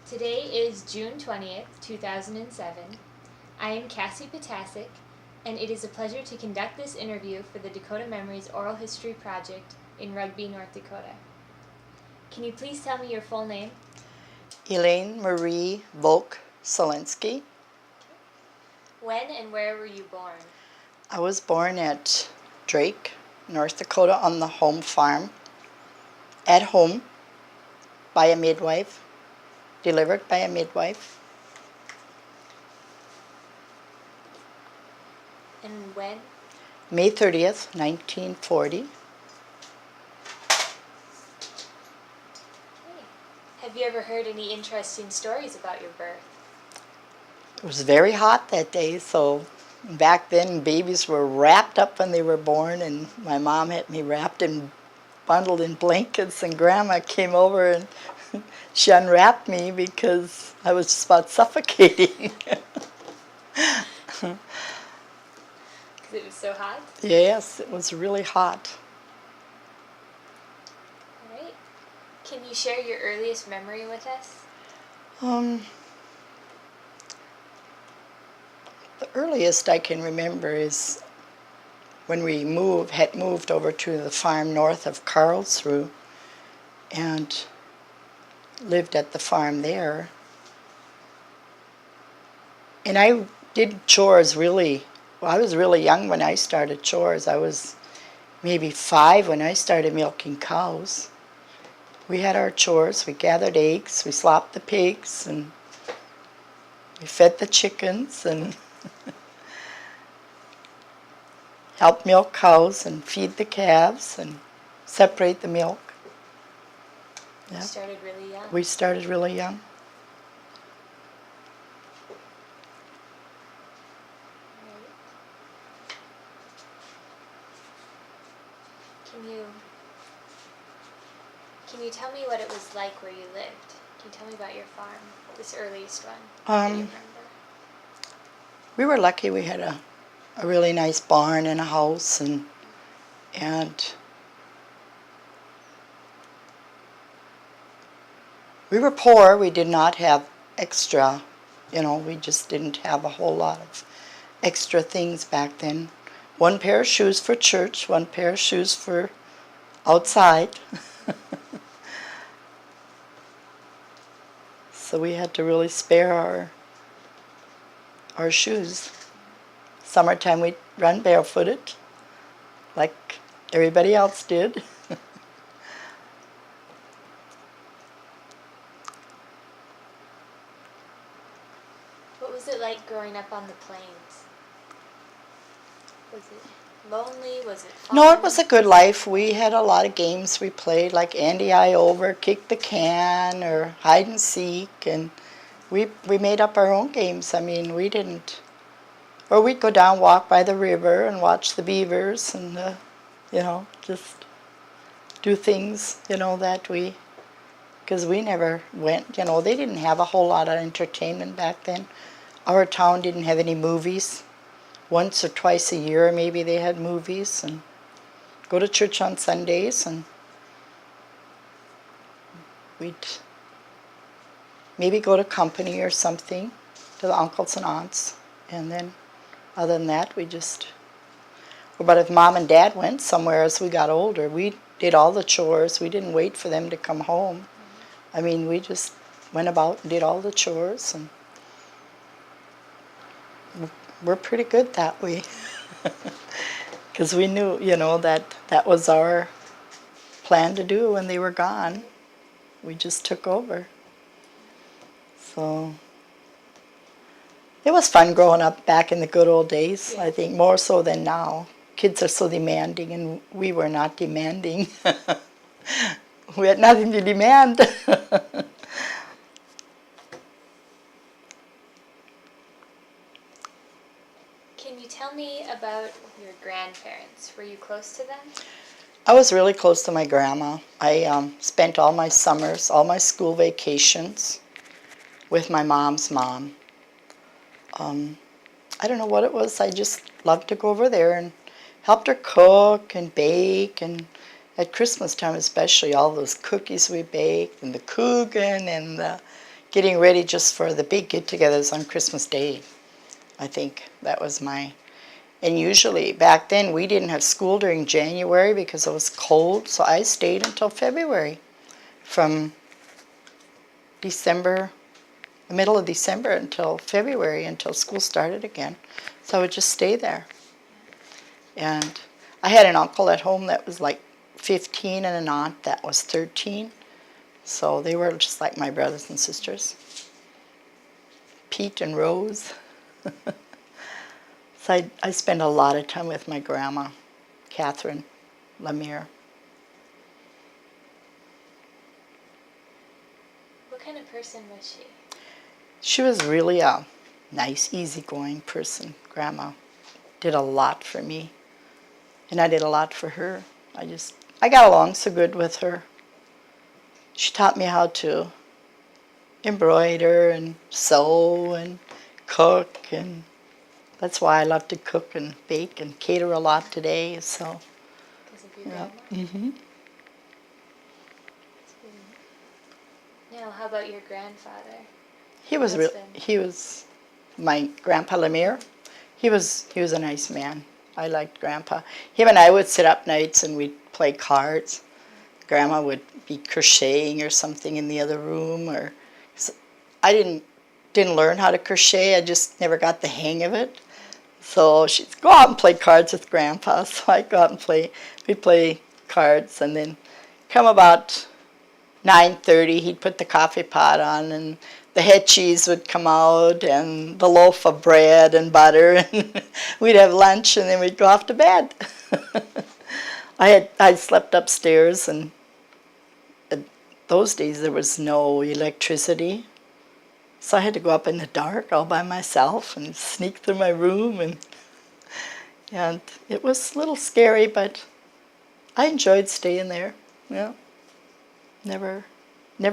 Today is June 20th, 2007. I am Cassie Potasic, and it is a pleasure to conduct this interview for the Dakota Memories Oral History Project in Rugby, North Dakota. Can you please tell me your full name? Elaine Marie Volk Selensky. When and where were you born? I was born at Drake, North Dakota, on the home farm, at home, by a midwife, delivered by a midwife. And when? May 30th, 1940. Okay. Have you ever heard any interesting stories about your birth? It was very hot that day, so back then babies were wrapped up when they were born, and my mom had me wrapped and bundled in blankets, and Grandma came over and she unwrapped me because I was just about suffocating. Because it was so hot? Yes, it was really hot. All right. Can you share your earliest memory with us? The earliest I can remember is when we had moved over to the farm north of Karlsruhe and lived at the farm there. And I did chores really, well, I was really young when I started chores. I was maybe 5 when I started milking cows. We had our chores. We gathered eggs, we slopped the pigs, and we fed the chickens, and helped milk cows and feed the calves and separate the milk. You Yeah. started really young. We started really young. Right. Can you tell me what it was like where you lived? Can you tell me about your farm, this earliest one that you remember? We were lucky. We had a really nice barn and a house, and we were poor. We did not have extra, we just didn't have a whole lot of extra things back then. One pair of shoes for church, one pair of shoes for outside. So we had to really spare our shoes. Summertime we'd run barefooted, like everybody else did. What was it like growing up on the plains? Was it lonely? Was it fun? No, it was a good life. We had a lot of games we played, like Andy I Over, Kick the Can, or Hide and Seek, and we made up our own games. I mean, we didn't, or we'd go down, walk by the river, and watch the beavers, and just do things, because we never went. They didn't have a whole lot of entertainment back then. Our town didn't have any movies. Once or twice a year maybe they had movies, and go to church on Sundays, and we'd maybe go to company or something, to the uncles and aunts, and then other than that but if Mom and Dad went somewhere as we got older, we did all the chores. We didn't wait for them to come home. I mean, we just went about and did all the chores, and we're pretty good that way. Because we knew, that was our plan to do when they were gone. We just took over. So it was fun growing up back in the good old days, I think, more so than now. Kids are so demanding, and we were not demanding. We had nothing to demand. Can you tell me about your grandparents? Were you close to them? I was really close to my grandma. I spent all my summers, all my school vacations with my mom's mom. I don't know what it was. I just loved to go over there and helped her cook and bake, and at Christmas time especially, all those cookies we baked, and the Coogan, and the getting ready just for the big get-togethers on Christmas Day. I think that was and usually back then we didn't have school during January because it was cold, so I stayed until February, from December, the middle of December until February, until school started again. So I would just stay there. And I had an uncle at home that was like 15 and an aunt that was 13. So they were just like my brothers and sisters. Pete and Rose. So I spent a lot of time with my grandma, Catherine Lemire. What kind of person was she? She was really a nice, easygoing person. Grandma did a lot for me, and I did a lot for her. I got along so good with her. She taught me how to embroider and sew and cook, and that's why I love to cook and bake and cater a lot today. So, Because of your grandma? Mm-hmm. That's good. Now, how about your grandfather? He was my Grandpa Lemire. He was a nice man. I liked Grandpa. Him and I would sit up nights and we'd play cards. Grandma would be crocheting or something in the other room, or I didn't learn how to crochet. I just never got the hang of it. So she'd go out and play cards with Grandpa. So I'd go out and we'd play cards, and then come about 9:30, he'd put the coffee pot on, and the head cheese would come out, and the loaf of bread and butter, and we'd have lunch, and then we'd go off to bed. I slept upstairs, and those days there was no electricity, so I had to go up in the dark all by myself and sneak through my room, and it was a little scary, but I enjoyed staying there. Yeah, never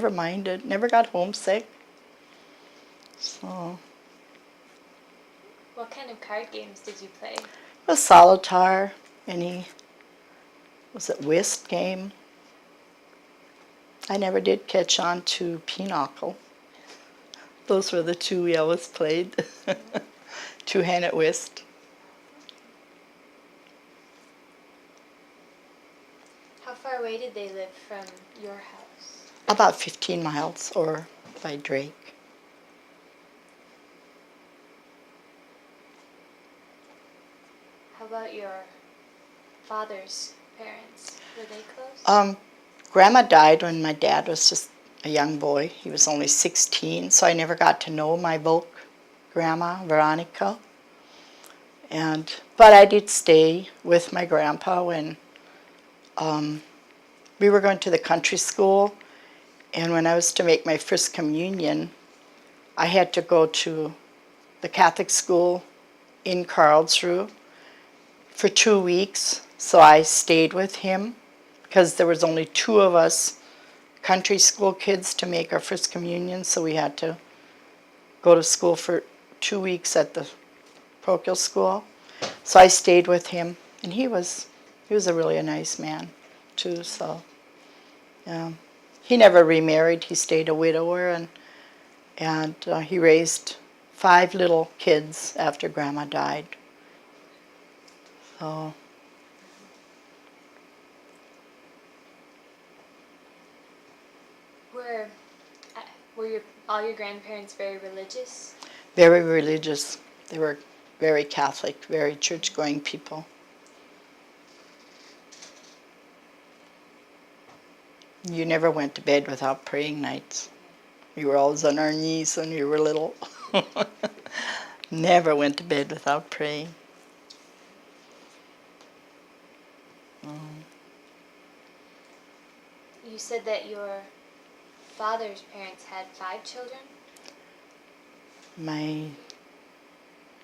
minded, never got homesick. So, What kind of card games did you play? a solitaire, was it whist game? I never did catch on to pinochle. Those were the two we always played. Two-handed whist. How far away did they live from your house? About 15 miles, or by Drake. How about your father's parents? Were they close? Grandma died when my dad was just a young boy. He was only 16, so I never got to know my Volk grandma, Veronica. But I did stay with my grandpa when we were going to the country school, and when I was to make my first communion, I had to go to the Catholic school in Karlsruhe for 2 weeks, so I stayed with him because there was only 2 of us country school kids to make our first communion, so we had to go to school for 2 weeks at the parochial school. So I stayed with him, and he was a really nice man too. So he never remarried. He stayed a widower, and he raised 5 little kids after Grandma died. So. Were all your grandparents very religious? Very religious. They were very Catholic, very church-going people. You never went to bed without praying nights. We were always on our knees when we were little. Never went to bed without praying. You said that your father's parents had 5 children?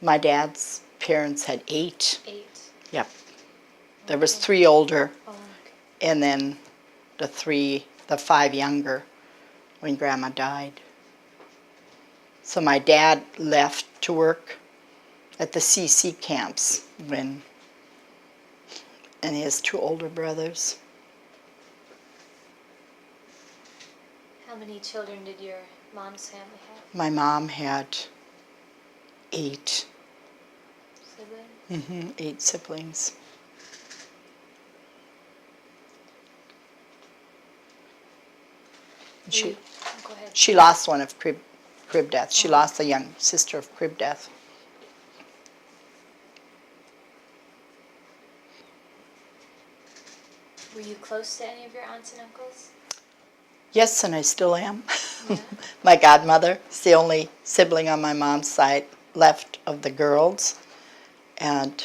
My dad's parents had 8. 8. Yep. There was 3 older, Oh, okay. and then the 5 younger when Grandma died. So my dad left to work at the CC camps and he has 2 older brothers. How many children did your mom's family have? My mom had 8. Siblings? 8 siblings. Go ahead. She lost one of crib death. She lost a young sister of crib death. Were you close to any of your aunts and uncles? Yes, and I still am. Yeah. My godmother is the only sibling on my mom's side left of the girls. And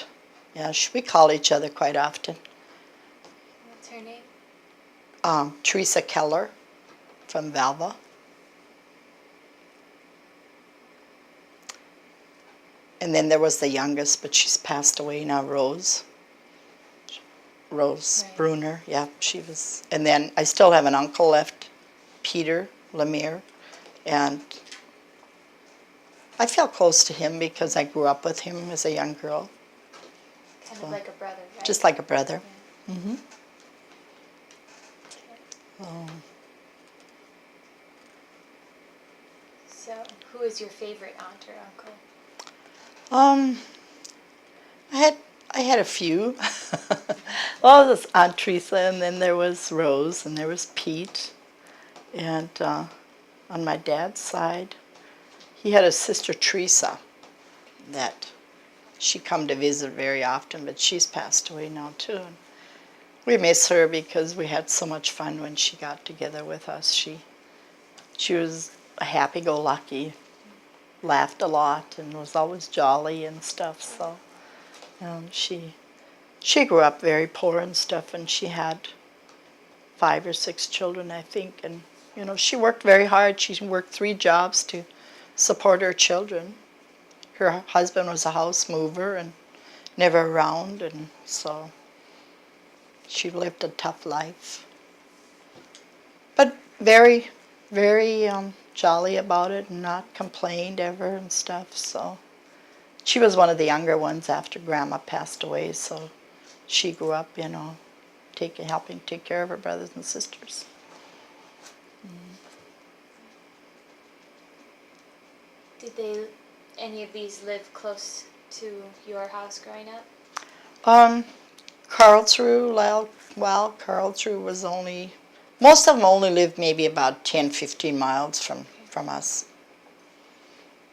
yeah, we call each other quite often. What's her name? Teresa Keller from Valva. And then there was the youngest, but she's passed away now, Rose. Rose Right. Bruner, yeah, she was. And then I still have an uncle left, Peter Lemire, and I feel close to him because I grew up with him as a young girl. Kind of like a brother, right? Just like a brother. Yeah. Mm-hmm. So, who is your favorite aunt or uncle? Um, I had a few. Well, there was Aunt Teresa, and then there was Rose, and there was Pete. And on my dad's side, he had a sister Teresa that she come to visit very often, but she's passed away now too. And we miss her because we had so much fun when she got together with us. She was a happy-go-lucky, laughed a lot, and was always jolly and stuff. So she grew up very poor and stuff, and she had 5 or 6 children, I think. And she worked very hard. She worked 3 jobs to support her children. Her husband was a house mover and never around, and so she lived a tough life. But very, very jolly about it and not complained ever and stuff. So she was one of the younger ones after Grandma passed away, so she grew up, helping take care of her brothers and sisters. Did any of these live close to your house growing up? Karlsruhe, Karlsruhe was most of them only lived maybe about 10, 15 miles from us.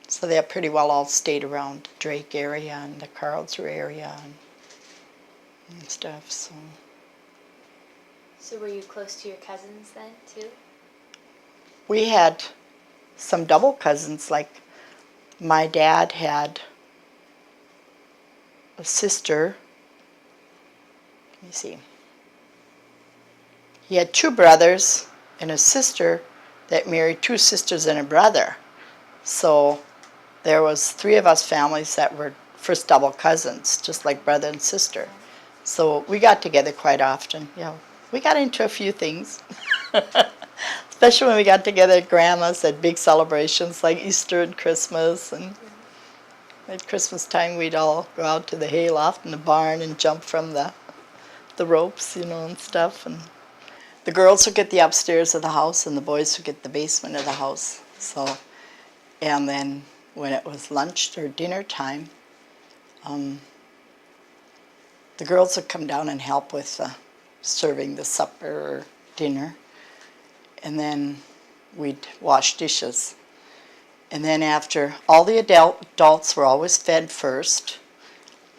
So they pretty well all stayed around the Drake area and the Karlsruhe area and stuff. So were you close to your cousins then, too? We had some double cousins, like my dad had a sister. Let me see. He had 2 brothers and a sister that married 2 sisters and a brother. So there was 3 of us families that were first double cousins, just like brother and sister. So we got together quite often. Yeah, we got into a few things. Especially when we got together at Grandma's at big celebrations like Easter and Christmas. And at Christmas time, we'd all go out to the hayloft in the barn and jump from the ropes, and stuff. And the girls would get the upstairs of the house, and the boys would get the basement of the house. So, and then when it was lunch or dinner time, the girls would come down and help with serving the supper or dinner. And then we'd wash dishes. And then after, all the adults were always fed first.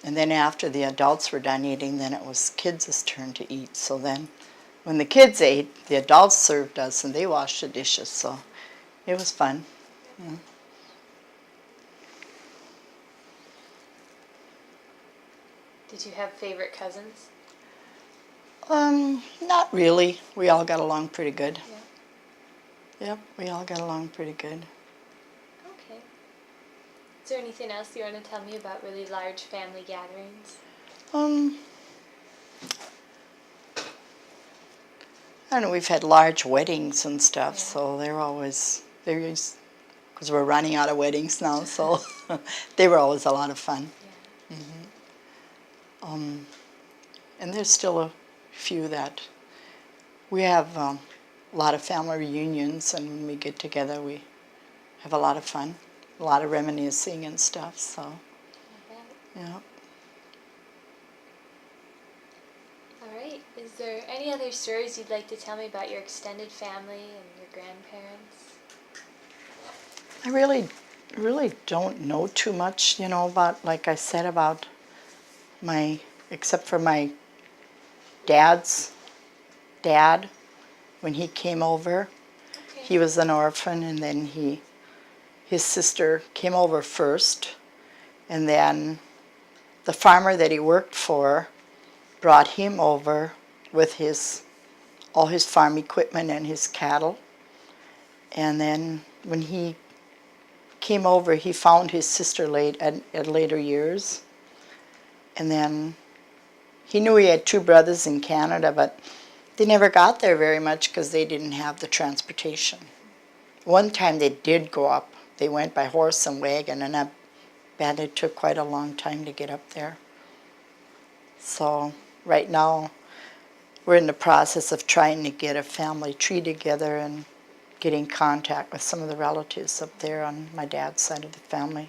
And then after the adults were done eating, then it was kids' turn to eat. So then when the kids ate, the adults served us and they washed the dishes. So it was fun. Yeah. Did you have favorite cousins? Not really. We all got along pretty good. Yeah. Yep, we all got along pretty good. Okay. Is there anything else you want to tell me about really large family gatherings? I don't know, we've had large weddings and stuff, so they're always because we're running out of weddings now, so they were always a lot of fun. Yeah. And there's still a few that we have a lot of family reunions, and when we get together, we have a lot of fun, a lot of reminiscing and stuff. So, I bet. yeah. All right. Is there any other stories you'd like to tell me about your extended family and your grandparents? I really don't know too much, about, like I said, about except for my dad's dad when he came over. Okay. He was an orphan, and then his sister came over first, and then the farmer that he worked for brought him over with all his farm equipment and his cattle. And then when he came over, he found his sister at later years. And then he knew he had two brothers in Canada, but they never got there very much because they didn't have the transportation. One time they did go up. They went by horse and wagon, and I bet it took quite a long time to get up there. So right now we're in the process of trying to get a family tree together and get in contact with some of the relatives up there on my dad's side of the family.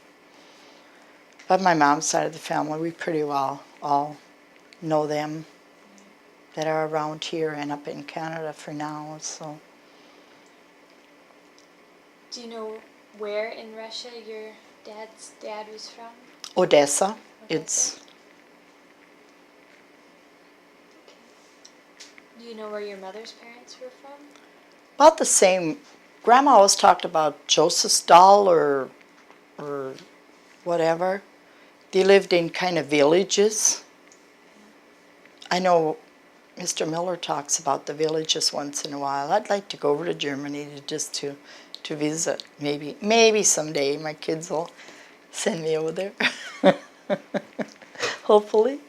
But my mom's side of the family, we pretty well all know them that are around here and up in Canada for now. So, Do you know where in Russia your dad's dad was from? Odessa, Odessa? Do you know where your mother's parents were from? about the same. Grandma always talked about Josephsdal or whatever. They lived in kind of villages. I know Mr. Miller talks about the villages once in a while. I'd like to go over to Germany to visit. Maybe someday my kids will send me over there. Hopefully.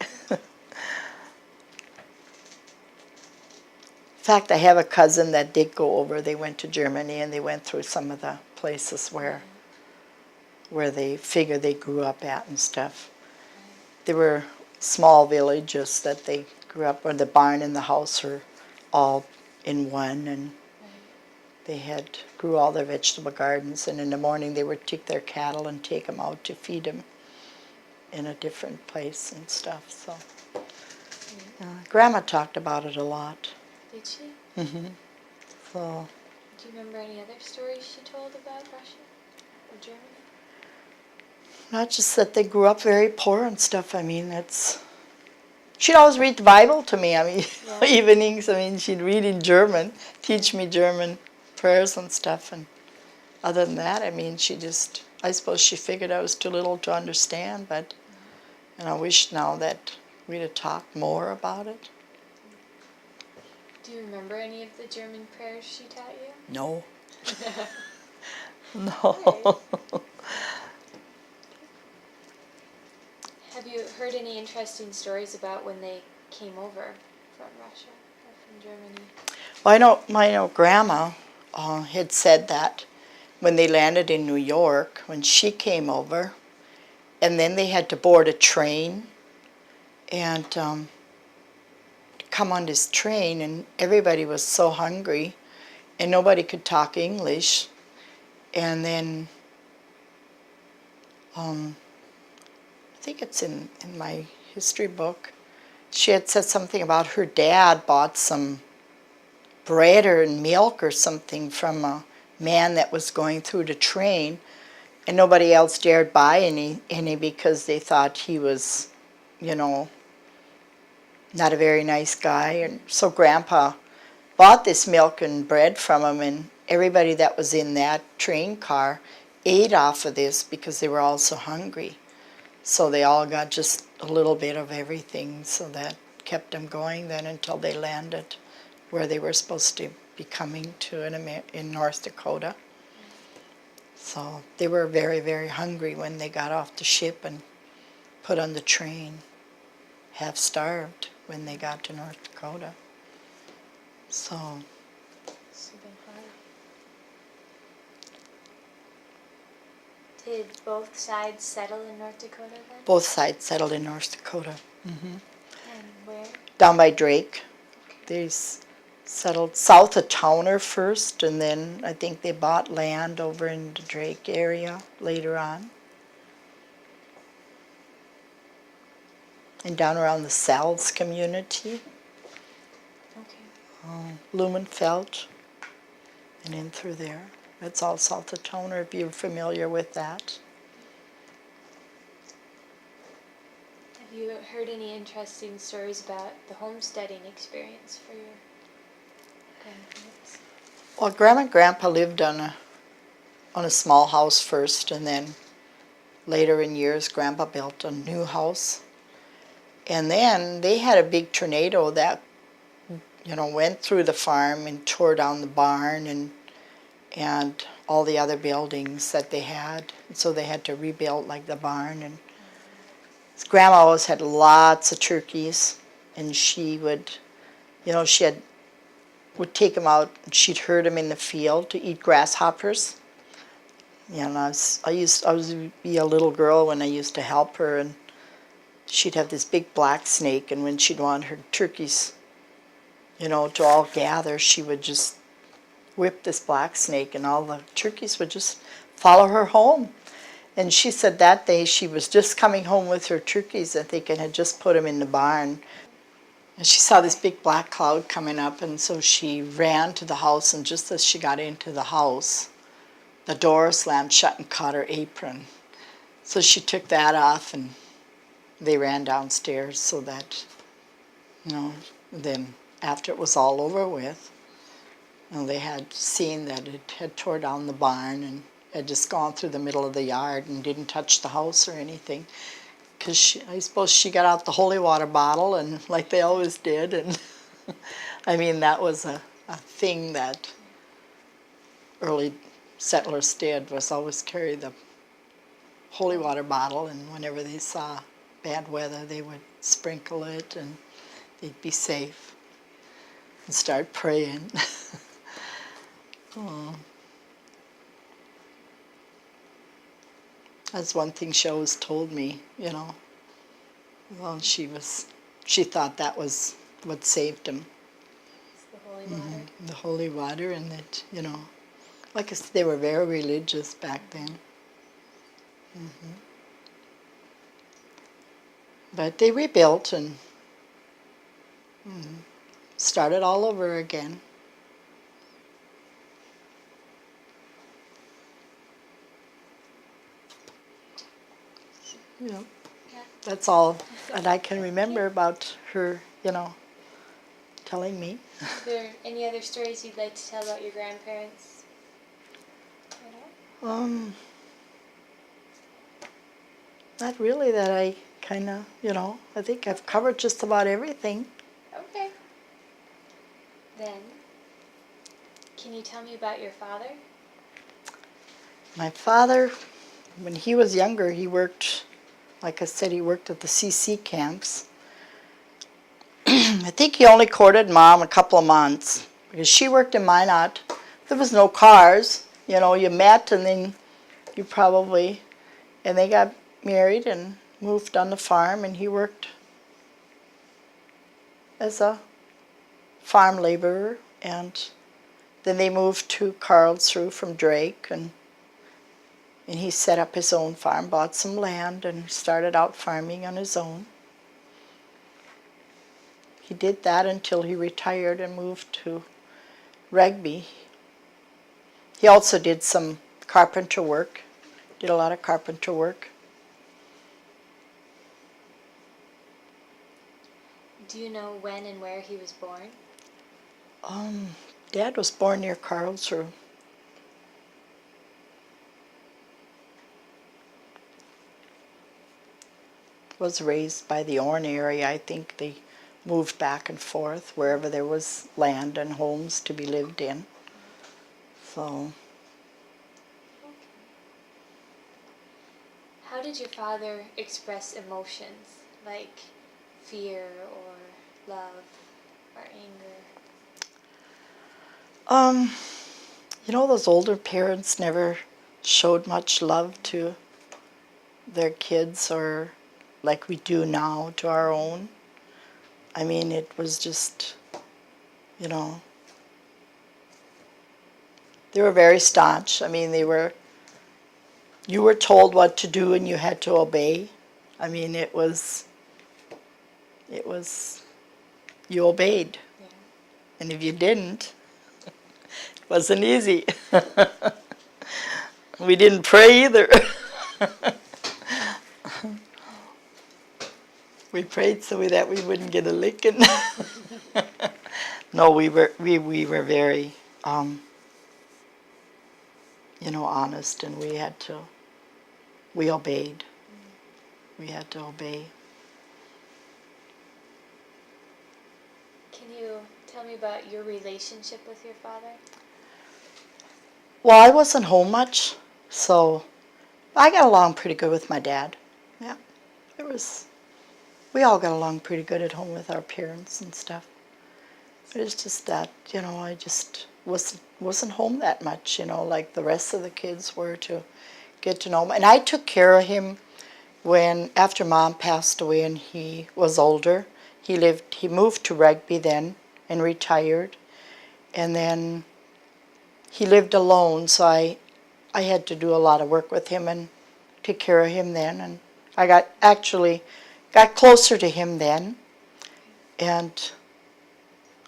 In fact, I have a cousin that did go over. They went to Germany and they went through some of the places where they figure they grew up at and stuff. There were small villages that they grew up, where the barn and the house were all in one, and they grew all their vegetable gardens, and in the morning they would take their cattle and take them out to feed them in a different place and stuff. So Grandma talked about it a lot. Did she? So Do you remember any other stories she told about Russia or Germany? not just that they grew up very poor and stuff. I mean, she'd always read the Bible to me. I mean, evenings. I mean, she'd read in German, teach me German prayers and stuff. And other than that, I mean, I suppose she figured I was too little to understand. But, and I wish now that we'd have talked more about it. Do you remember any of the German prayers she taught you? No. No. Have you heard any interesting stories about when they came over from Russia or from Germany? Well, I know Grandma had said that when they landed in New York, when she came over, and then they had to board a train and come on this train, and everybody was so hungry, and nobody could talk English. And then I think it's in my history book, she had said something about her dad bought some bread or milk or something from a man that was going through the train, and nobody else dared buy any because they thought he was, not a very nice guy. And so Grandpa bought this milk and bread from him, and everybody that was in that train car ate off of this because they were all so hungry. So they all got just a little bit of everything, so that kept them going then until they landed where they were supposed to be coming to in North Dakota. So they were very, very hungry when they got off the ship and put on the train, half starved when they got to North Dakota. So It's been hard. Did both sides settle in North Dakota then? both sides settled in North Dakota. And where? Down by Drake. There's settled south of Towner first, and then I think they bought land over in the Drake area later on. And down around the Sal's community, Okay. Blumenfeld, and in through there. That's all south of Towner, if you're familiar with that. Have you heard any interesting stories about the homesteading experience for your grandparents? Well, Grandma and Grandpa lived on a small house first, and then later in years, Grandpa built a new house. And then they had a big tornado that, went through the farm and tore down the barn and all the other buildings that they had. So they had to rebuild like the barn. And Grandma always had lots of turkeys, and she would, would take them out, and she'd herd them in the field to eat grasshoppers. I was be a little girl when I used to help her, and she'd have this big black snake, and when she'd want her turkeys, to all gather, she would just whip this black snake, and all the turkeys would just follow her home. And she said that day she was just coming home with her turkeys, I think, and had just put them in the barn. And she saw this big black cloud coming up, and so she ran to the house, and just as she got into the house, the door slammed shut and caught her apron. So she took that off, and they ran downstairs so that, then after it was all over with, they had seen that it had tore down the barn and had just gone through the middle of the yard and didn't touch the house or anything. Because I suppose she got out the holy water bottle, and like they always did, and I mean, that was a thing that early settlers did, was always carry the holy water bottle, and whenever they saw bad weather, they would sprinkle it, and they'd be safe and start praying. Oh. That's one thing she always told me, Well, she thought that was what saved them. It's the holy water. The holy water, and that, like I said, they were very religious back then. But they rebuilt and started all over again. Yeah. That's all that I can remember about her, telling me. Are there any other stories you'd like to tell about your grandparents? Not really, that I kind of, I think I've covered just about everything. Okay. Then, can you tell me about your father? My father, when he was younger, he worked, like I said, he worked at the CC camps. I think he only courted Mom a couple of months, because she worked in Minot. There was no cars. You met, and then you probably, and they got married and moved on the farm, and he worked as a farm laborer, and then they moved to Karlsruhe from Drake, and he set up his own farm, bought some land, and started out farming on his own. He did that until he retired and moved to Rugby. He also did some carpenter work, did a lot of carpenter work. Do you know when and where he was born? Dad was born near Karlsruhe. Was raised by the Orne area. I think they moved back and forth wherever there was land and homes to be lived in. So. How did your father express emotions, like fear or love or anger? Those older parents never showed much love to their kids, or like we do now to our own. I mean, it was just, They were very staunch. I mean, you were told what to do and you had to obey. I mean, you obeyed. Yeah. And if you didn't, it wasn't easy. We didn't pray either. We prayed so that we wouldn't get a licking. No, we were very, honest, and we obeyed. We had to obey. Can you tell me about your relationship with your father? Well, I wasn't home much, so I got along pretty good with my dad. Yeah, we all got along pretty good at home with our parents and stuff. But it's just that, I just wasn't home that much, like the rest of the kids were, to get to know him. And I took care of him after Mom passed away and he was older. He moved to Rugby then and retired. And then he lived alone, so I had to do a lot of work with him and take care of him then. And I got closer to him then. And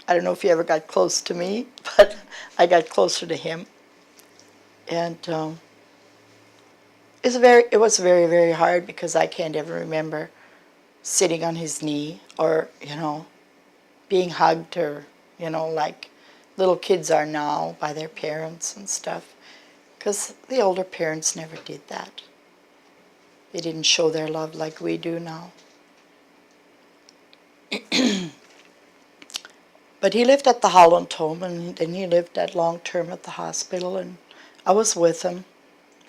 I don't know if he ever got close to me, but I got closer to him. And it was very, very hard because I can't ever remember sitting on his knee or, being hugged or, like little kids are now by their parents and stuff. Because the older parents never did that. They didn't show their love like we do now. But he lived at the Holland home, and then he lived at long-term at the hospital, and I was with him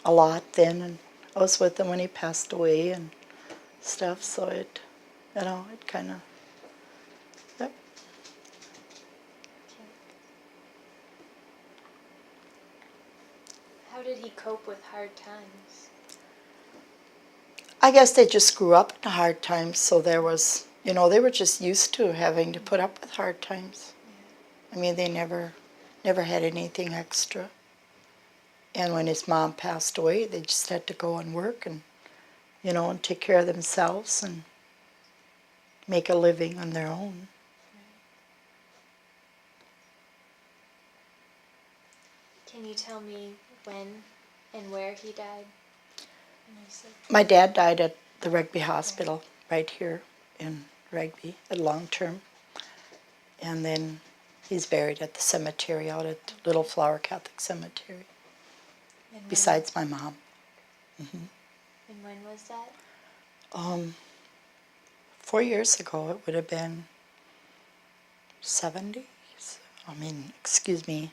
a lot then, and I was with him when he passed away and stuff, so it kind of, yep. How did he cope with hard times? I guess they just grew up in the hard times, so there was, they were just used to having to put up with hard times. Yeah. I mean, they never had anything extra. And when his mom passed away, they just had to go and work and, and take care of themselves and make a living on their own. Can you tell me when and where he died? My dad died at the Rugby Hospital right here in Rugby at long-term. And then he's buried at the cemetery out at Little Flower Catholic Cemetery, besides my mom. Mm-hmm. And when was that? 4 years ago. It would have been 70. Excuse me,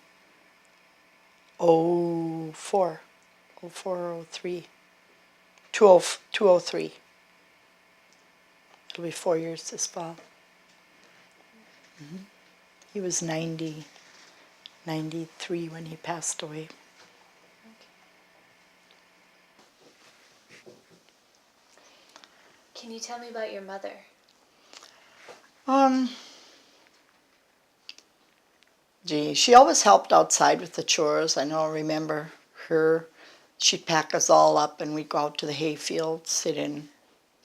04, 04, 03, 203. It'll be 4 years this fall. Mm-hmm. He was 93 when he passed away. Can you tell me about your mother? She always helped outside with the chores. I remember her. She'd pack us all up and we'd go out to the hayfield, sit in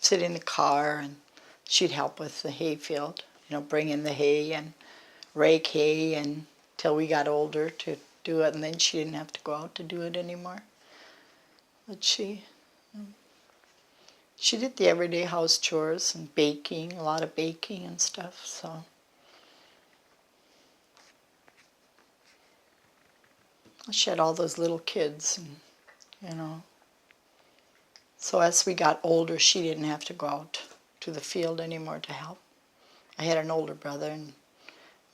the car, and she'd help with the hayfield, bring in the hay and rake hay until we got older to do it, and then she didn't have to go out to do it anymore. But she did the everyday house chores and baking, a lot of baking and stuff, so. She had all those little kids, and, So as we got older, she didn't have to go out to the field anymore to help. I had an older brother and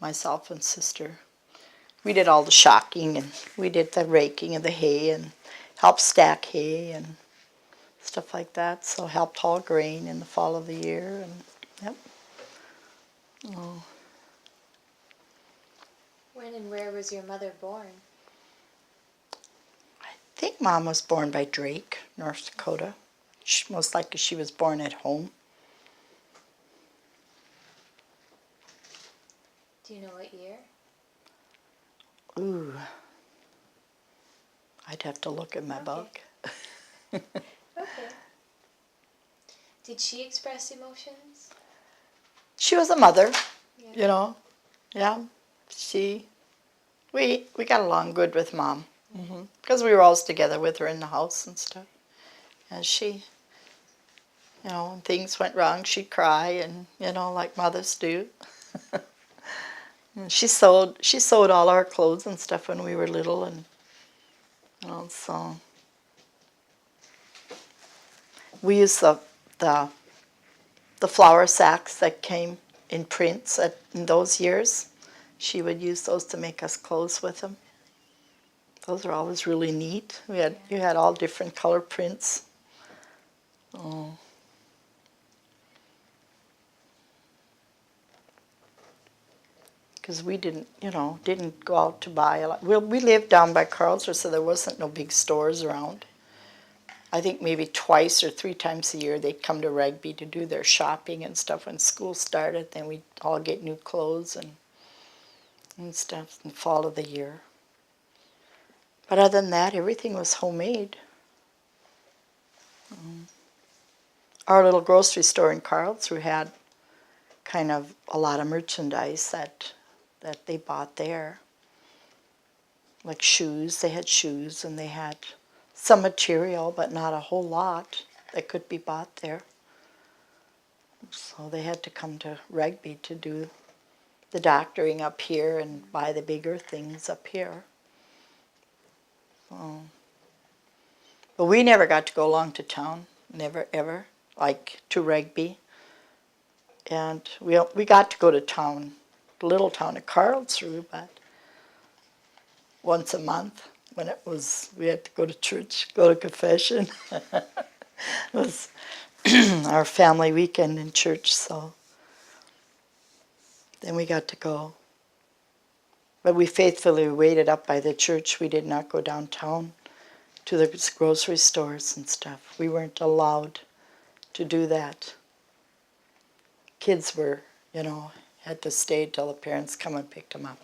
myself and sister. We did all the shocking, and we did the raking of the hay and helped stack hay and stuff like that. So helped haul grain in the fall of the year, and yep. Oh. When and where was your mother born? I think Mom was born by Drake, North Dakota. Most likely she was born at home. Do you know what year? Ooh. I'd have to look at my Okay. book. Okay. Did she express emotions? She was a mother, Yeah. you know. Yeah, we got along good with Mom. Because we were always together with her in the house and stuff. And she, when things went wrong, she'd cry and, like mothers do. And she sewed all our clothes and stuff when we were little, and, so we used the flour sacks that came in prints in those years. She would use those to make us clothes with them. Those are always really neat. You had all different color prints. Oh. Because we didn't go out to buy a lot. We lived down by Carlsbad, so there wasn't no big stores around. I think maybe twice or three times a year they'd come to Rugby to do their shopping and stuff when school started. Then we'd all get new clothes and stuff in the fall of the year. But other than that, everything was homemade. Our little grocery store in Carlsbad had kind of a lot of merchandise that they bought there. Like shoes, they had shoes, and they had some material, but not a whole lot that could be bought there. So they had to come to Rugby to do the doctoring up here and buy the bigger things up here. So, but we never got to go along to town, never ever, like to Rugby. And we got to go to town, the little town of Karlsruhe, but once a month when we had to go to church, go to confession. It was our family weekend in church, so then we got to go. But we faithfully waited up by the church. We did not go downtown to the grocery stores and stuff. We weren't allowed to do that. Kids were, had to stay till the parents come and picked them up.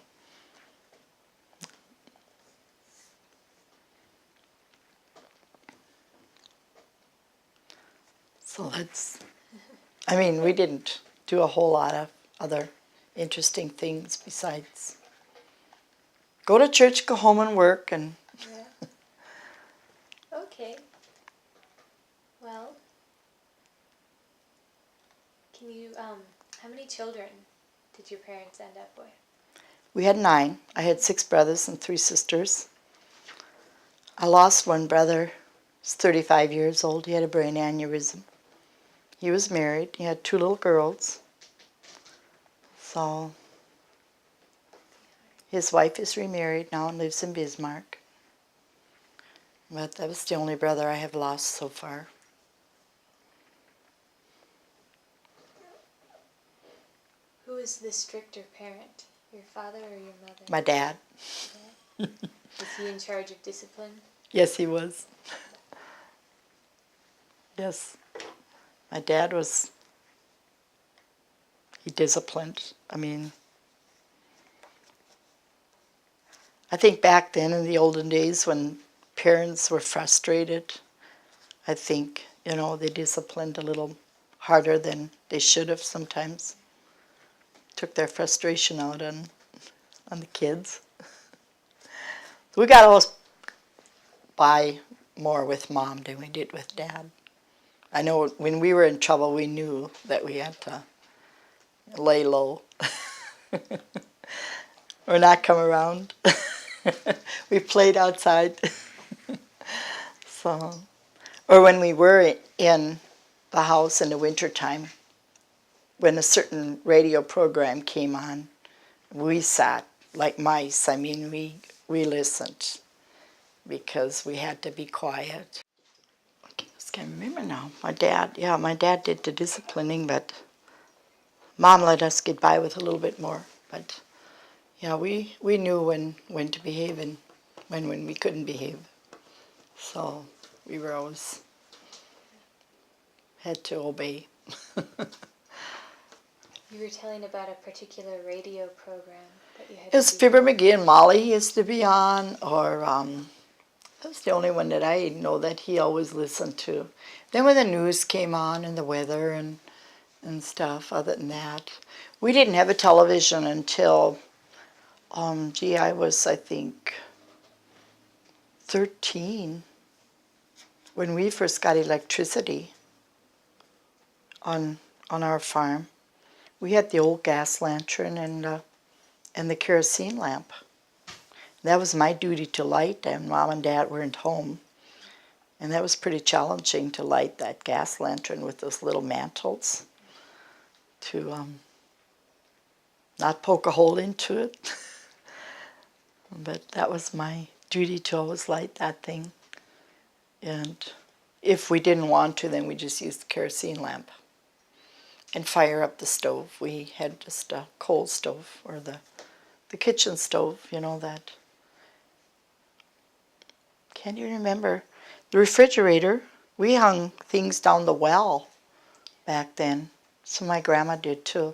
So we didn't do a whole lot of other interesting things besides go to church, go home and work, and Yeah. Okay. Well, can you, how many children did your parents end up with? we had 9. I had 6 brothers and 3 sisters. I lost one brother. He's 35 years old. He had a brain aneurysm. He was married. He had 2 little girls. So his wife is remarried now and lives in Bismarck. But that was the only brother I have lost so far. Who is the stricter parent, your father or your mother? My dad. Was he in charge of discipline? Yes, he was. Yes. My dad he disciplined. I think back then in the olden days when parents were frustrated, I think, they disciplined a little harder than they should have sometimes. Took their frustration out on the kids. We got almost by more with Mom than we did with Dad. I know when we were in trouble, we knew that we had to lay low or not come around. We played outside. So, or when we were in the house in the wintertime, when a certain radio program came on, we sat like mice. We listened because we had to be quiet. I just can't remember now. My dad did the disciplining, but Mom let us get by with a little bit more. But yeah, we knew when to behave and when we couldn't behave. So we were always had to obey. You were telling about a particular radio program that you had It was to Fibber McGee and Molly used to be on, or That's the only one that I know that he always listened to. Then when the news came on and the weather and stuff, other than that, we didn't have a television until, I was, I think, 13 when we first got electricity on our farm. We had the old gas lantern and the kerosene lamp. That was my duty to light, and Mom and Dad weren't home. And that was pretty challenging to light that gas lantern with those little mantles to not poke a hole into it. But that was my duty to always light that thing. And if we didn't want to, then we just used the kerosene lamp and fire up the stove. We had just a coal stove, or the kitchen stove, that. Can you remember? The refrigerator, we hung things down the well back then. So my grandma did too.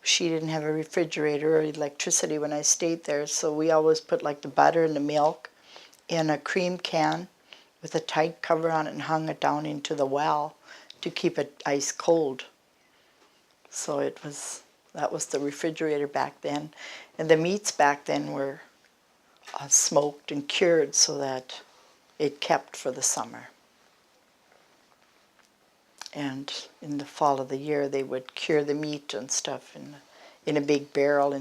She didn't have a refrigerator or electricity when I stayed there, so we always put like the butter and the milk in a cream can with a tight cover on it and hung it down into the well to keep it ice cold. So that was the refrigerator back then. And the meats back then were smoked and cured so that it kept for the summer. And in the fall of the year, they would cure the meat and stuff in a big barrel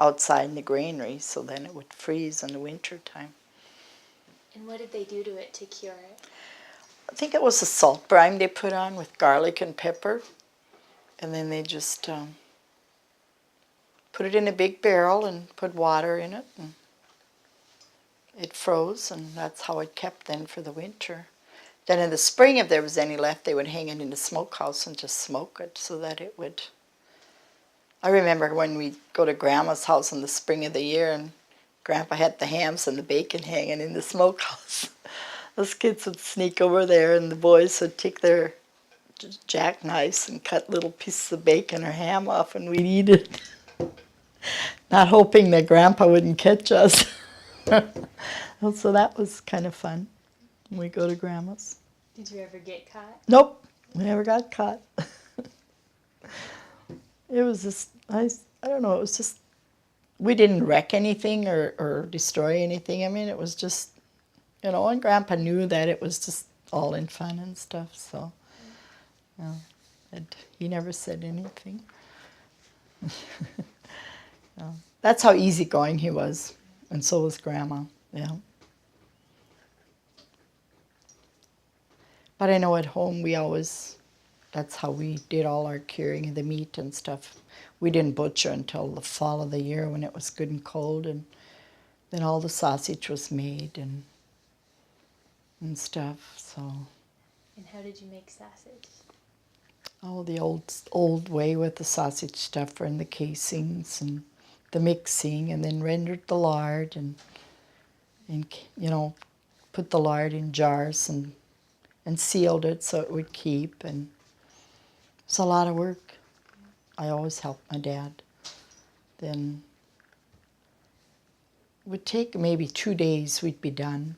outside in the granary, so then it would freeze in the winter time. And what did they do to it to cure it? I think it was a salt brine they put on with garlic and pepper, and then they just put it in a big barrel and put water in it, and it froze, and that's how it kept then for the winter. Then in the spring, if there was any left, they would hang it in the smokehouse and just smoke it so that it would. I remember when we'd go to Grandma's house in the spring of the year, and Grandpa had the hams and the bacon hanging in the smokehouse. Those kids would sneak over there, and the boys would take their jackknives and cut little pieces of bacon or ham off, and we'd eat it, not hoping that Grandpa wouldn't catch us. So that was kind of fun when we go to Grandma's. Did you ever get caught? Nope, we never got caught. It was just, I don't know, it was just, we didn't wreck anything or destroy anything. I mean, it was just, and Grandpa knew that it was just all in fun and stuff, so, he never said anything. That's how easygoing he was, and so was Grandma, yeah. But I know at home that's how we did all our curing of the meat and stuff. We didn't butcher until the fall of the year when it was good and cold, and then all the sausage was made and stuff, so. And how did you make sausage? Oh, the old way with the sausage stuffer and the casings and the mixing, and then rendered the lard and put the lard in jars and sealed it so it would keep, and it was a lot of work. I always helped my dad. Then it would take maybe 2 days, we'd be done.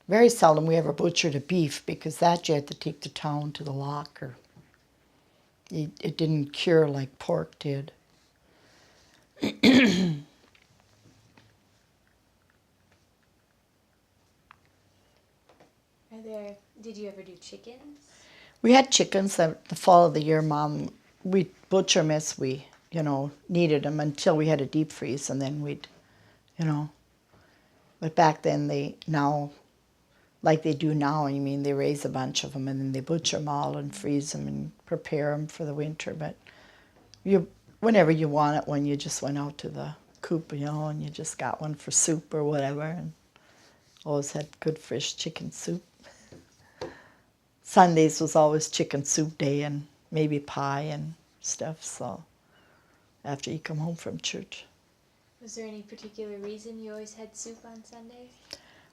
Very seldom we ever butchered a beef, because that you had to take to town to the locker. It didn't cure like pork did. Did you ever do chickens? We had chickens the fall of the year. Mom, we'd butcher them as we, needed them until we had a deep freeze, and then we'd, But back then like they do now, they raise a bunch of them and then they butcher them all and freeze them and prepare them for the winter. But whenever you want one, you just went out to the coop, and you just got one for soup or whatever, and always had good fresh chicken soup. Sundays was always chicken soup day and maybe pie and stuff, so after you come home from church. Was there any particular reason you always had soup on Sundays?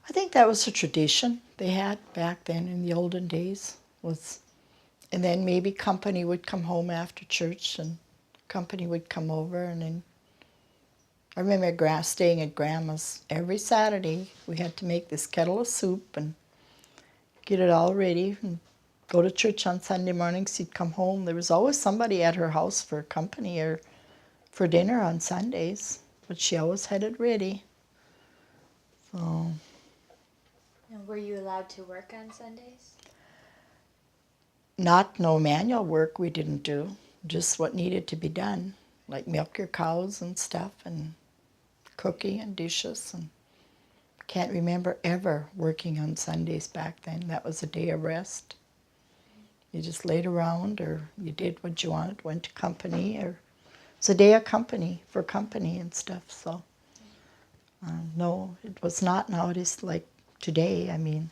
I think that was a tradition they had back then in the olden days. And then maybe company would come home after church, and company would come over, and then I remember staying at Grandma's every Saturday. We had to make this kettle of soup and get it all ready and go to church on Sunday mornings. She'd come home. There was always somebody at her house for company or for dinner on Sundays, but she always had it ready. So, And were you allowed to work on Sundays? not no manual work we didn't do, just what needed to be done, like milk your cows and stuff and cooking and dishes. And can't remember ever working on Sundays back then. That was a day of rest. You just laid around or you did what you wanted, went to company, or it's a day of company for company and stuff. So no, it was not nowadays like today. I mean,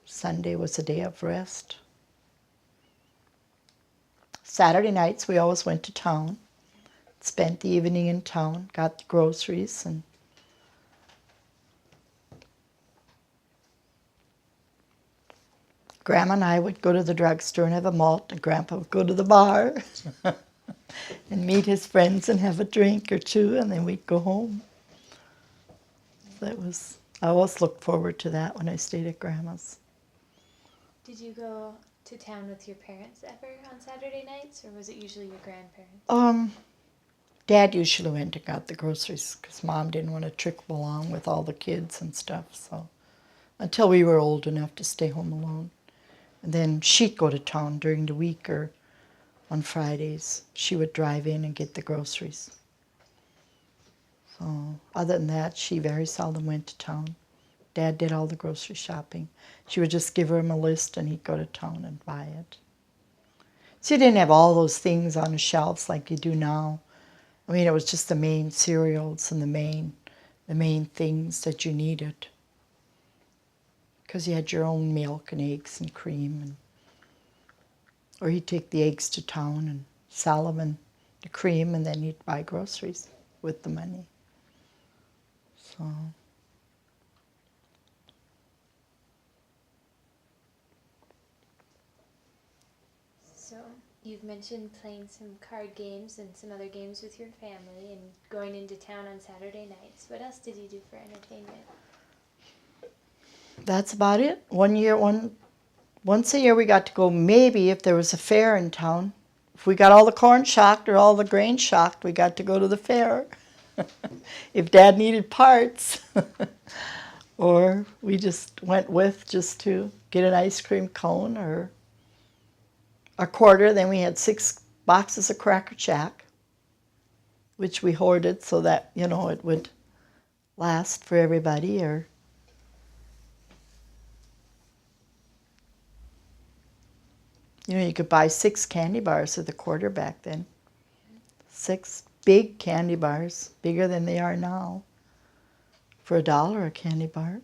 Sunday was a day of rest. Saturday nights we always went to town, spent the evening in town, got the groceries, and Grandma and I would go to the drugstore and have a malt, and Grandpa would go to the bar and meet his friends and have a drink or two, and then we'd go home. I always looked forward to that when I stayed at Grandma's. Did you go to town with your parents ever on Saturday nights, or was it usually your grandparents? Dad usually went and got the groceries because Mom didn't want to trickle along with all the kids and stuff, so until we were old enough to stay home alone. And then she'd go to town during the week or on Fridays. She would drive in and get the groceries. So other than that, she very seldom went to town. Dad did all the grocery shopping. She would just give him a list and he'd go to town and buy it. So you didn't have all those things on the shelves like you do now. I mean, it was just the main cereals and the main things that you needed. Because you had your own milk and eggs and cream. Or he'd take the eggs to town and sell them and the cream, and then he'd buy groceries with the money. So you've mentioned playing some card games and some other games with your family and going into town on Saturday nights. What else did you do for entertainment? that's about it. Once a year we got to go, maybe if there was a fair in town. If we got all the corn shocked or all the grain shocked, we got to go to the fair. If Dad needed parts. Or we just went with just to get an ice cream cone or a quarter. Then we had 6 boxes of Cracker Jack, which we hoarded so that, it would last for everybody. Or you could buy 6 candy bars with a quarter back then. 6 big candy bars, bigger than they are now, for $1 a candy bar.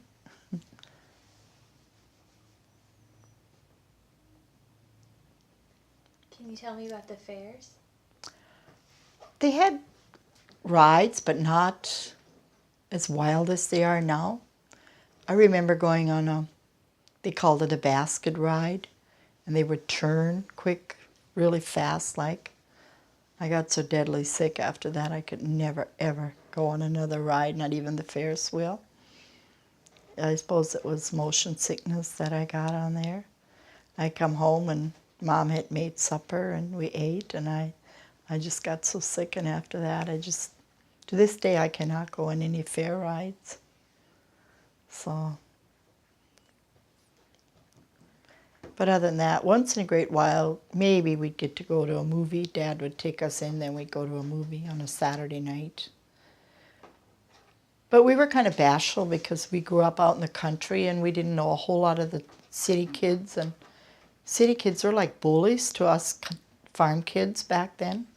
Can you tell me about the fairs? They had rides, but not as wild as they are now. I remember going on they called it a basket ride, and they would turn quick, really fast like. I got so deadly sick after that I could never, ever go on another ride, not even the Ferris wheel. I suppose it was motion sickness that I got on there. I come home and Mom had made supper and we ate, and I just got so sick, and after that to this day I cannot go on any fair rides. So, but other than that, once in a great while, maybe we'd get to go to a movie. Dad would take us in, then we'd go to a movie on a Saturday night. But we were kind of bashful because we grew up out in the country and we didn't know a whole lot of the city kids. And city kids were like bullies to us farm kids back then.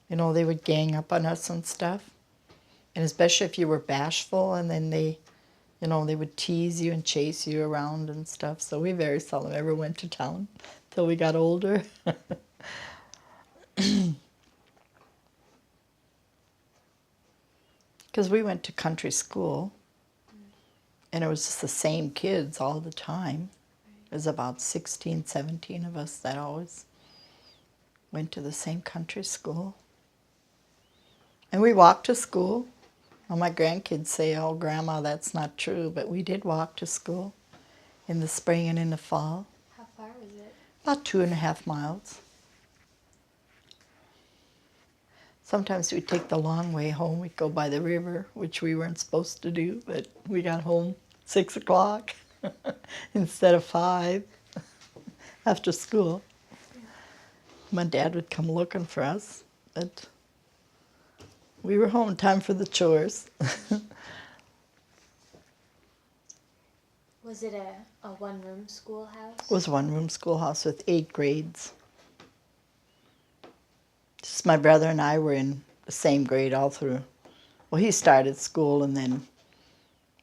They would gang up on us and stuff. And especially if you were bashful, and then they would tease you and chase you around and stuff. So we very seldom ever went to town till we got older. Because we went to country school, and it was just the same kids all the time. It was about 16, 17 of us that always went to the same country school. And we walked to school. Well, my grandkids say, oh, Grandma, that's not true, but we did walk to school in the spring and in the fall. How far was it? About 2.5 miles. Sometimes we'd take the long way home. We'd go by the river, which we weren't supposed to do, but we got home 6 o'clock instead of 5 after school. My dad would come looking for us, but we were home in time for the chores. Was it a one-room schoolhouse? It was a one-room schoolhouse with 8 grades. Just my brother and I were in the same grade all through. Well, he started school and then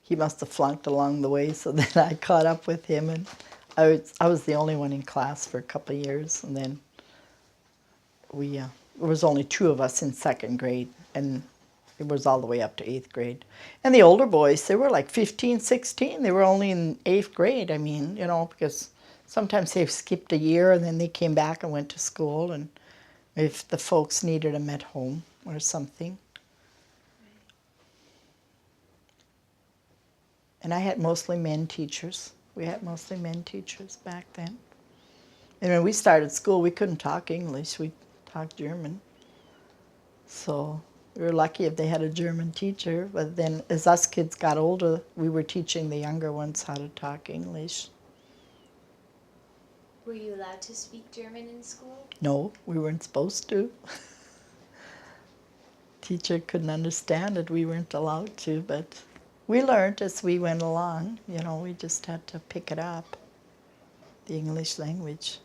he must have flunked along the way, so then I caught up with him, and I was the only one in class for a couple of years, and then there was only 2 of us in 2nd grade, and it was all the way up to 8th grade. And the older boys, they were like 15, 16. They were only in 8th grade. I mean, you know, because sometimes they skipped a year and then they came back and went to school, and if the folks needed them at home or something. And I had mostly men teachers. We had mostly men teachers back then. And when we started school, we couldn't talk English. We talked German. So we were lucky if they had a German teacher. But then as us kids got older, we were teaching the younger ones how to talk English. Were you allowed to speak German in school? No, we weren't supposed to. Teacher couldn't understand it. We weren't allowed to, but we learned as we went along. You know, we just had to pick it up, the English language.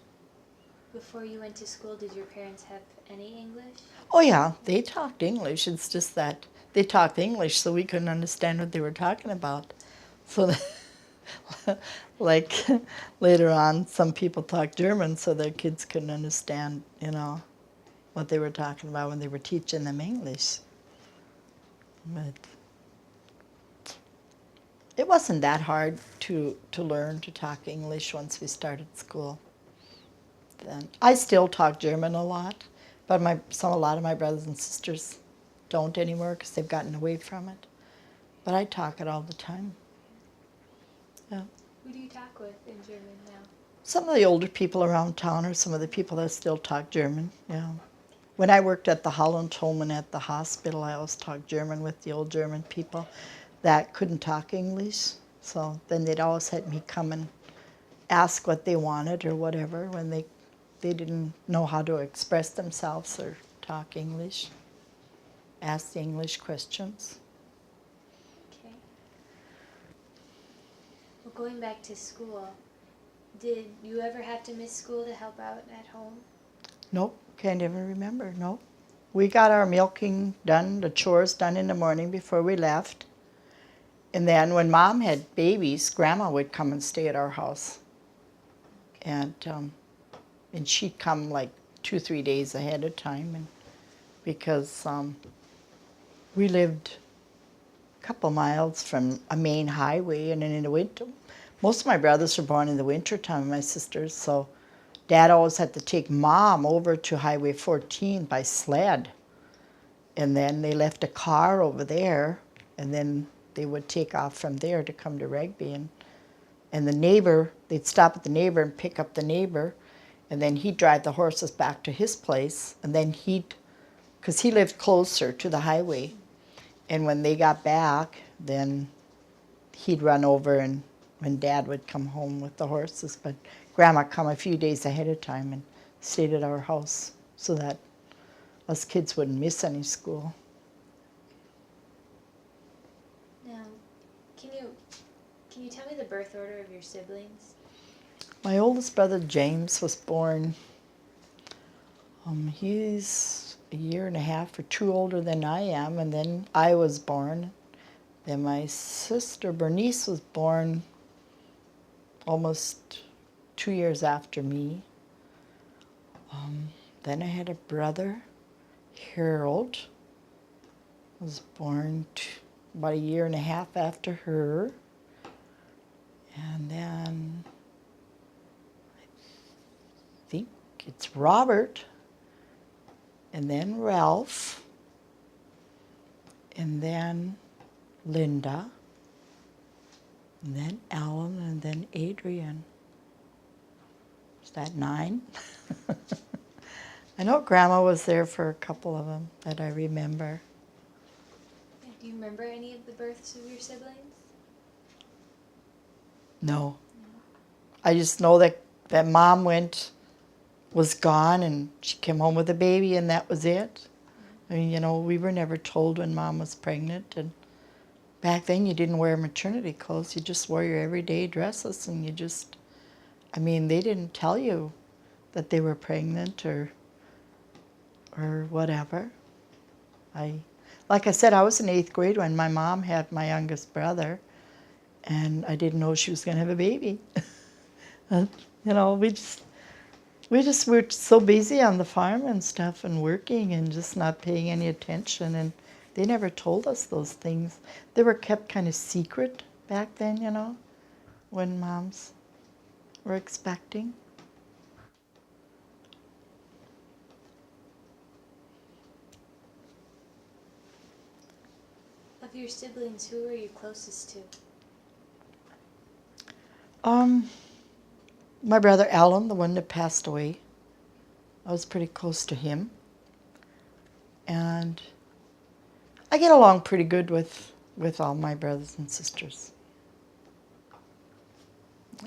Before you went to school, did your parents have any English? Oh yeah, they talked English. It's just that they talked English so we couldn't understand what they were talking about. So like later on, some people talked German so their kids couldn't understand, you know, what they were talking about when they were teaching them English. But it wasn't that hard to learn to talk English once we started school. Then I still talk German a lot, but a lot of my brothers and sisters don't anymore because they've gotten away from it. But I talk it all the time. Yeah. Who do you talk with in German now? Some of the older people around town are some of the people that still talk German. Yeah. When I worked at the Holland home and at the hospital, I always talked German with the old German people that couldn't talk English. So then they'd always had me come and ask what they wanted or whatever when they didn't know how to express themselves or talk English. Ask the English questions. Okay. Well, going back to school, did you ever have to miss school to help out at home? Nope, can't even remember, nope. We got our milking done, the chores done in the morning before we left. And then when Mom had babies, Grandma would come and stay at our house. And she'd come like 2-3 days ahead of time, and because we lived a couple miles from a main highway, and then in the winter, most of my brothers were born in the winter time, my sisters, so Dad always had to take Mom over to Highway 14 by sled. And then they left a car over there, and then they would take off from there to come to Rugby. And the neighbor, they'd stop at the neighbor and pick up the neighbor, and then he'd drive the horses back to his place, and then because he lived closer to the highway, and when they got back, then he'd run over, and when Dad would come home with the horses. But Grandma come a few days ahead of time and stayed at our house so that us kids wouldn't miss any school. Now, can you tell me the birth order of your siblings? My oldest brother James was born, he's a year and a half or 2 older than I am, and then I was born. Then my sister Bernice was born almost 2 years after me. Then I had a brother, Harold, was born about a year and a half after her. And then I think it's Robert, and then Ralph, and then Linda, and then Alan, and then Adrian. Is that 9? I know Grandma was there for a couple of them that I remember. Yeah, do you remember any of the births of your siblings? No. I just know that Mom was gone, and she came home with a baby, and that was it. I mean, we were never told when Mom was pregnant, and back then you didn't wear maternity clothes. You just wore your everyday dresses, and they didn't tell you that they were pregnant or whatever. Like I said, I was in 8th grade when my mom had my youngest brother, and I didn't know she was going to have a baby. And, we just were so busy on the farm and stuff and working and just not paying any attention, and they never told us those things. They were kept kind of secret back then, when moms were expecting. Of your siblings, who are you closest to? My brother Alan, the one that passed away, I was pretty close to him. And I get along pretty good with all my brothers and sisters.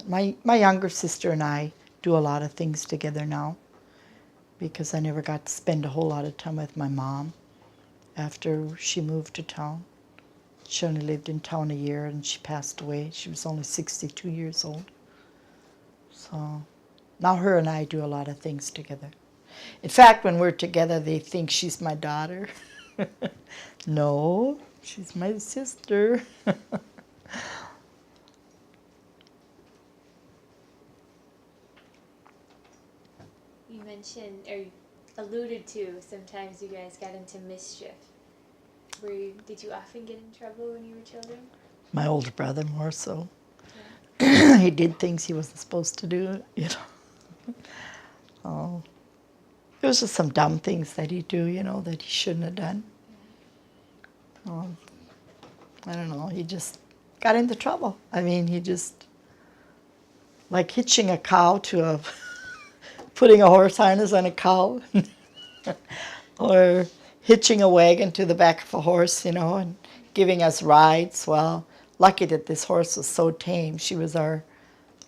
My younger sister and I do a lot of things together now because I never got to spend a whole lot of time with my mom after she moved to town. She only lived in town a year and she passed away. She was only 62 years old. So now her and I do a lot of things together. In fact, when we're together, they think she's my daughter. No, she's my sister. You mentioned, or you alluded to, sometimes you guys got into mischief. Did you often get in trouble when you were children? My older brother more so. Yeah. He did things he wasn't supposed to do. Oh, it was just some dumb things that he'd do, that he shouldn't have done. Oh, I don't know, he just got into trouble. He just, like hitching a cow to putting a horse harness on a cow, or hitching a wagon to the back of a horse, and giving us rides. Well, lucky that this horse was so tame. She was our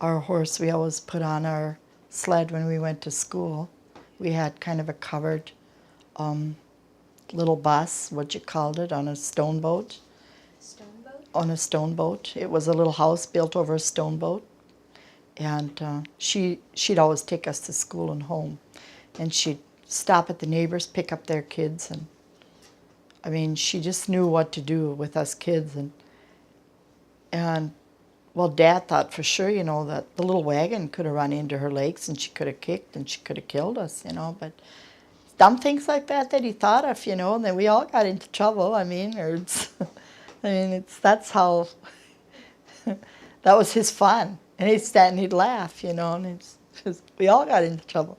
horse we always put on our sled when we went to school. We had kind of a covered little bus, what you called it, on a stone boat. Stone boat? On a stone boat. It was a little house built over a stone boat. And she'd always take us to school and home. And she'd stop at the neighbors, pick up their kids. And she just knew what to do with us kids. And well, Dad thought for sure, that the little wagon could have run into her legs and she could have kicked and she could have killed us, But dumb things like that he thought of, and then we all got into trouble. That's how, that was his fun. And he'd stand and he'd laugh, and we all got into trouble.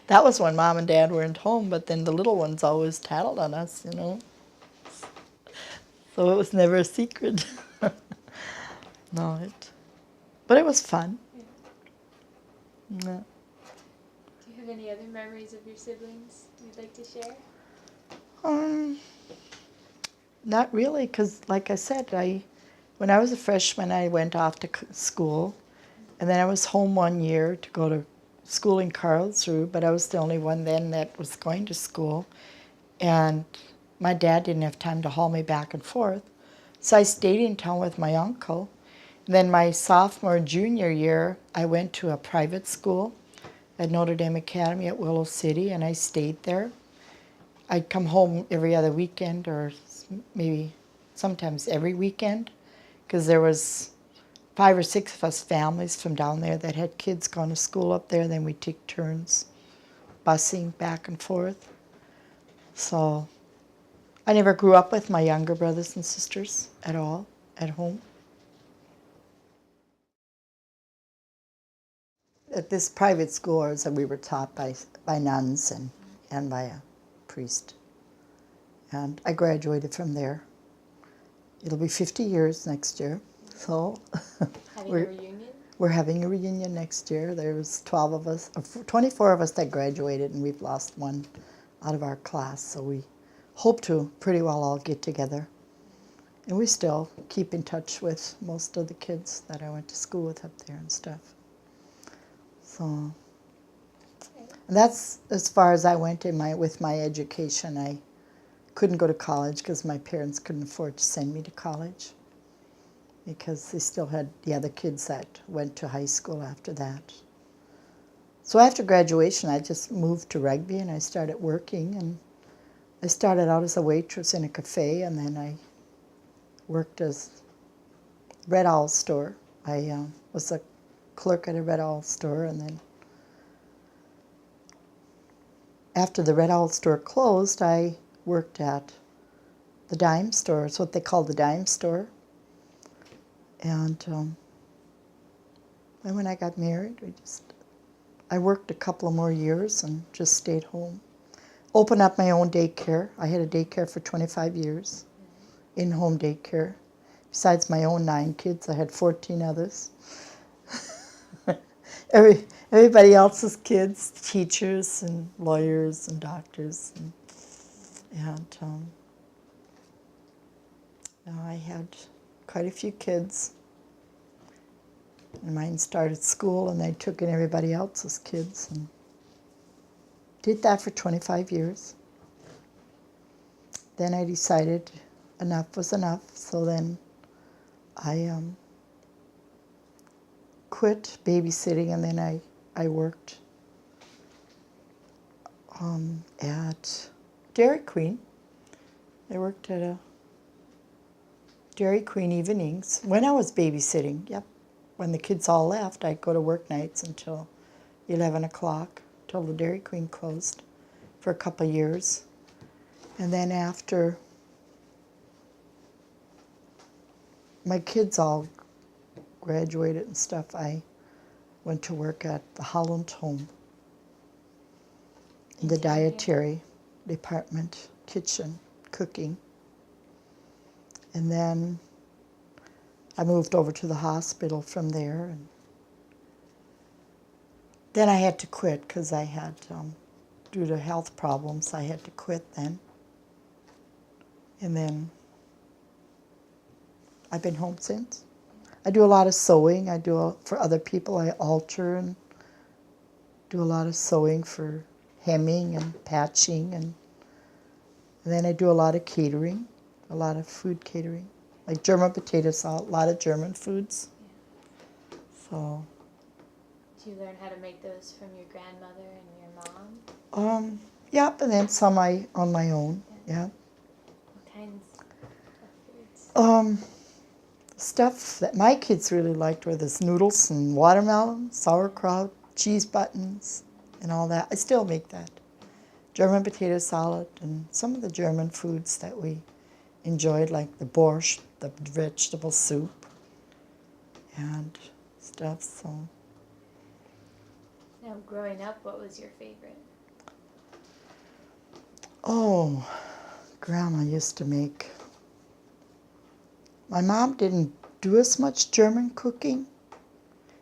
That was when Mom and Dad weren't home, but then the little ones always tattled on us, So it was never a secret. No, but it was fun. Yeah. Yeah. Do you have any other memories of your siblings you'd like to share? Not really, because like I said, when I was a freshman, I went off to school, and then I was home one year to go to school in Karlsruhe, but I was the only one then that was going to school, and my dad didn't have time to haul me back and forth, so I stayed in town with my uncle. And then my sophomore, junior year, I went to a private school at Notre Dame Academy at Willow City, and I stayed there. I'd come home every other weekend, or maybe sometimes every weekend, because there was 5 or 6 of us families from down there that had kids going to school up there. Then we'd take turns busing back and forth. So I never grew up with my younger brothers and sisters at all at home. At this private school, we were taught by nuns and by a priest. And I graduated from there. It'll be 50 years next year. So Having a we're, reunion? we're having a reunion next year. There's 12 of us, 24 of us that graduated, and we've lost one out of our class. So we hope to pretty well all get together. And we still keep in touch with most of the kids that I went to school with up there and stuff. So, and that's as far as I went with my education. I couldn't go to college because my parents couldn't afford to send me to college because they still had the other kids that went to high school after that. So after graduation, I just moved to Rugby and I started working. And I started out as a waitress in a cafe, and then I worked as Red Owl store. I was a clerk at a Red Owl store, and then after the Red Owl store closed, I worked at the dime store. It's what they call the dime store. And when I got married, I worked a couple of more years and just stayed home. Opened up my own daycare. I had a daycare for 25 years, in-home daycare. Besides my own 9 kids, I had 14 others. Everybody else's kids, teachers and lawyers and doctors. And I had quite a few kids. And mine started school, and they took in everybody else's kids. And did that for 25 years. Then I decided enough was enough, so then I quit babysitting, and then I worked at Dairy Queen. I worked at a Dairy Queen evenings when I was babysitting, yep. When the kids all left, I'd go to work nights until 11 o'clock, till the Dairy Queen closed for a couple of years. And then after my kids all graduated and stuff, I went to work at the Holland Home in the dietary department, kitchen, cooking. And then I moved over to the hospital from there. And then I had to quit because I had, due to health problems, I had to quit then. And then I've been home since. I do a lot of sewing. I do for other people. I alter and do a lot of sewing for hemming and patching. And then I do a lot of catering, a lot of food catering, like German potato salad, a lot of German foods. Yeah. So. Did you learn how to make those from your grandmother and your mom? Yep, and then some on my own. Yeah. What kinds of foods? Stuff that my kids really liked were this noodles and watermelon, sauerkraut, cheese buttons, and all that. I still make that. German potato salad and some of the German foods that we enjoyed, like the borscht, the vegetable soup, and stuff. So. Now, growing up, what was your favorite? Oh, Grandma used to make. My mom didn't do as much German cooking.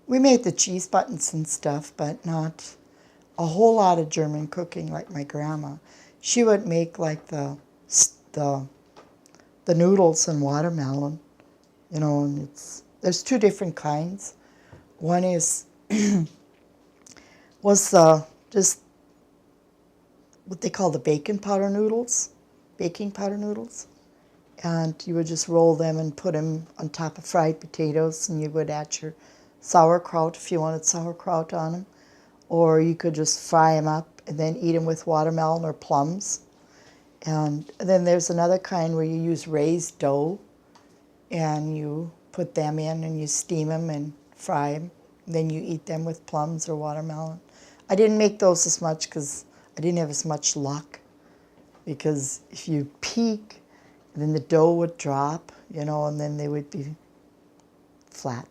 We made the cheese buttons and stuff, but not a whole lot of German cooking like my grandma. She would make like the noodles and watermelon, and there's 2 different kinds. One was just what they call the baking powder noodles. And you would just roll them and put them on top of fried potatoes, and you would add your sauerkraut if you wanted sauerkraut on them. Or you could just fry them up and then eat them with watermelon or plums. And then there's another kind where you use raised dough, and you put them in and you steam them and fry them. Then you eat them with plums or watermelon. I didn't make those as much because I didn't have as much luck. Because if you peek, then the dough would drop, and then they would be flat.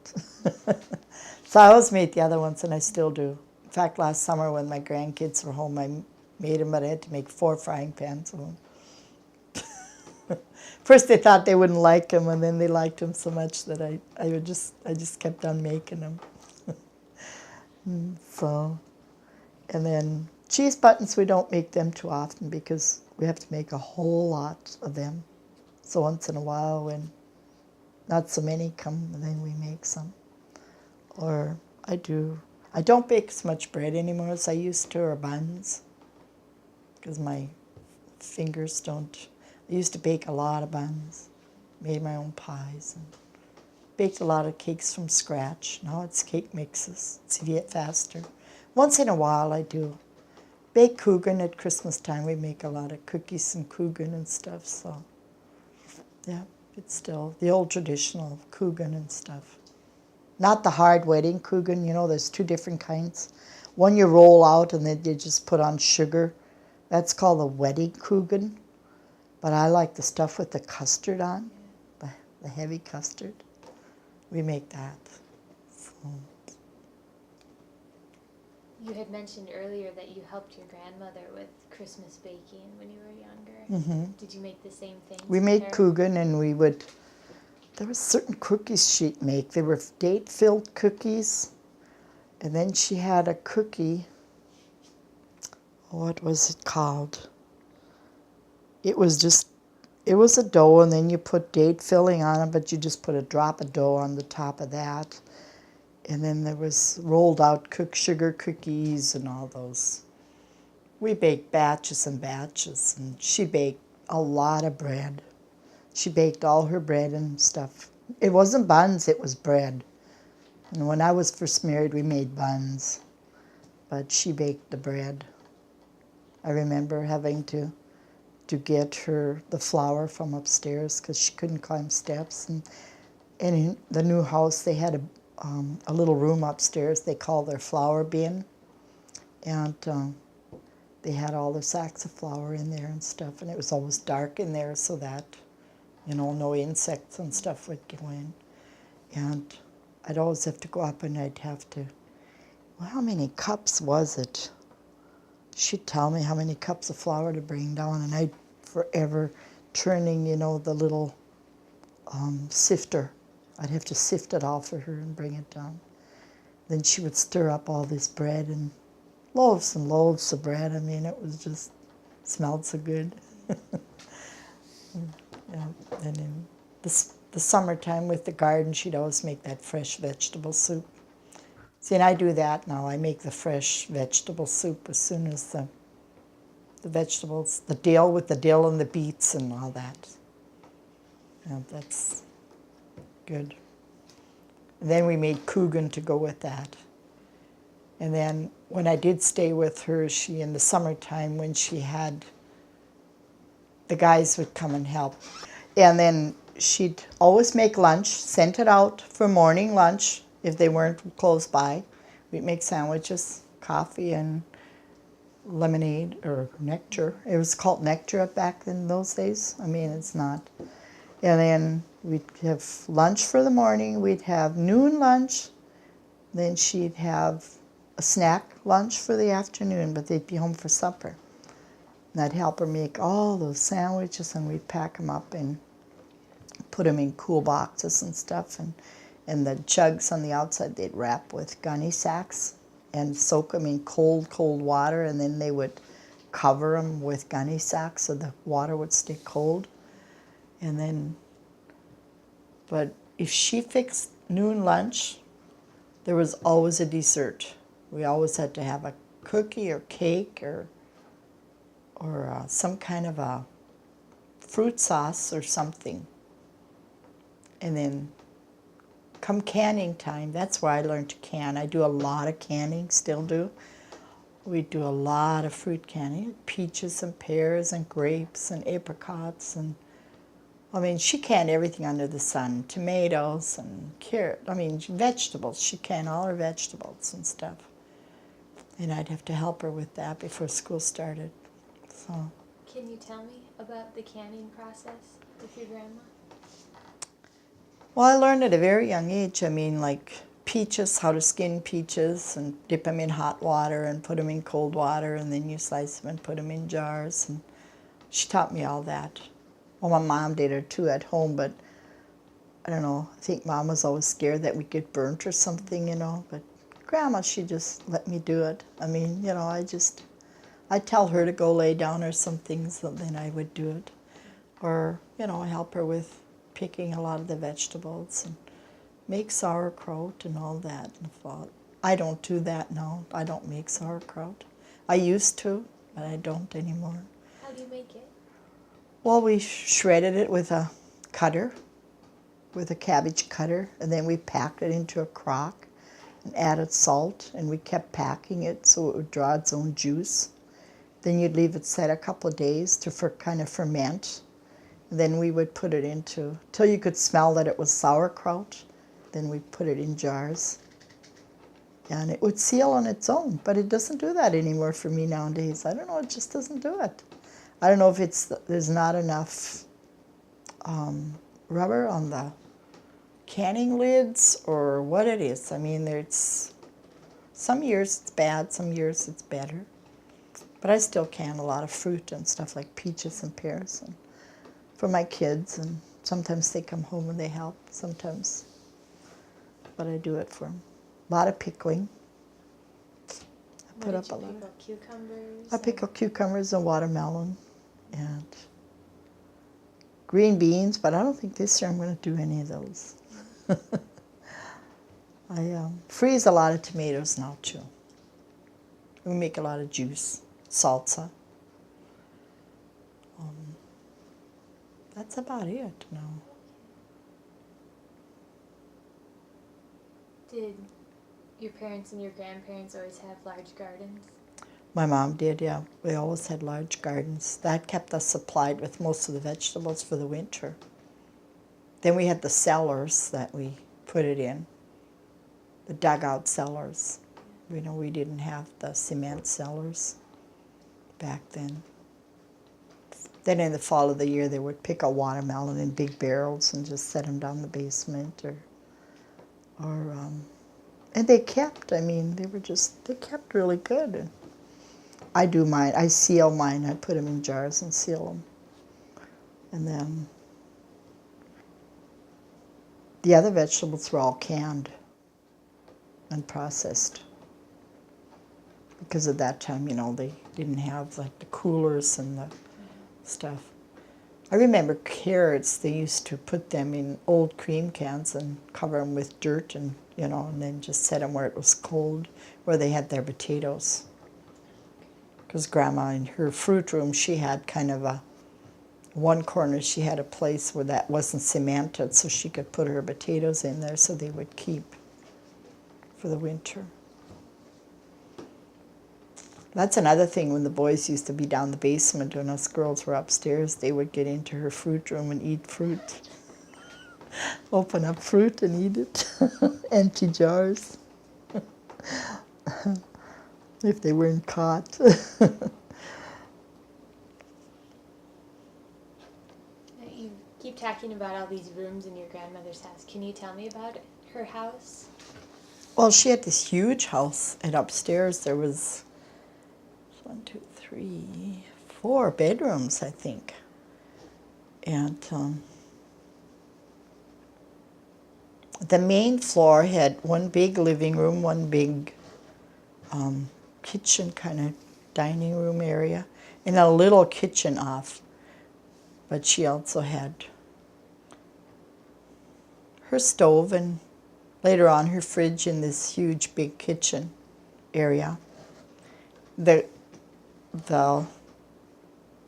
So I always made the other ones, and I still do. In fact, last summer when my grandkids were home, I made them, but I had to make 4 frying pans of them. First they thought they wouldn't like them, and then they liked them so much that I just kept on making them. So, and then cheese buttons, we don't make them too often because we have to make a whole lot of them. So once in a while when not so many come, then we make some. Or I don't bake as much bread anymore as I used to, or buns, because my fingers don't. I used to bake a lot of buns, made my own pies, and baked a lot of cakes from scratch. Now it's cake mixes. It's a bit faster. Once in a while I do bake Kuchen at Christmas time. We make a lot of cookies and Kuchen and stuff, so yeah, it's still the old traditional Kuchen and stuff. Not the hard wedding Kuchen, there's two different kinds. One you roll out and then you just put on sugar. That's called a wedding Kuchen. But I like the stuff with the custard on, the heavy custard. We make that. So. You had mentioned earlier that you helped your grandmother with Christmas baking when you were younger. Mm-hmm. Did you make the same things? We made Kuchen, and there were certain cookies she'd make. They were date-filled cookies. And then she had a cookie, what was it called? It was a dough, and then you put date filling on it, but you just put a drop of dough on the top of that. And then there was rolled out sugar cookies and all those. We baked batches and batches, and she baked a lot of bread. She baked all her bread and stuff. It wasn't buns, it was bread. And when I was first married, we made buns, but she baked the bread. I remember having to get her the flour from upstairs because she couldn't climb steps. And in the new house, they had a little room upstairs they called their flour bin. And they had all their sacks of flour in there and stuff. And it was always dark in there so that, no insects and stuff would go in. And I'd always have to go up and I'd have to, well, how many cups was it? She'd tell me how many cups of flour to bring down, and I'd forever turning, the little sifter. I'd have to sift it all for her and bring it down. Then she would stir up all this bread and loaves of bread. I mean, it was just smelled so good. Yeah. And in the summertime with the garden, she'd always make that fresh vegetable soup. See, and I do that now. I make the fresh vegetable soup as soon as the vegetables, the dill with the dill and the beets and all that. Yeah, that's good. And then we made Kuchen to go with that. And then when I did stay with her, in the summertime when she had, the guys would come and help. And then she'd always make lunch, sent it out for morning lunch if they weren't close by. We'd make sandwiches, coffee, and lemonade or nectar. It was called nectar back in those days. I mean, it's not. And then we'd have lunch for the morning. We'd have noon lunch. Then she'd have a snack lunch for the afternoon, but they'd be home for supper. And I'd help her make all those sandwiches, and we'd pack them up and put them in cool boxes and stuff. And the jugs on the outside, they'd wrap with gunny sacks and soak them in cold water, and then they would cover them with gunny sacks so the water would stay cold. And then, but if she fixed noon lunch, there was always a dessert. We always had to have a cookie or cake or some kind of a fruit sauce or something. And then come canning time, that's where I learned to can. I do a lot of canning, still do. We do a lot of fruit canning, peaches and pears and grapes and apricots. And I mean, she canned everything under the sun, tomatoes and carrot. I mean, vegetables. She canned all her vegetables and stuff. And I'd have to help her with that before school started. So. Can you tell me about the canning process with your grandma? Well, I learned at a very young age. I mean, like peaches, how to skin peaches and dip them in hot water and put them in cold water, and then you slice them and put them in jars. And she taught me all that. Well, my mom did it too at home, but I don't know. I think Mom was always scared that we'd get burnt or something, you know. But Grandma, she just let me do it. I mean, you know, I'd tell her to go lay down or something, so then I would do it. Or, you know, help her with picking a lot of the vegetables and make sauerkraut and all that in the fall. I don't do that now. I don't make sauerkraut. I used to, but I don't anymore. How do you make it? Well, we shredded it with a cutter, with a cabbage cutter, and then we packed it into a crock and added salt, and we kept packing it so it would draw its own juice. Then you'd leave it set a couple of days to kind of ferment. And then we would put it into, till you could smell that it was sauerkraut, then we'd put it in jars. And it would seal on its own, but it doesn't do that anymore for me nowadays. I don't know, it just doesn't do it. I don't know if there's not enough rubber on the canning lids or what it is. I mean, some years it's bad, some years it's better. But I still can a lot of fruit and stuff like peaches and pears and for my kids, and sometimes they come home and they help, sometimes. But I do it for them. A lot of pickling. I Pickle cucumbers? I pickle cucumbers and watermelon and green beans, but I don't think this year I'm going to do any of those. I freeze a lot of tomatoes now too. We make a lot of juice, salsa. That's about it now. Did your parents and your grandparents always have large gardens? My mom did, yeah. We always had large gardens. That kept us supplied with most of the vegetables for the winter. Then we had the cellars that we put it in, the dugout cellars. You know, we didn't have the cement cellars back then. Then in the fall of the year, they would pick a watermelon in big barrels and just set them down the basement, and they kept. I mean, they kept really good. And I do mine. I seal mine. I put them in jars and seal them. And then the other vegetables were all canned and processed. Because at that time, you know, they didn't have like the coolers and the stuff. I remember carrots, they used to put them in old cream cans and cover them with dirt and, you know, and then just set them where it was cold, where they had their potatoes. Because Grandma, in her fruit room, she had kind of one corner, she had a place where that wasn't cemented, so she could put her potatoes in there so they would keep for the winter. That's another thing, when the boys used to be down the basement and us girls were upstairs, they would get into her fruit room and eat fruit. Open up fruit and eat it. Empty jars. If they weren't caught. You keep talking about all these rooms in your grandmother's house. Can you tell me about her house? Well, she had this huge house, and upstairs there was 4 bedrooms, I think. And the main floor had one big living room, one big kitchen kind of dining room area, and a little kitchen off. But she also had her stove and later on her fridge in this huge big kitchen area. The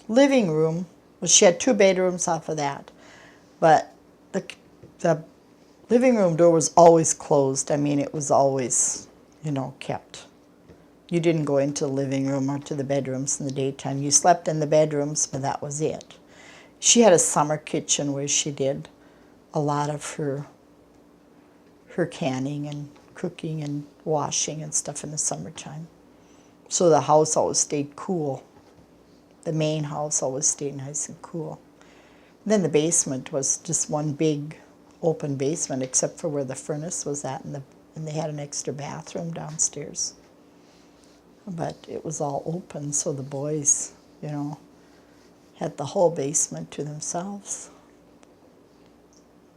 living room, well, she had 2 bedrooms off of that, but the living room door was always closed. I mean, it was always, you know, kept. You didn't go into the living room or to the bedrooms in the daytime. You slept in the bedrooms, but that was it. She had a summer kitchen where she did a lot of her canning and cooking and washing and stuff in the summertime. So the house always stayed cool. The main house always stayed nice and cool. And then the basement was just one big open basement, except for where the furnace was at, and they had an extra bathroom downstairs. But it was all open, so the boys, you know, had the whole basement to themselves.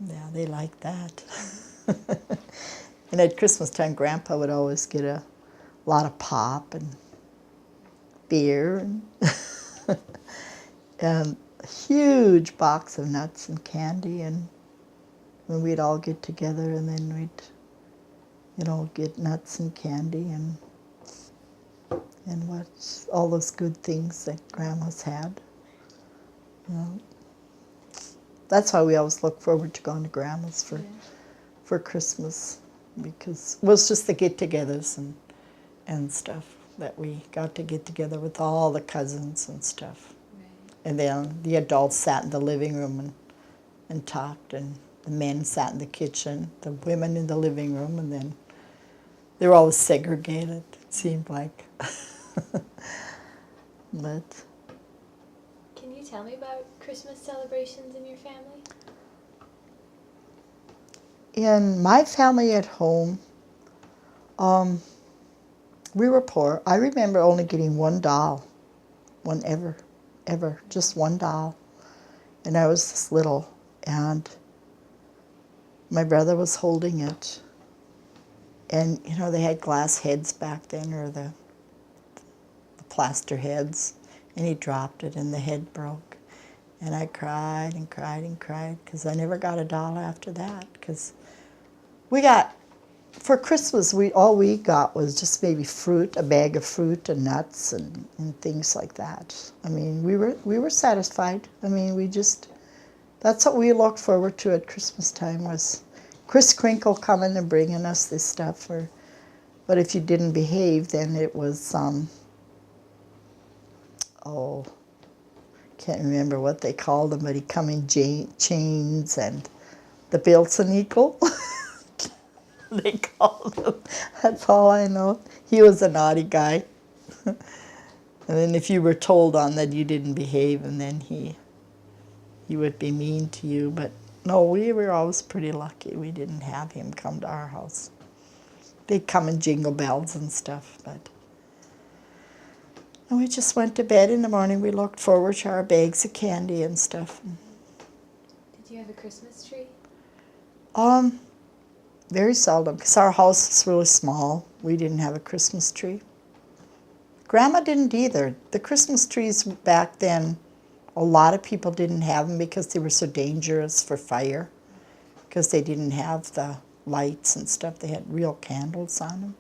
Yeah, they liked that. And at Christmas time, Grandpa would always get a lot of pop and beer and a huge box of nuts and candy, and when we'd all get together, and then we'd, get nuts and candy and what's all those good things that Grandma's had. That's why we always look forward to going to Grandma's for Christmas, because it was just the get-togethers and stuff that we got to get together with all the cousins and stuff. Right. And then the adults sat in the living room and talked, and the men sat in the kitchen, the women in the living room, and then they were always segregated, it seemed like. But Can you tell me about Christmas celebrations in your family? in my family at home, we were poor. I remember only getting one doll, one ever, just one doll. And I was this little, and my brother was holding it. And, they had glass heads back then, or the plaster heads, and he dropped it and the head broke. And I cried and cried and cried, because I never got a doll after that, because for Christmas, all we got was just maybe fruit, a bag of fruit and nuts and things like that. I mean, we were satisfied. I mean, that's what we looked forward to at Christmas time, was Kris Kringle coming and bringing us this stuff. But if you didn't behave, then it was, can't remember what they called him, but he'd come in chains and the Bilson-Eagle. They called him. That's all I know. He was a naughty guy. And then if you were told on that you didn't behave, and then he would be mean to you. But no, we were always pretty lucky. We didn't have him come to our house. They'd come and jingle bells and stuff, and we just went to bed in the morning. We looked forward to our bags of candy and stuff. Did you have a Christmas tree? Very seldom, because our house is really small. We didn't have a Christmas tree. Grandma didn't either. The Christmas trees back then, a lot of people didn't have them because they were so dangerous for fire, because they didn't have the lights and stuff. They had real candles on them.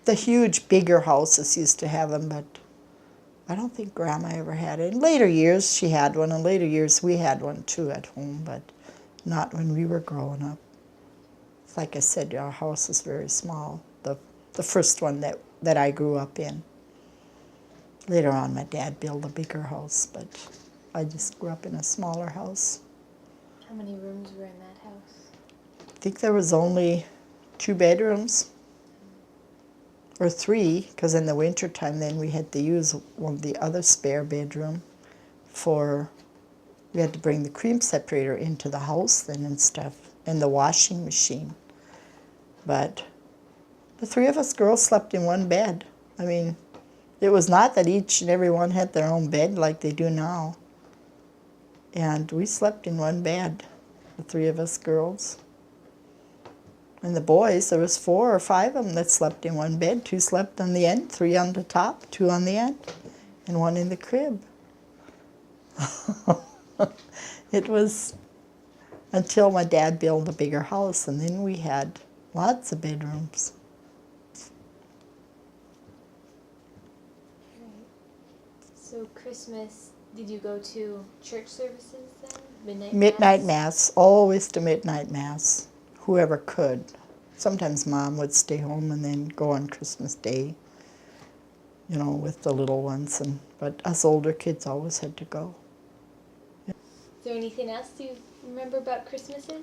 The huge, bigger houses used to have them, but I don't think Grandma ever had it. In later years, she had one. In later years, we had one too at home, but not when we were growing up. Like I said, our house is very small, the first one that I grew up in. Later on, my dad built a bigger house, but I just grew up in a smaller house. How many rooms were in that house? I think there was only 2 bedrooms, or 3, because in the wintertime then we had to use one of the other spare bedroom we had to bring the cream separator into the house then and stuff, and the washing machine. But the 3 of us girls slept in one bed. I mean, it was not that each and every one had their own bed like they do now. And we slept in one bed, the 3 of us girls. And the boys, there was 4 or 5 of them that slept in one bed. 2 slept on the end, 3 on the top, 2 on the end, and 1 in the crib. It was until my dad built a bigger house, and then we had lots of bedrooms. Right. So Christmas, did you go to church services then? Midnight Mass, always to midnight Mass, whoever could. Sometimes Mom would stay home and then go on Christmas Day, with the little ones. But us older kids always had to go. Is there anything else you remember about Christmases?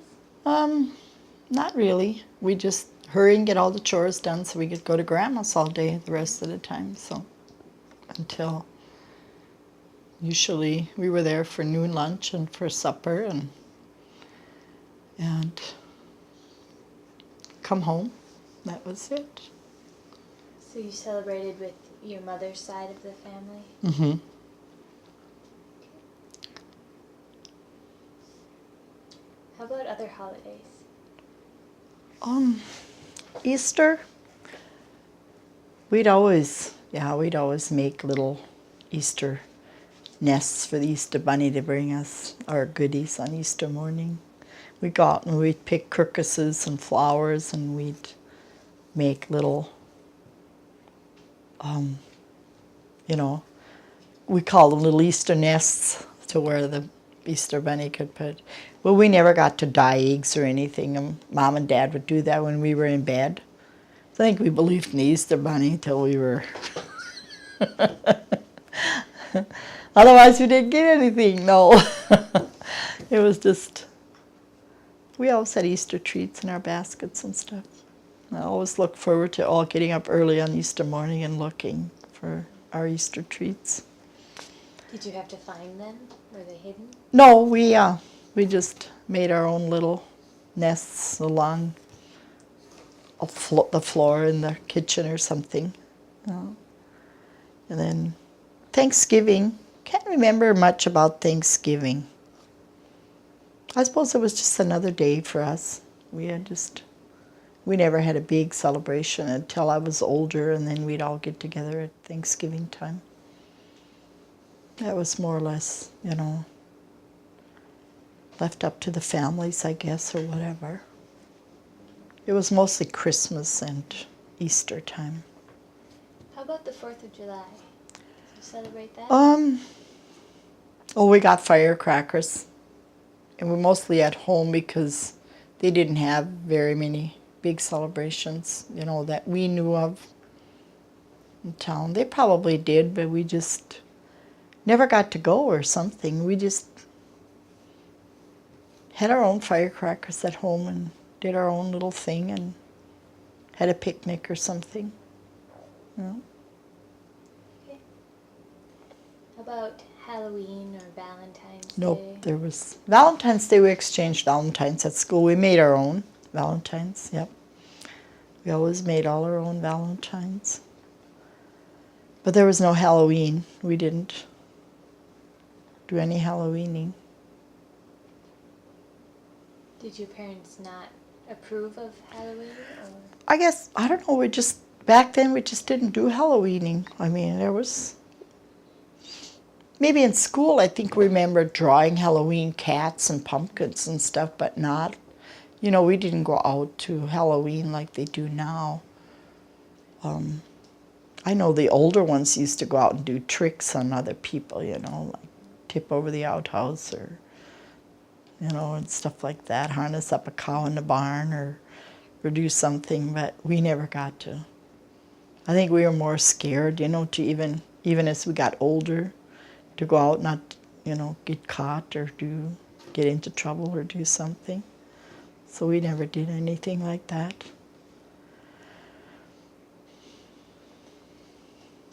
Not really. We just hurry and get all the chores done so we could go to Grandma's all day the rest of the time. So until usually we were there for noon lunch and for supper and come home. That was it. So you celebrated with your mother's side of the family? Mm-hmm. other holidays? Easter, we'd always make little Easter nests for the Easter Bunny to bring us our goodies on Easter morning. We'd go out and we'd pick crocuses and flowers, and we'd make little, we call them little Easter nests to where the Easter Bunny could put. Well, we never got to dye eggs or anything, and Mom and Dad would do that when we were in bed. So I think we believed in the Easter Bunny until we were... Otherwise, we didn't get anything, no. It was just... We always had Easter treats in our baskets and stuff. I always look forward to all getting up early on Easter morning and looking for our Easter treats. Did you have to find them? Were they hidden? No, we just made our own little nests along the floor in the kitchen or something. And then Thanksgiving, can't remember much about Thanksgiving. I suppose it was just another day for us. We never had a big celebration until I was older, and then we'd all get together at Thanksgiving time. That was more or less, left up to the families, I guess, or whatever. It was mostly Christmas and Easter time. How about the 4th of July? Do you celebrate that? We got firecrackers. And we're mostly at home because they didn't have very many big celebrations, that we knew of in town. They probably did, but we just never got to go or something. We just had our own firecrackers at home and did our own little thing and had a picnic or something. Okay. How about Halloween or Valentine's Day? Nope, there was Valentine's Day. We exchanged Valentines at school. We made our own Valentines, yep. We always made all our own Valentines. But there was no Halloween. We didn't do any Halloweening. Did your parents not approve of Halloween? Or? I guess, I don't know, back then we just didn't do Halloweening. I mean, there was... Maybe in school, I think we remember drawing Halloween cats and pumpkins and stuff, but not, we didn't go out to Halloween like they do now. I know the older ones used to go out and do tricks on other people, like tip over the outhouse or, and stuff like that, harness up a cow in the barn or do something, but we never got to. I think we were more scared, to even as we got older, to go out, not, get caught or get into trouble or do something. So we never did anything like that.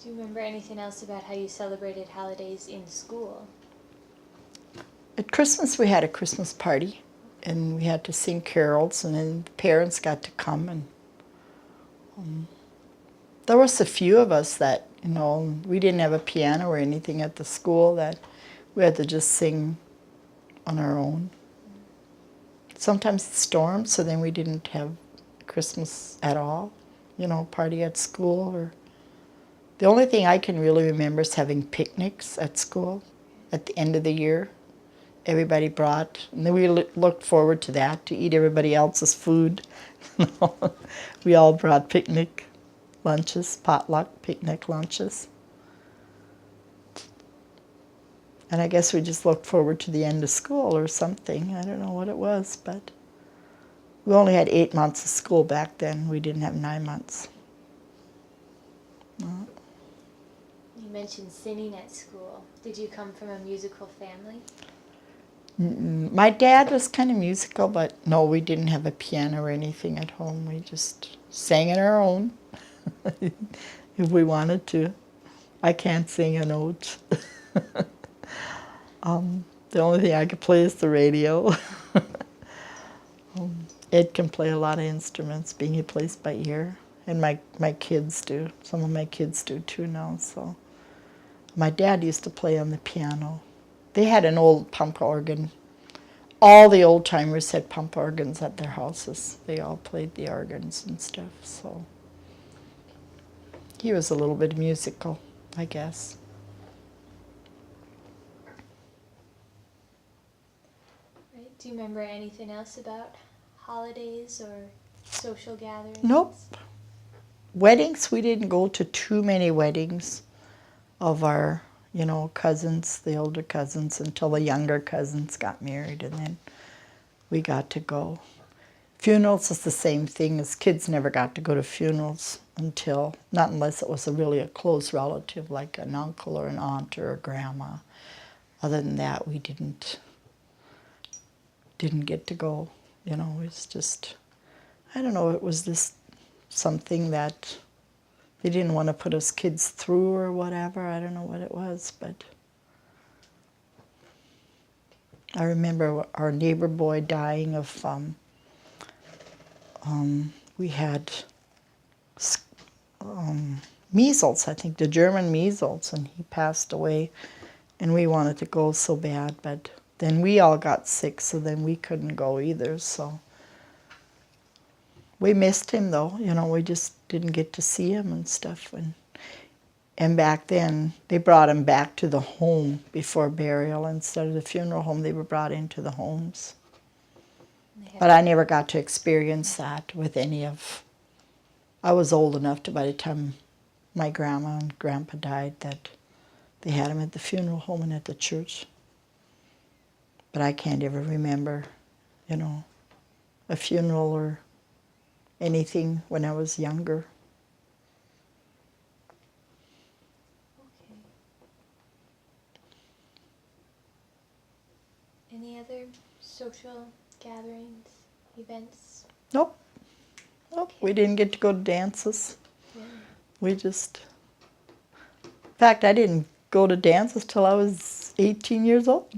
Do you remember anything else about how you celebrated holidays in school? At Christmas, we had a Christmas party, and we had to sing carols, and then the parents got to come, and there was a few of us that, we didn't have a piano or anything at the school, that we had to just sing on our own. Sometimes it stormed, so then we didn't have Christmas at all, party at school. Or the only thing I can really remember is having picnics at school at the end of the year. Everybody brought, and then we looked forward to that, to eat everybody else's food. We all brought picnic lunches, potluck picnic lunches. And I guess we just looked forward to the end of school or something. I don't know what it was, but we only had 8 months of school back then. We didn't have 9 months. You mentioned singing at school. Did you come from a musical family? My dad was kind of musical, but no, we didn't have a piano or anything at home. We just sang on our own. If we wanted to. I can't sing a note. The only thing I could play is the radio. Ed can play a lot of instruments, being he plays by ear. And my kids do. Some of my kids do too now. So my dad used to play on the piano. They had an old pump organ all the old timers had pump organs at their houses. They all played the organs and stuff, so he was a little bit musical, I guess. Right. Do you remember anything else about holidays or social gatherings? Nope. Weddings, we didn't go to too many weddings of our, cousins, the older cousins, until the younger cousins got married, and then we got to go. Funerals is the same thing, as kids never got to go to funerals not unless it was really a close relative, like an uncle or an aunt or a grandma. Other than that, we didn't get to go. It was just, I don't know, it was just something that they didn't want to put us kids through or whatever. I don't know what it was, but I remember our neighbor boy dying of, we had measles, I think, the German measles, and he passed away, and we wanted to go so bad, but then we all got sick, so then we couldn't go either, so we missed him, though. We just didn't get to see him and stuff. And back then, they brought him back to the home before burial. Instead of the funeral home, they were brought into the homes. But I never got to experience that with any of... I was old enough to, by the time my grandma and grandpa died, that they had him at the funeral home and at the church. But I can't ever remember, a funeral or anything when I was younger. Okay. Any other social gatherings, events? Nope. We didn't get to go to dances. Yeah. We just... In fact, I didn't go to dances till I was 18 years old.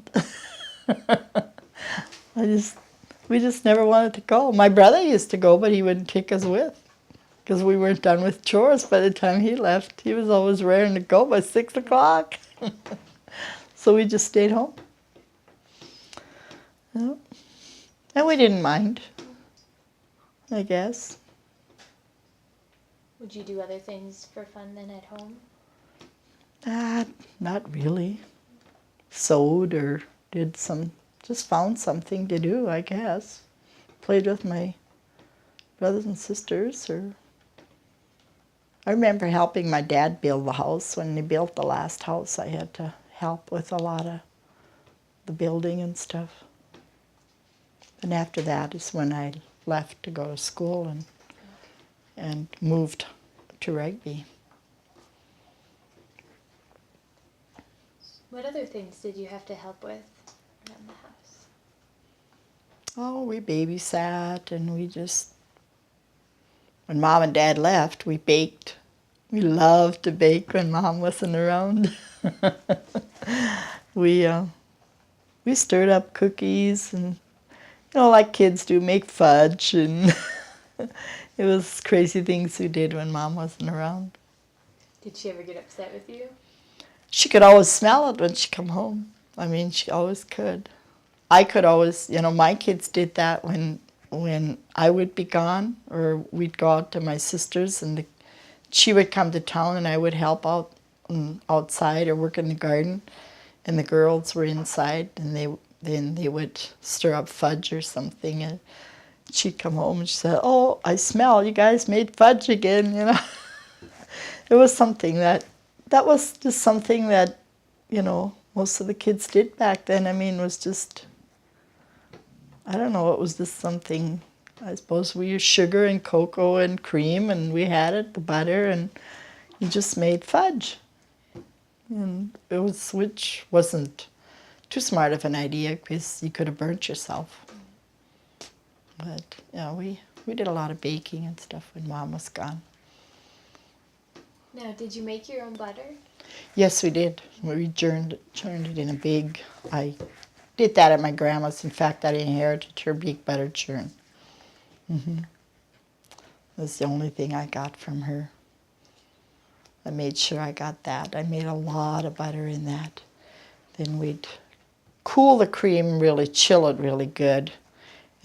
We just never wanted to go. My brother used to go, but he wouldn't take us with, because we weren't done with chores by the time he left. He was always raring to go by 6 o'clock. So we just stayed home. Yeah. And we didn't mind, I guess. Would you do other things for fun than at home? Not really. Sewed or just found something to do, I guess. Played with my brothers and sisters. I remember helping my dad build the house. When they built the last house, I had to help with a lot of the building and stuff. And after that is when I left to go to school and moved to Rugby. What other things did you have to help with around the house? Oh, we babysat, and when Mom and Dad left, we baked. We loved to bake when Mom wasn't around. We stirred up cookies and, like kids do, make fudge, and it was crazy things we did when Mom wasn't around. Did she ever get upset with you? She could always smell it when she come home. I mean, she always could. I could always, my kids did that when I would be gone, or we'd go out to my sister's, and she would come to town, and I would help out outside or work in the garden, and the girls were inside, and they would stir up fudge or something, and she'd come home and she said, "Oh, I smell you guys made fudge again," It was something that was just something that, most of the kids did back then. I mean, it was just, I don't know, it was just something, I suppose we used sugar and cocoa and cream, and we had it, the butter, and you just made fudge. And which wasn't too smart of an idea, because you could have burnt yourself. But, we did a lot of baking and stuff when Mom was gone. Now, did you make your own butter? Yes, we did. We churned it in a big... I did that at my grandma's. In fact, I inherited her big butter churn. That's the only thing I got from her. I made sure I got that. I made a lot of butter in that. Then we'd cool the cream, really chill it really good.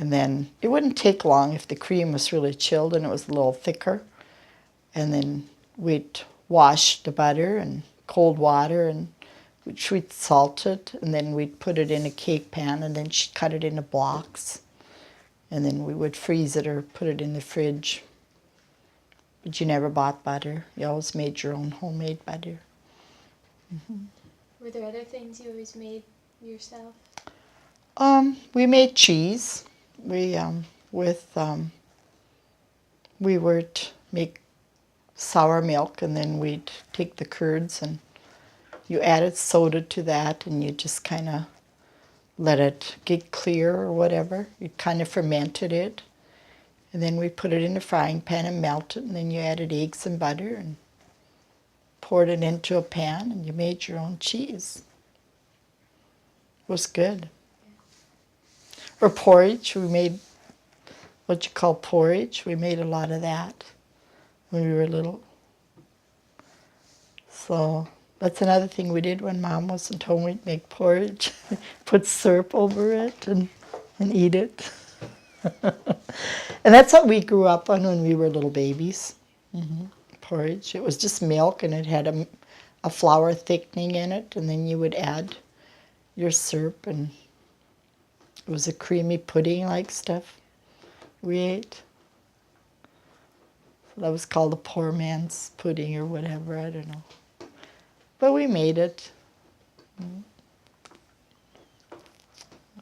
And then it wouldn't take long if the cream was really chilled and it was a little thicker. And then we'd wash the butter in cold water and we'd salt it, and then we'd put it in a cake pan, and then she'd cut it into blocks. And then we would freeze it or put it in the fridge. But you never bought butter. You always made your own homemade butter. Were there other things you always made yourself? We made cheese. We would make sour milk, and then we'd take the curds and you added soda to that, and you just kind of let it get clear or whatever. You kind of fermented it, and then we put it in a frying pan and melted, and then you added eggs and butter and poured it into a pan, and you made your own cheese. It was good. Or porridge. We made what you call porridge. We made a lot of that when we were little. So that's another thing we did when Mom wasn't home. We'd make porridge, put syrup over it, and eat it. And that's what we grew up on when we were little babies. Porridge. It was just milk, and it had a flour thickening in it, and then you would add your syrup, and it was a creamy pudding-like stuff we ate. So that was called the poor man's pudding or whatever, I don't know. But we made it.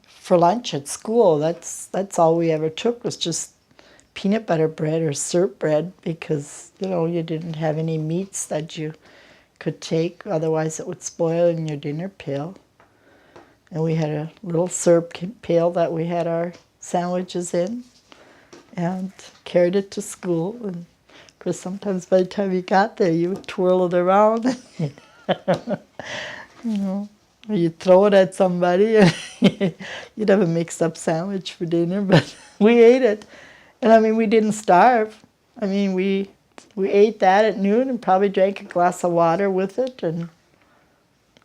For lunch at school, that's all we ever took was just peanut butter bread or syrup bread, because you didn't have any meats that you could take, otherwise it would spoil in your dinner pail. And we had a little syrup pail that we had our sandwiches in, and carried it to school. And of course, sometimes by the time you got there, you would twirl it around. You'd throw it at somebody, and you'd have a mixed-up sandwich for dinner, but we ate it. And I mean, we didn't starve. I mean, we ate that at noon and probably drank a glass of water with it. And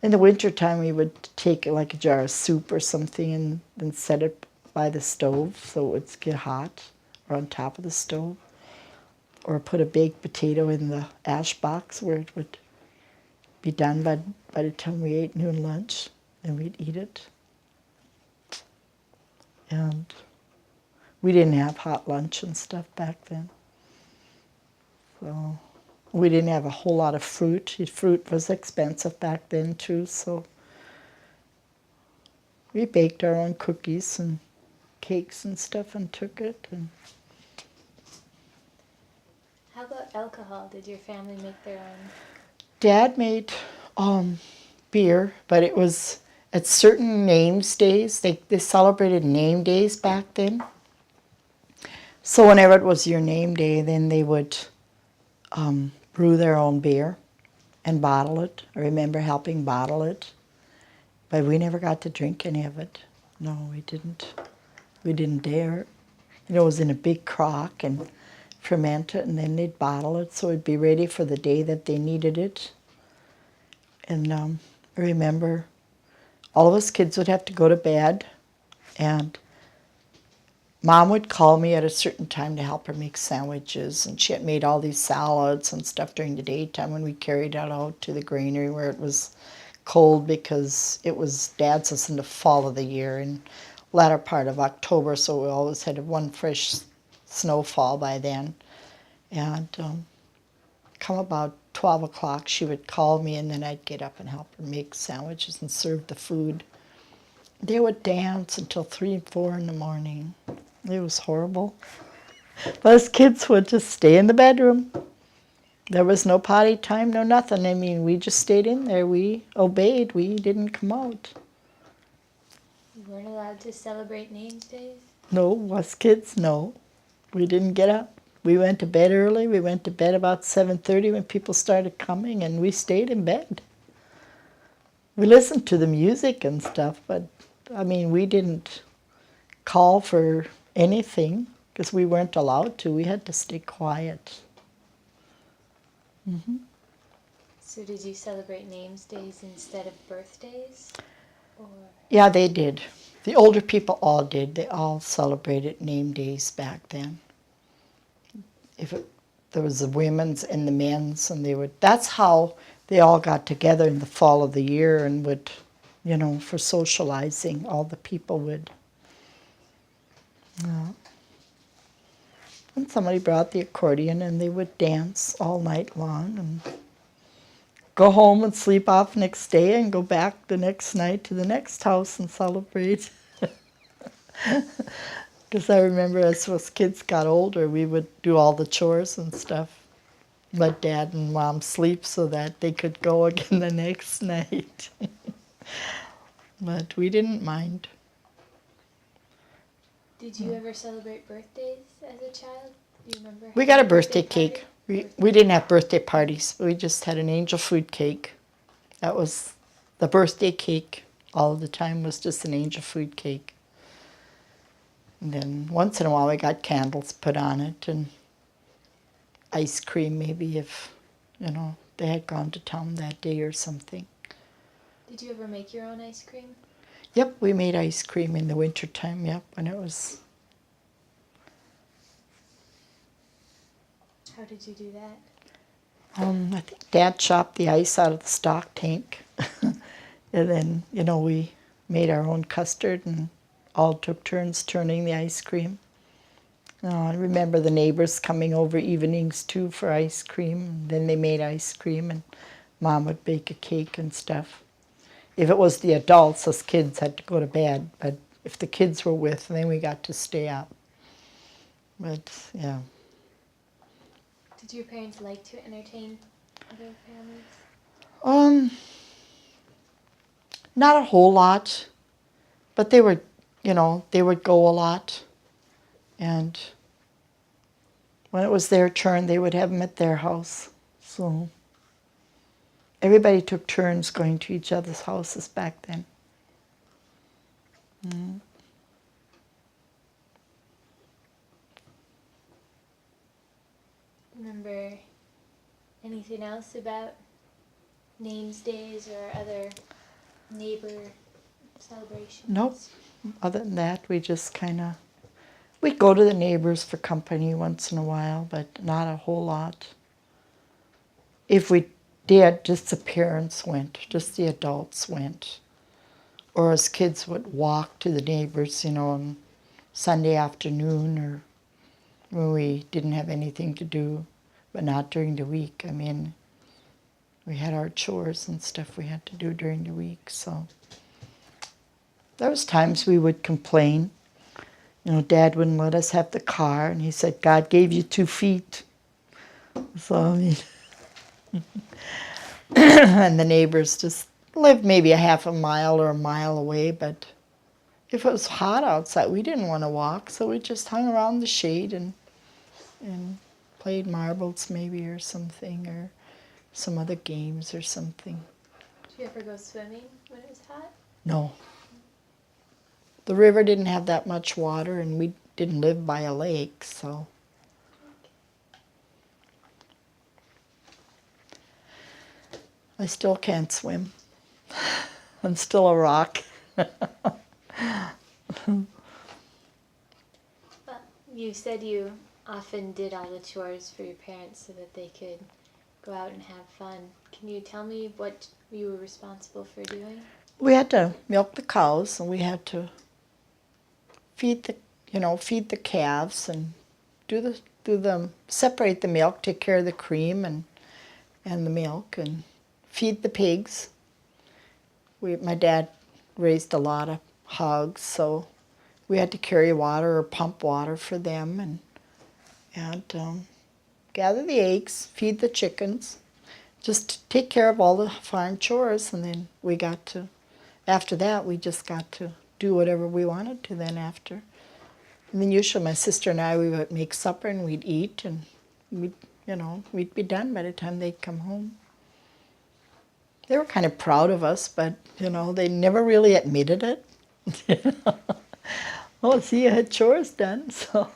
in the wintertime, we would take like a jar of soup or something and then set it by the stove so it would get hot, or on top of the stove. Or put a baked potato in the ash box where it would be done by the time we ate noon lunch, and we'd eat it. And we didn't have hot lunch and stuff back then. So we didn't have a whole lot of fruit. Fruit was expensive back then too, so we baked our own cookies and cakes and stuff and took it. And How about alcohol? Did your family make their own? Dad made beer, but it was at certain names days. They celebrated name days back then. So whenever it was your name day, then they would brew their own beer and bottle it. I remember helping bottle it, but we never got to drink any of it. No, we didn't. We didn't dare. It was in a big crock and ferment it, and then they'd bottle it so it'd be ready for the day that they needed it. And I remember all of us kids would have to go to bed, and Mom would call me at a certain time to help her make sandwiches, and she had made all these salads and stuff during the daytime when we carried it out to the granary where it was cold, because it was Dad's was in the fall of the year and latter part of October, so we always had one fresh snowfall by then. And come about 12 o'clock, she would call me, and then I'd get up and help her make sandwiches and serve the food. They would dance until 3 and 4 in the morning. It was horrible. But us kids would just stay in the bedroom. There was no potty time, no nothing. I mean, we just stayed in there. We obeyed. We didn't come out. You weren't allowed to celebrate names days? No, us kids, no. We didn't get up. We went to bed early. We went to bed about 7:30 when people started coming, and we stayed in bed. We listened to the music and stuff, but, I mean, we didn't call for anything because we weren't allowed to. We had to stay quiet. So did you celebrate names days instead of birthdays? Or Yeah, they did. The older people all did. They all celebrated name days back then. If it, there was the women's and the men's, and they would. That's how they all got together in the fall of the year and would, for socializing. All the people would. And somebody brought the accordion, and they would dance all night long and go home and sleep off next day and go back the next night to the next house and celebrate. Because I remember as those kids got older, we would do all the chores and stuff. Let Dad and Mom sleep so that they could go again the next night. But we didn't mind. did you ever celebrate birthdays as a child? Do you remember? We having got a a birthday party? cake. We didn't have birthday parties. We just had an angel food cake. That was the birthday cake. All the time was just an angel food cake. And then once in a while we got candles put on it and ice cream maybe if, they had gone to town that day or something. Did you ever make your own ice cream? Yep, we made ice cream in the wintertime, yep, when it was... How did you do that? I think Dad chopped the ice out of the stock tank. And then, we made our own custard and all took turns turning the ice cream. I remember the neighbors coming over evenings too for ice cream. Then they made ice cream and Mom would bake a cake and stuff. If it was the adults, us kids had to go to bed. But if the kids were with, then we got to stay up. But, yeah. Did your parents like to entertain other families? Not a whole lot, but they would, they would go a lot. And when it was their turn, they would have them at their house. So everybody took turns going to each other's houses back then. Remember anything else about names days or other neighbor celebrations? Nope. Other than that, we just we'd go to the neighbors for company once in a while, but not a whole lot. If we did, just the parents went, just the adults went. Or as kids would walk to the neighbors, on Sunday afternoon or when we didn't have anything to do, but not during the week. I mean, we had our chores and stuff we had to do during the week, so. There was times we would complain. Dad wouldn't let us have the car, and he said, God gave you 2 feet. So, I mean, and the neighbors just lived maybe a half a mile or a mile away, but if it was hot outside, we didn't want to walk, so we just hung around the shade and played marbles maybe or something, or some other games or something. Did you ever go swimming when it was hot? No. The river didn't have that much water, and we didn't live by a lake, so. I still can't swim. I'm still a rock. Well, you said you often did all the chores for your parents so that they could go out and have fun. Can you tell me what you were responsible for doing? We had to milk the cows, and we had to feed the calves and separate the milk, take care of the cream and the milk, and feed the pigs. My dad raised a lot of hogs, so we had to carry water or pump water for them and gather the eggs, feed the chickens, just take care of all the farm chores, and then after that we just got to do whatever we wanted to then after. And then usually my sister and I, we would make supper and we'd eat, and we'd be done by the time they'd come home. They were kind of proud of us, but, they never really admitted it. Oh, see, you had chores done, so.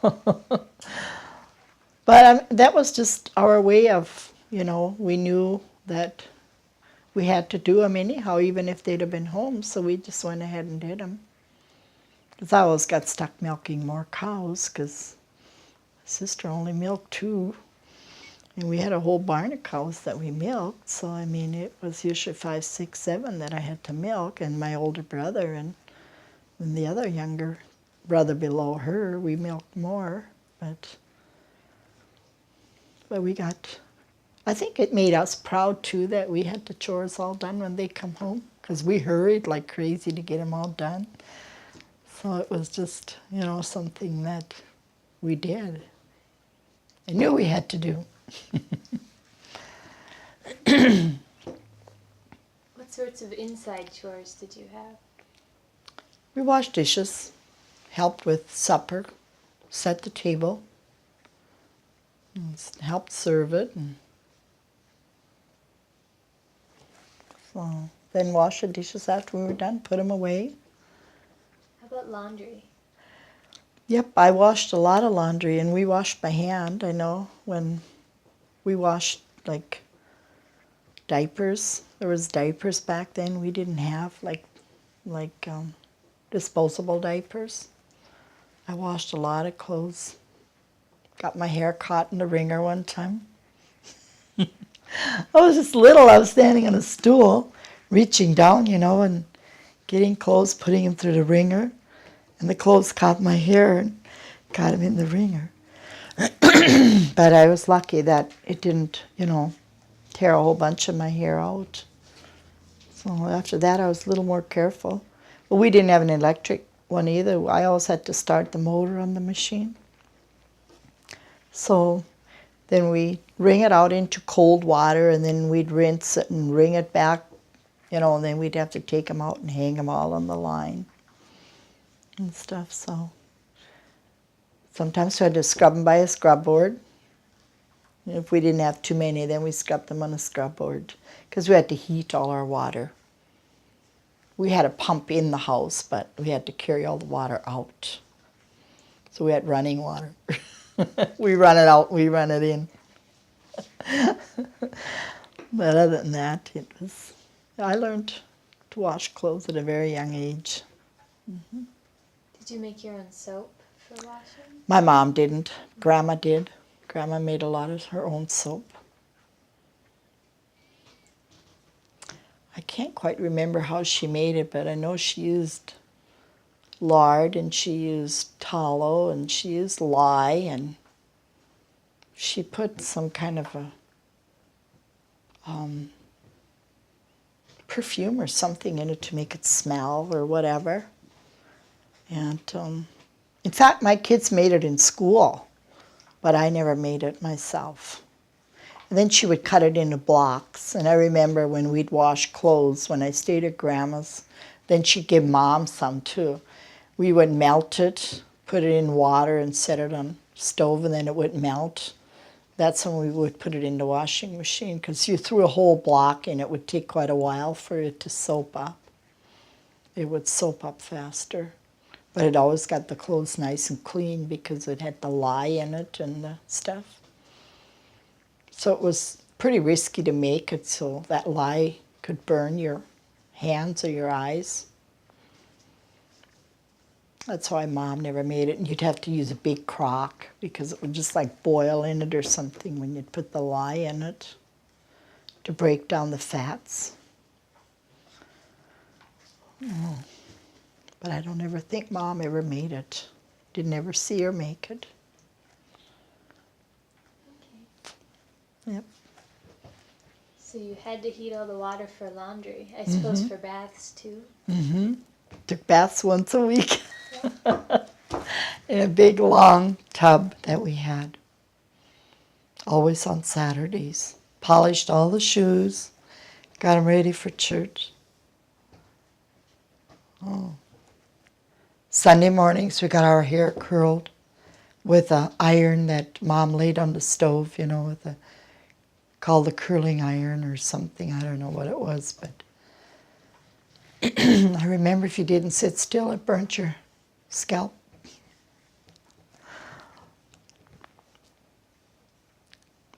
But that was just our way of, we knew that we had to do them anyhow, even if they'd have been home, so we just went ahead and did them. Because I always got stuck milking more cows, because my sister only milked 2. And we had a whole barn of cows that we milked, so I mean, it was usually 5, 6, 7 that I had to milk, and my older brother and the other younger brother below her, we milked more, but we got, I think it made us proud too that we had the chores all done when they come home, because we hurried like crazy to get them all done. So it was just, something that we did. I knew we had to do. What sorts of inside chores did you have? We washed dishes, helped with supper, set the table, and helped serve it. And so then wash the dishes after we were done, put them away. How about laundry? Yep, I washed a lot of laundry, and we washed by hand. I know when we washed like diapers. There was diapers back then. We didn't have like disposable diapers. I washed a lot of clothes. Got my hair caught in the wringer one time. I was just little. I was standing on a stool, reaching down, and getting clothes, putting them through the wringer. And the clothes caught my hair and got them in the wringer. But I was lucky that it didn't, tear a whole bunch of my hair out. So after that, I was a little more careful. But we didn't have an electric one either. I always had to start the motor on the machine. So then we wring it out into cold water, and then we'd rinse it and wring it back, and then we'd have to take them out and hang them all on the line and stuff. So sometimes we had to scrub them by a scrub board. If we didn't have too many, then we scrubbed them on a scrub board, because we had to heat all our water. We had a pump in the house, but we had to carry all the water out. So we had running water. We run it out, we run it in. But other than that, I learned to wash clothes at a very young age. Mm-hmm. Did you make your own soap for washing? My mom didn't. Grandma did. Grandma made a lot of her own soap. I can't quite remember how she made it, but I know she used lard, and she used tallow, and she used lye, and she put some kind of a perfume or something in it to make it smell or whatever. And in fact, my kids made it in school, but I never made it myself. And then she would cut it into blocks. And I remember when we'd wash clothes, when I stayed at Grandma's, then she'd give Mom some too. We would melt it, put it in water and set it on the stove, and then it would melt. That's when we would put it in the washing machine, because you threw a whole block in, it would take quite a while for it to soap up. It would soap up faster. But it always got the clothes nice and clean because it had the lye in it and the stuff. So it was pretty risky to make it so that lye could burn your hands or your eyes. That's why Mom never made it. And you'd have to use a big crock because it would just like boil in it or something when you'd put the lye in it to break down the fats. Oh. But I don't ever think Mom ever made it. Didn't ever see her make it. Okay. Yep. So you had to heat all the water for laundry. I suppose for baths too? Mm-hmm. Took baths once a week. In a big long tub that we had. Always on Saturdays. Polished all the shoes. Got them ready for church. Oh. Sunday mornings we got our hair curled with an iron that Mom laid on the stove, with called the curling iron or something. I don't know what it was, but I remember if you didn't sit still, it burnt your scalp.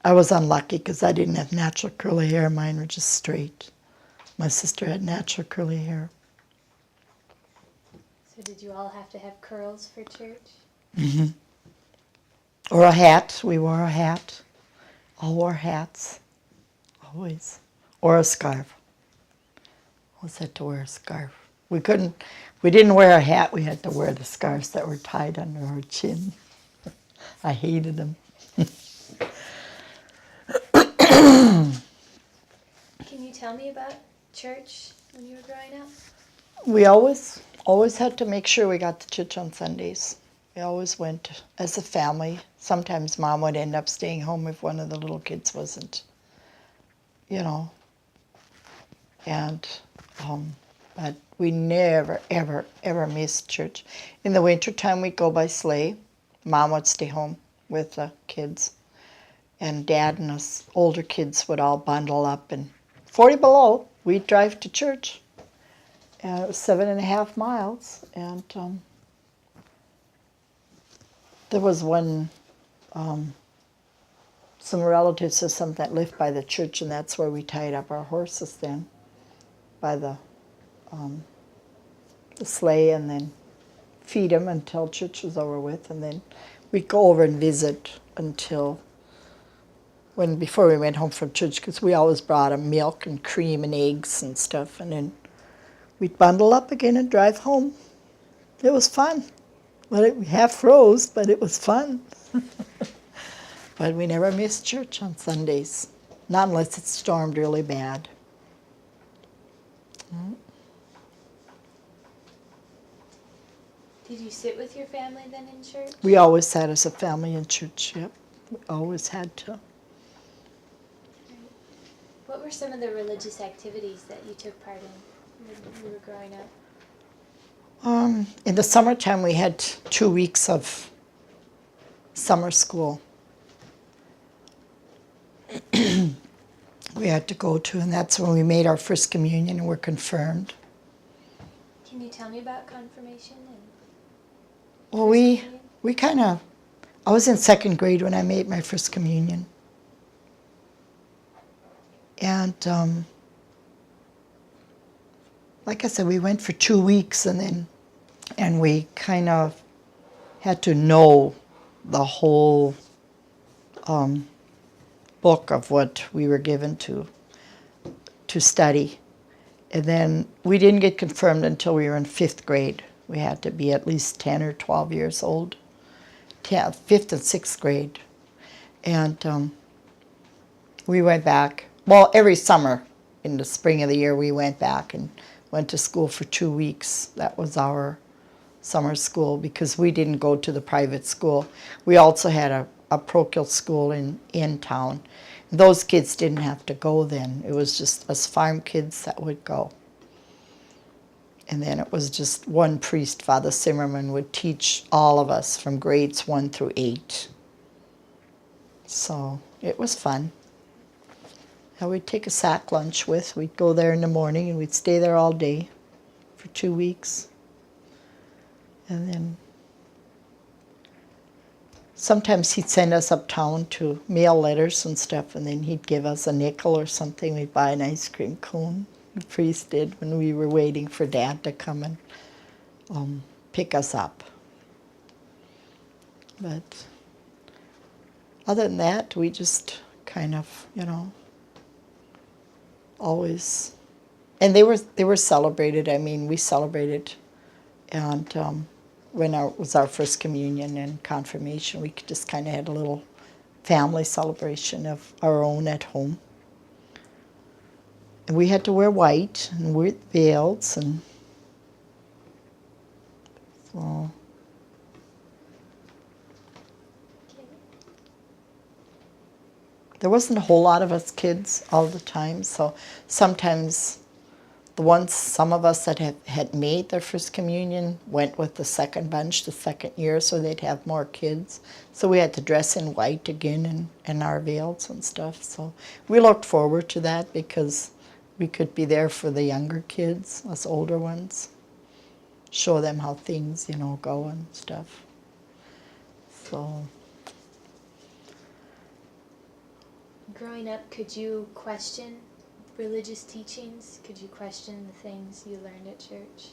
I was unlucky because I didn't have natural curly hair. Mine were just straight. My sister had natural curly hair. So did you all have to have curls for church? Hmm. Or a hat. We wore a hat. All wore hats. Always. Or a scarf. Always had to wear a scarf. We didn't wear a hat. We had to wear the scarves that were tied under our chin. I hated them. Can you tell me about church when you were growing up? We always had to make sure we got to church on Sundays. We always went as a family. Sometimes Mom would end up staying home if one of the little kids wasn't, you know. And but we never, ever, ever missed church. In the wintertime, we'd go by sleigh. Mom would stay home with the kids. And Dad and us older kids would all bundle up. And 40 below, we'd drive to church. And it was 7.5 miles. And there was one, some relatives or something that lived by the church, and that's where we tied up our horses then, by the sleigh, and then feed them until church was over with, and then we'd go over and visit until before we went home from church, because we always brought them milk and cream and eggs and stuff, and then we'd bundle up again and drive home. It was fun. Well, we half froze, but it was fun. But we never missed church on Sundays, not unless it stormed really bad. Did you sit with your family then in church? We always sat as a family in church, yep. We always had to. What were some of the religious activities that you took part in when you were growing up? In the summertime, we had 2 weeks of summer school. We had to go to, and that's when we made our first communion and were confirmed. Can you tell me about confirmation and Well, first communion? we kind of, I was in second grade when I made my first communion. And like I said, we went for 2 weeks, and we kind of had to know the whole book of what we were given to study. And then we didn't get confirmed until we were in 5th grade. We had to be at least 10 or 12 years old, 5th and 6th grade. And we went back, well, every summer in the spring of the year, we went back and went to school for 2 weeks. That was our summer school, because we didn't go to the private school. We also had a parochial school in town. Those kids didn't have to go then. It was just us farm kids that would go. And then it was just one priest, Father Zimmerman, would teach all of us from grades 1 through 8. So it was fun. And we'd take a sack lunch with. We'd go there in the morning and we'd stay there all day for 2 weeks. And then sometimes he'd send us uptown to mail letters and stuff, and then he'd give us a nickel or something. We'd buy an ice cream cone. The priest did, when we were waiting for Dad to come and pick us up. But other than that, we just kind of, always, and they were celebrated. I mean, we celebrated, and when it was our first communion and confirmation, we just kind of had a little family celebration of our own at home. And we had to wear white and wear veils, and so. There wasn't a whole lot of us kids all the time, so sometimes some of us that had made their first communion went with the second bunch the second year, so they'd have more kids. So we had to dress in white again and our veils and stuff. So we looked forward to that, because we could be there for the younger kids, us older ones, show them how things, go and stuff. So. Growing up, could you question religious teachings? Could you question the things you learned at church?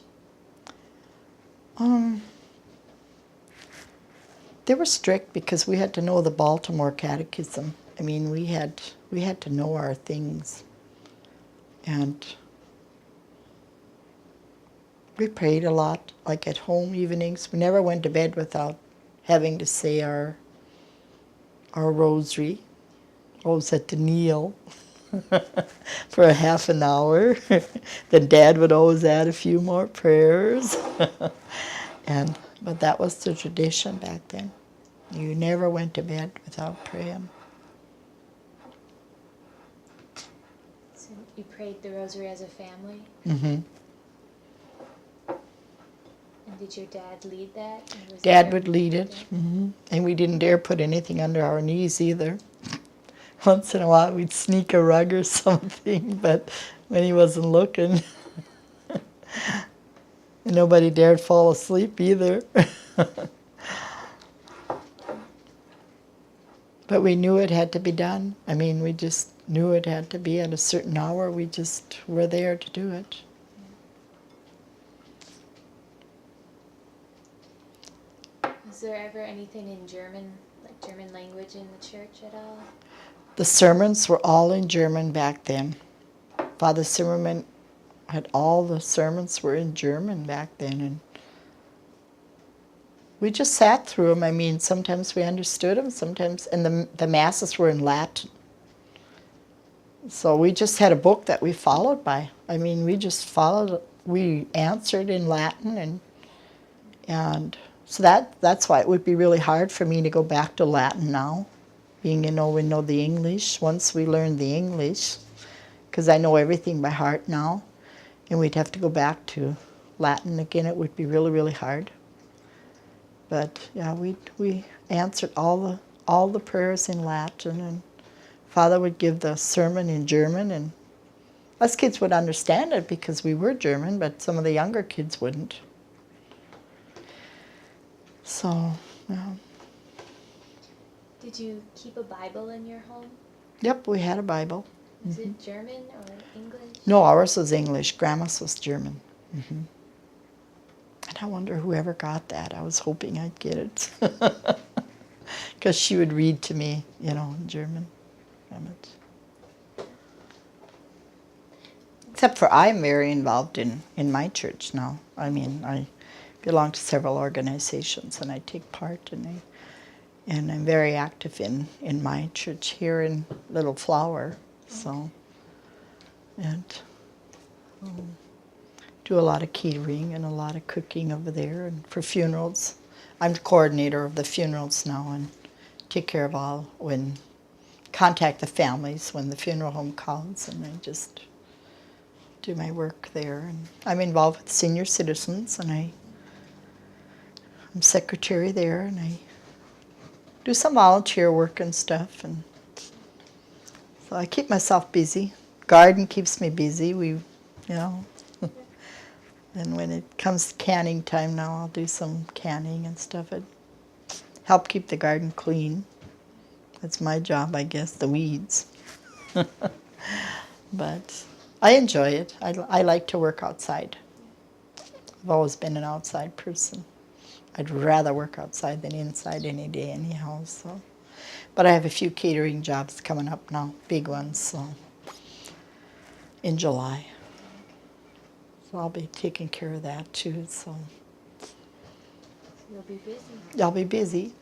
They were strict because we had to know the Baltimore Catechism. I mean, we had to know our things. And we prayed a lot, like at home evenings. We never went to bed without having to say our rosary. Always had to kneel for a half an hour. Then Dad would always add a few more prayers. But that was the tradition back then. You never went to bed without praying. So you prayed the rosary as a family? Mm-hmm. And did your dad lead that? Dad would lead it. Mm-hmm. And we didn't dare put anything under our knees either. Once in a while we'd sneak a rug or something, but when he wasn't looking. And nobody dared fall asleep either. But we knew it had to be done. I mean, we just knew it had to be at a certain hour. We just were there to do it. Was there ever anything in German, like German language in the church at all? The sermons were all in German back then. Father Zimmerman had all the sermons were in German back then, and we just sat through them. I mean, sometimes we understood them, sometimes, and the masses were in Latin. So we just had a book that we followed by. I mean, we just followed. We answered in Latin, and so that's why it would be really hard for me to go back to Latin now, being we know the English. Once we learn the English, because I know everything by heart now, and we'd have to go back to Latin again. It would be really, really hard. But yeah, we answered all the prayers in Latin, and Father would give the sermon in German, and us kids would understand it because we were German, but some of the younger kids wouldn't. So, yeah. Did you keep a Bible in your home? Yep, we had a Bible. Was it German or English? No, ours was English. Grandma's was German. Mm-hmm. And I wonder whoever got that. I was hoping I'd get it. Because she would read to me, in German from it. Except for I'm very involved in my church now. I mean, I belong to several organizations, and I take part, and I'm very active in my church here in Little Flower. So, and do a lot of catering and a lot of cooking over there, and for funerals. I'm the coordinator of the funerals now, and take care of contact the families when the funeral home calls, and I just do my work there. And I'm involved with senior citizens, and I'm secretary there, and I do some volunteer work and stuff, and so I keep myself busy. Garden keeps me busy. And when it comes to canning time now, I'll do some canning and stuff. It help keep the garden clean. That's my job, I guess, the weeds. But I enjoy it. I like to work outside. I've always been an outside person. I'd rather work outside than inside any day anyhow. So, but I have a few catering jobs coming up now, big ones, so in July. So I'll be taking care of that too. So you'll be busy. I'll be busy.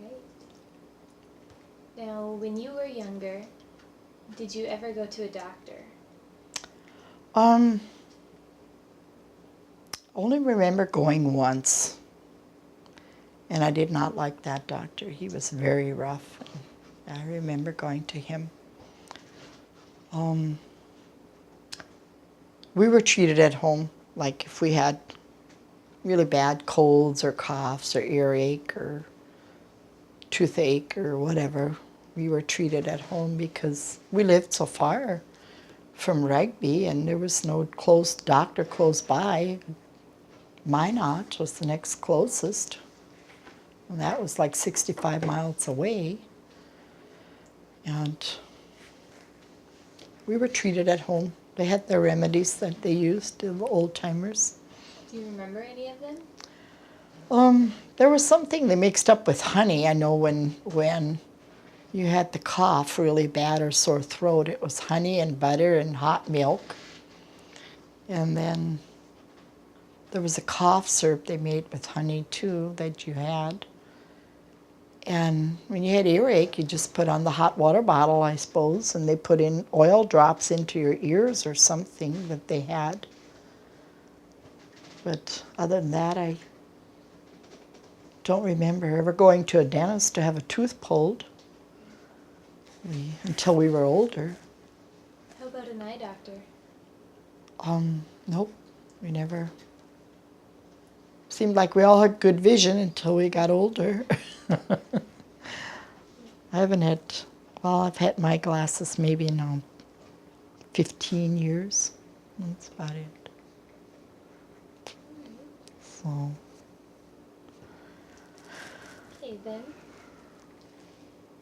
Right. Now, when you were younger, did you ever go to a doctor? Only remember going once, and I did not like that doctor. He was very rough. I remember going to him. We were treated at home, like if we had really bad colds or coughs or earache or toothache or whatever, we were treated at home because we lived so far from Rugby and there was no doctor close by. Minot was the next closest, and that was like 65 miles away. And we were treated at home. They had their remedies that they used, the old timers. Do you remember any of them? There was something they mixed up with honey. I know when you had the cough really bad or sore throat, it was honey and butter and hot milk. And then there was a cough syrup they made with honey too that you had. And when you had earache, you just put on the hot water bottle, I suppose, and they put in oil drops into your ears or something that they had. But other than that, I don't remember ever going to a dentist to have a tooth pulled until we were older. How about an eye doctor? Nope, we never. Seemed like we all had good vision until we got older. I haven't had, well, I've had my glasses maybe now 15 years. That's about it. So. Okay, then.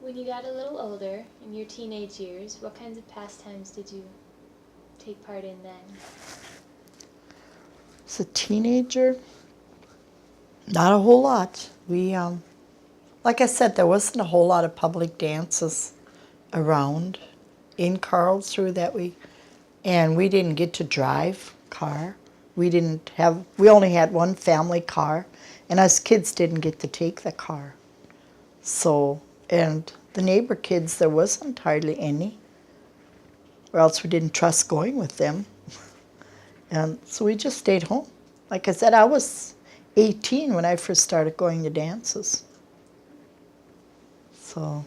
When you got a little older, in your teenage years, what kinds of pastimes did you take part in then? As a teenager, not a whole lot. We, like I said, there wasn't a whole lot of public dances around in Karlsruhe and we didn't get to drive car. We only had one family car, and us kids didn't get to take the car. So, and the neighbor kids, there wasn't hardly any, or else we didn't trust going with them. And so we just stayed home. Like I said, I was 18 when I first started going to dances. So.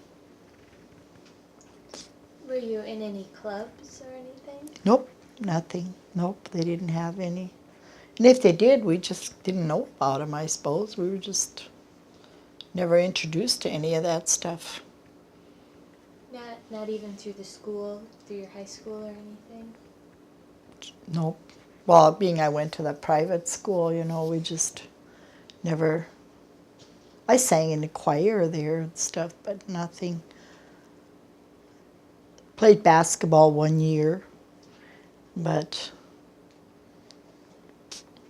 Were you in any clubs or anything? Nope, nothing. Nope, they didn't have any. And if they did, we just didn't know about them, I suppose. We were just never introduced to any of that stuff. Not even through the school, through your high school or anything? Nope. Well, being I went to the private school, we just never. I sang in the choir there and stuff, but nothing. Played basketball one year, but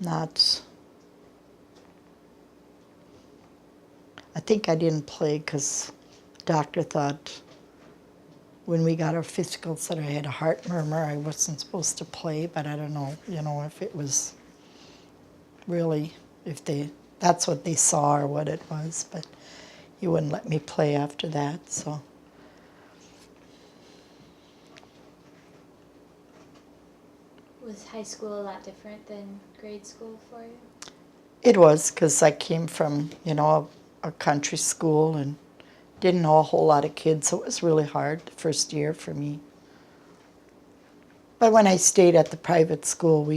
not. I think I didn't play because the doctor thought when we got our physicals that I had a heart murmur. I wasn't supposed to play, but I don't know, if it was really, that's what they saw or what it was, but he wouldn't let me play after that, so. Was high school a lot different than grade school for you? It was, because I came from, a country school and didn't know a whole lot of kids, so it was really hard the first year for me. But when I stayed at the private school,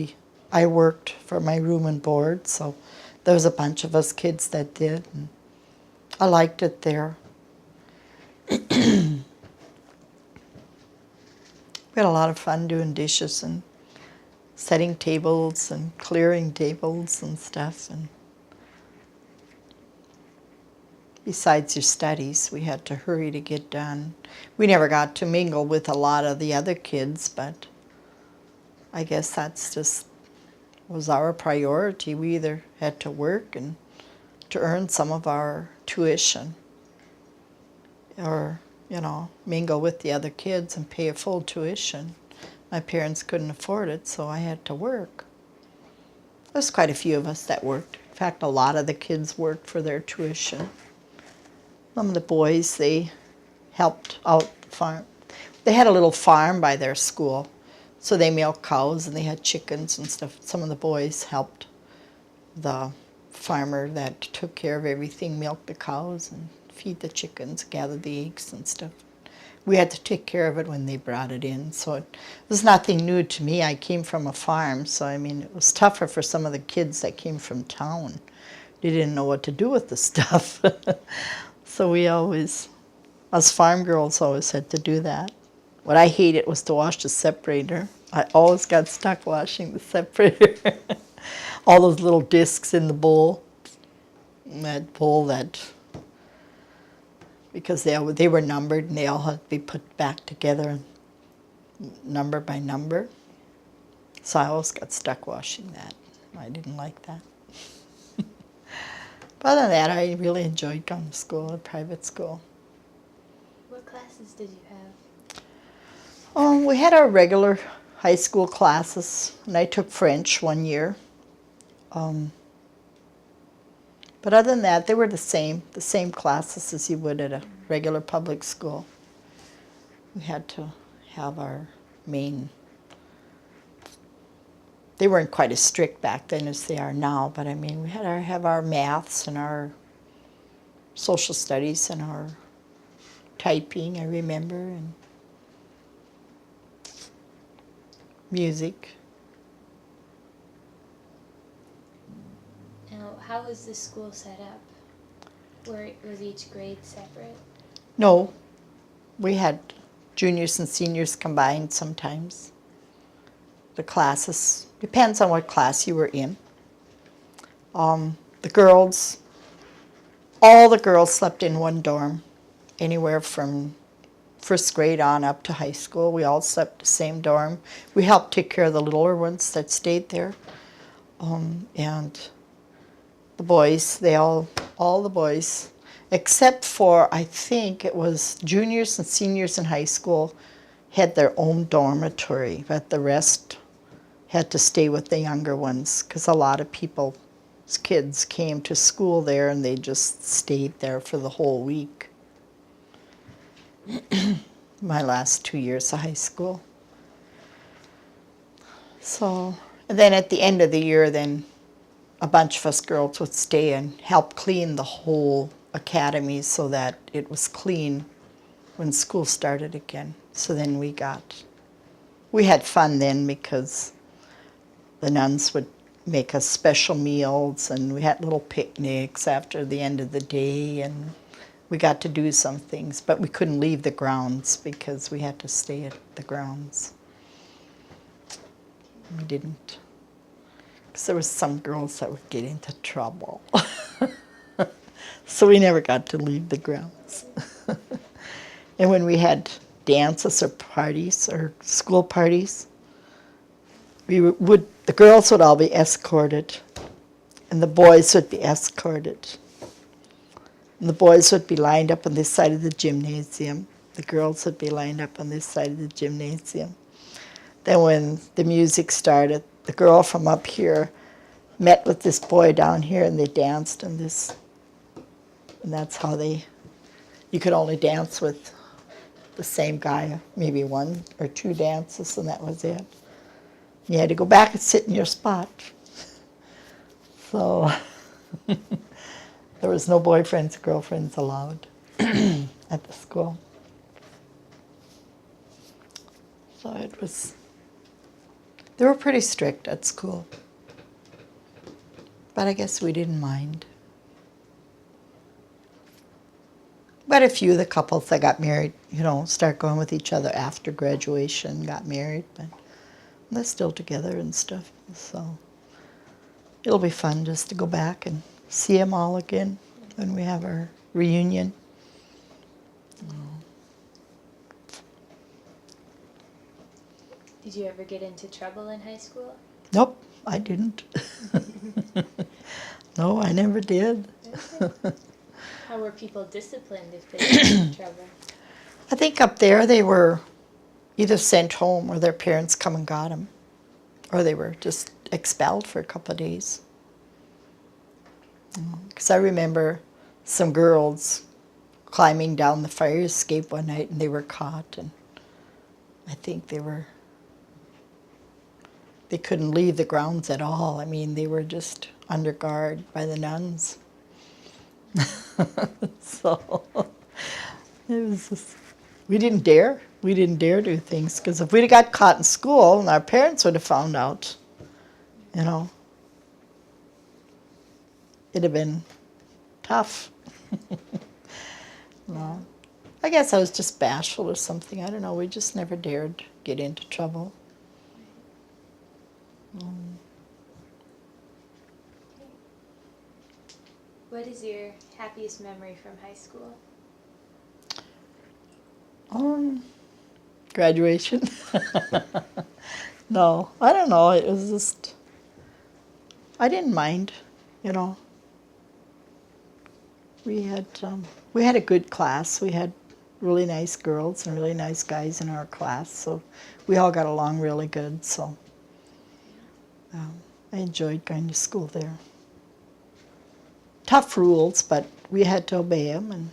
I worked for my room and board, so there was a bunch of us kids that did, and I liked it there. We had a lot of fun doing dishes and setting tables and clearing tables and stuff. And besides your studies, we had to hurry to get done. We never got to mingle with a lot of the other kids, but I guess that's just was our priority. We either had to work and to earn some of our tuition or, mingle with the other kids and pay a full tuition. My parents couldn't afford it, so I had to work. There's quite a few of us that worked. In fact, a lot of the kids worked for their tuition. Some of the boys, they helped out the farm. They had a little farm by their school, so they milked cows and they had chickens and stuff. Some of the boys helped the farmer that took care of everything, milk the cows and feed the chickens, gather the eggs and stuff. We had to take care of it when they brought it in, so it was nothing new to me. I came from a farm, so it was tougher for some of the kids that came from town. They didn't know what to do with the stuff. So us farm girls always had to do that. What I hated was to wash the separator. I always got stuck washing the separator. All those little discs in the bowl. Because they were numbered and they all had to be put back together. number by number. So I always got stuck washing that. I didn't like that. But other than that, I really enjoyed going to school, a private school. What classes did you have? We had our regular high school classes, and I took French one year. But other than that, they were the same classes as you would at a regular public school. We had to have our main. They weren't quite as strict back then as they are now, but I mean, we had to have our maths and our social studies and our typing, I remember, and music. Now, how was the school set up? Was each grade separate? No, we had juniors and seniors combined sometimes. The classes, depends on what class you were in. The girls, all the girls slept in one dorm, anywhere from first grade on up to high school. We all slept in the same dorm. We helped take care of the littler ones that stayed there. And the boys, all the boys, except for, I think it was juniors and seniors in high school, had their own dormitory, but the rest had to stay with the younger ones because a lot of people's kids came to school there and they just stayed there for the whole week. My last 2 years of high school. So, and then at the end of the year, then a bunch of us girls would stay and help clean the whole academy so that it was clean when school started again. So then we had fun then because the nuns would make us special meals and we had little picnics after the end of the day and we got to do some things, but we couldn't leave the grounds because we had to stay at the grounds. We didn't, because there was some girls that would get into trouble. So we never got to leave the grounds. And when we had dances or parties or school parties, the girls would all be escorted and the boys would be escorted. And the boys would be lined up on this side of the gymnasium. The girls would be lined up on this side of the gymnasium. Then when the music started, the girl from up here met with this boy down here and they danced and that's how you could only dance with the same guy, maybe 1 or 2 dances and that was it. You had to go back and sit in your spot. So there was no boyfriends, girlfriends allowed at the school. So they were pretty strict at school. But I guess we didn't mind. But a few of the couples that got married, start going with each other after graduation, got married, but they're still together and stuff. So it'll be fun just to go back and see them all again when we have our reunion. Did you ever get into trouble in high school? Nope, I didn't. No, I never did. How were people disciplined if they got into trouble? I think up there they were either sent home or their parents come and got them. Or they were just expelled for a couple of days. Because I remember some girls climbing down the fire escape one night and they were caught. And I think they couldn't leave the grounds at all. I mean, they were just under guard by the nuns. So it was just, we didn't dare do things, because if we'd have got caught in school and our parents would have found out, it'd have been tough. No. I guess I was just bashful or something. I don't know. We just never dared get into trouble. What is your happiest memory from high school? graduation. No, I don't know. It was just, I didn't mind, you know. We had a good class. We had really nice girls and really nice guys in our class, so we all got along really good. So I enjoyed going to school there. Tough rules, but we had to obey them and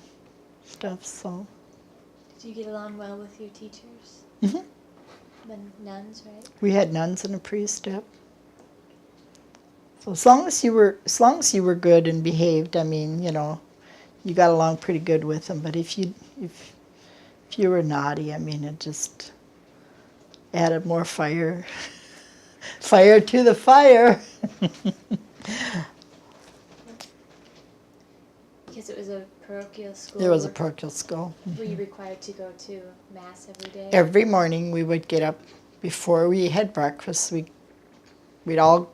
stuff. So. Did you get along well with your teachers? Mhm. The nuns, right? We had nuns and a priest. Yep. So as long as you were good and behaved, I mean, you know, you got along pretty good with them. But if you were naughty, I mean, it just added more fire, fire to the fire. Because it was a parochial school. There was a parochial school. Were you required to go to mass every day? Every morning we would get up before we had breakfast. We'd all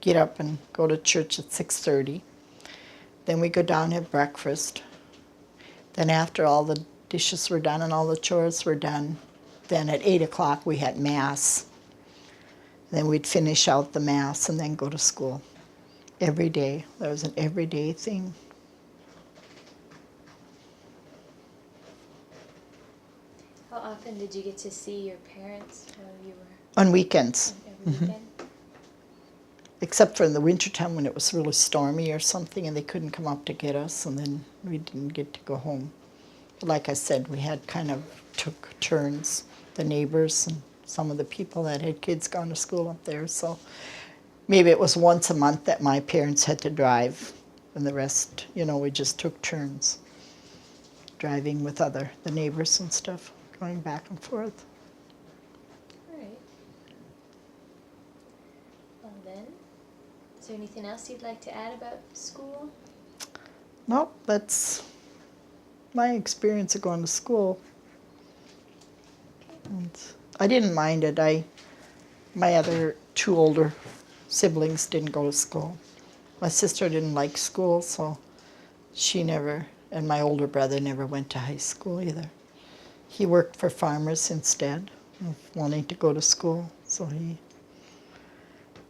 get up and go to church at 6:30. Then we go down and have breakfast. Then after all the dishes were done and all the chores were done, then at 8 o'clock we had mass. Then we'd finish out the mass and then go to school. Every day. That was an everyday thing. How often did you get to see your parents while you were On weekends. every weekend? Except for in the wintertime when it was really stormy or something and they couldn't come up to get us, and then we didn't get to go home. But like I said, we had kind of took turns, the neighbors and some of the people that had kids gone to school up there. So maybe it was once a month that my parents had to drive, and the rest, you know, we just took turns driving with the neighbors and stuff, going back and forth. All right. Well then, is there anything else you'd like to add about school? Nope, that's my experience of going to school. And I didn't mind it. My other two older siblings didn't go to school. My sister didn't like school, so she never, and my older brother never went to high school either. He worked for farmers instead of wanting to go to school, and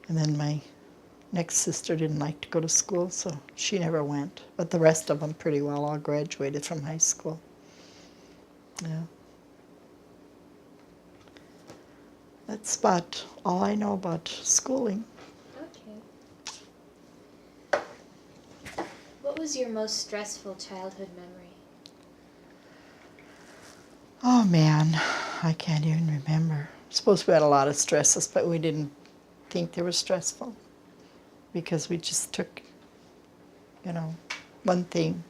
then my next sister didn't like to go to school, so she never went. But the rest of them pretty well all graduated from high school. Yeah. That's about all I know about schooling. Okay. What was your most stressful childhood memory? Oh man, I can't even remember. I suppose we had a lot of stresses, but we didn't think they were stressful because we just took, you know, one thing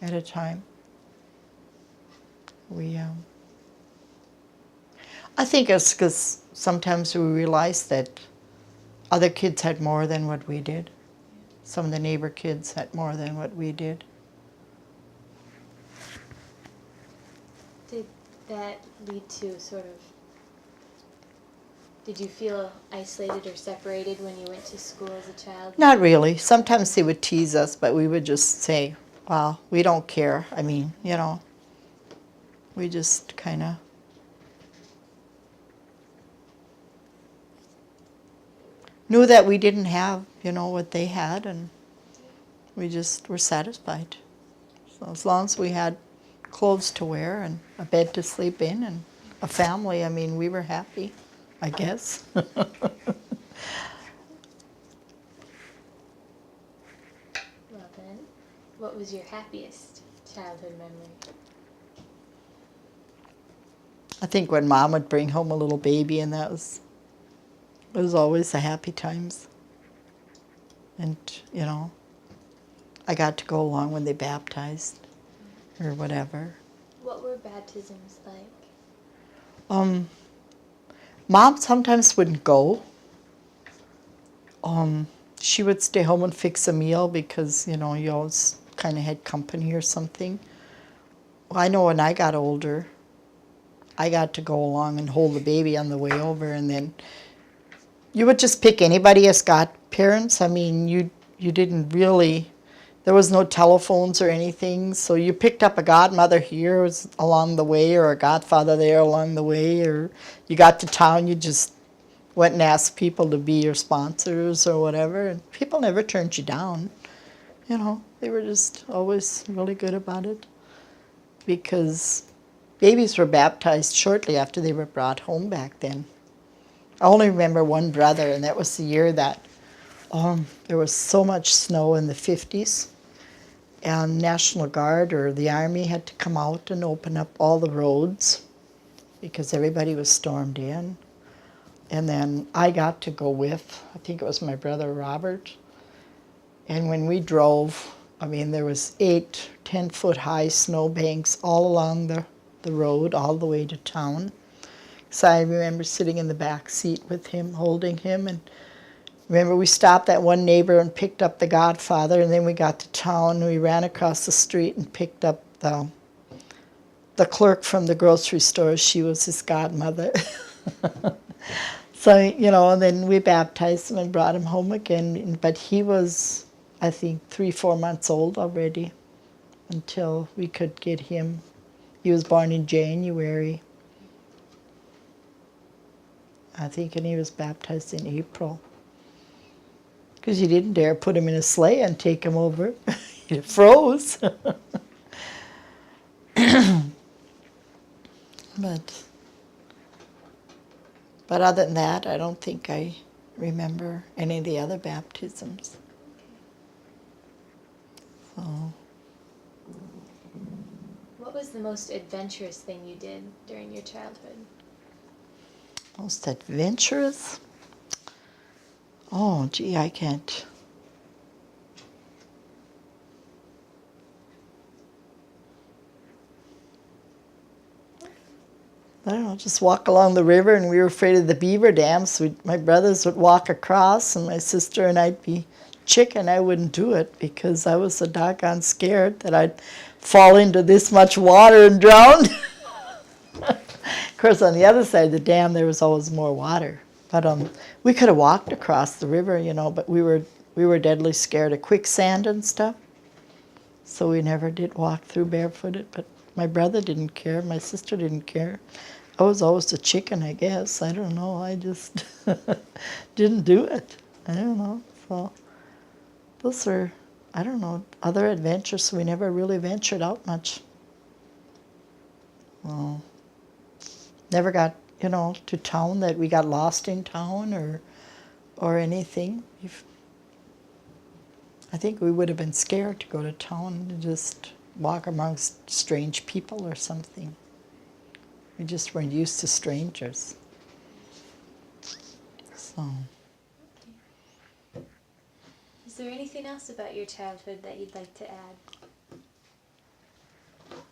at a time. I think it's because sometimes we realized that other kids had more than what we did. Some of the neighbor kids had more than what we did. Did that lead to did you feel isolated or separated when you went to school as a child? Not really. Sometimes they would tease us, but we would just say, well, we don't care. I mean, you know, we just kind of knew that we didn't have, you know, what they had, and we just were satisfied. So as long as we had clothes to wear and a bed to sleep in and a family, I mean, we were happy, I guess. Well then, what was your happiest childhood memory? I think when Mom would bring home a little baby, and it was always the happy times. And, you know, I got to go along when they baptized or whatever. What were baptisms like? Mom sometimes wouldn't go. She would stay home and fix a meal because, you know, you always kind of had company or something. Well, I know when I got older, I got to go along and hold the baby on the way over, and then you would just pick anybody as godparents. I mean, you didn't really there was no telephones or anything, so you picked up a godmother here along the way, or a godfather there along the way, or you got to town, you just went and asked people to be your sponsors or whatever, and people never turned you down. You know, they were just always really good about it, because babies were baptized shortly after they were brought home back then. I only remember one brother, and that was the year that there was so much snow in the 50s, and National Guard or the Army had to come out and open up all the roads because everybody was stormed in. And then I got to go with, I think it was my brother Robert. And when we drove, I mean, there was 8, 10-foot high snowbanks all along the road, all the way to town. So I remember sitting in the back seat with him, holding him. And remember, we stopped at one neighbor and picked up the godfather, and then we got to town, and we ran across the street and picked up the clerk from the grocery store. She was his godmother. So, you know, and then we baptized him and brought him home again. But he was, I think, 3, 4 months old already until we could get him. He was born in January, I think, and he was baptized in April. Because you didn't dare put him in a sleigh and take him over. He froze. But other than that, I don't think I remember any of the other baptisms. So, What was the most adventurous thing you did during your childhood? most adventurous? Oh, gee, I can't. I don't know, just walk along the river, and we were afraid of the beaver dams. My brothers would walk across, and my sister and I'd be chicken. I wouldn't do it because I was so doggone scared that I'd fall into this much water and drown. Of course, on the other side of the dam, there was always more water. But we could have walked across the river, you know, but we were deadly scared of quicksand and stuff. So we never did walk through barefooted. But my brother didn't care. My sister didn't care. I was always a chicken, I guess. I don't know. I just didn't do it. I don't know. So those are, I don't know, other adventures. We never really ventured out much. Well, never got, you know, to town, that we got lost in town or anything. I think we would have been scared to go to town and just walk amongst strange people or something. We just weren't used to strangers. So. Is there anything else about your childhood that you'd like to add?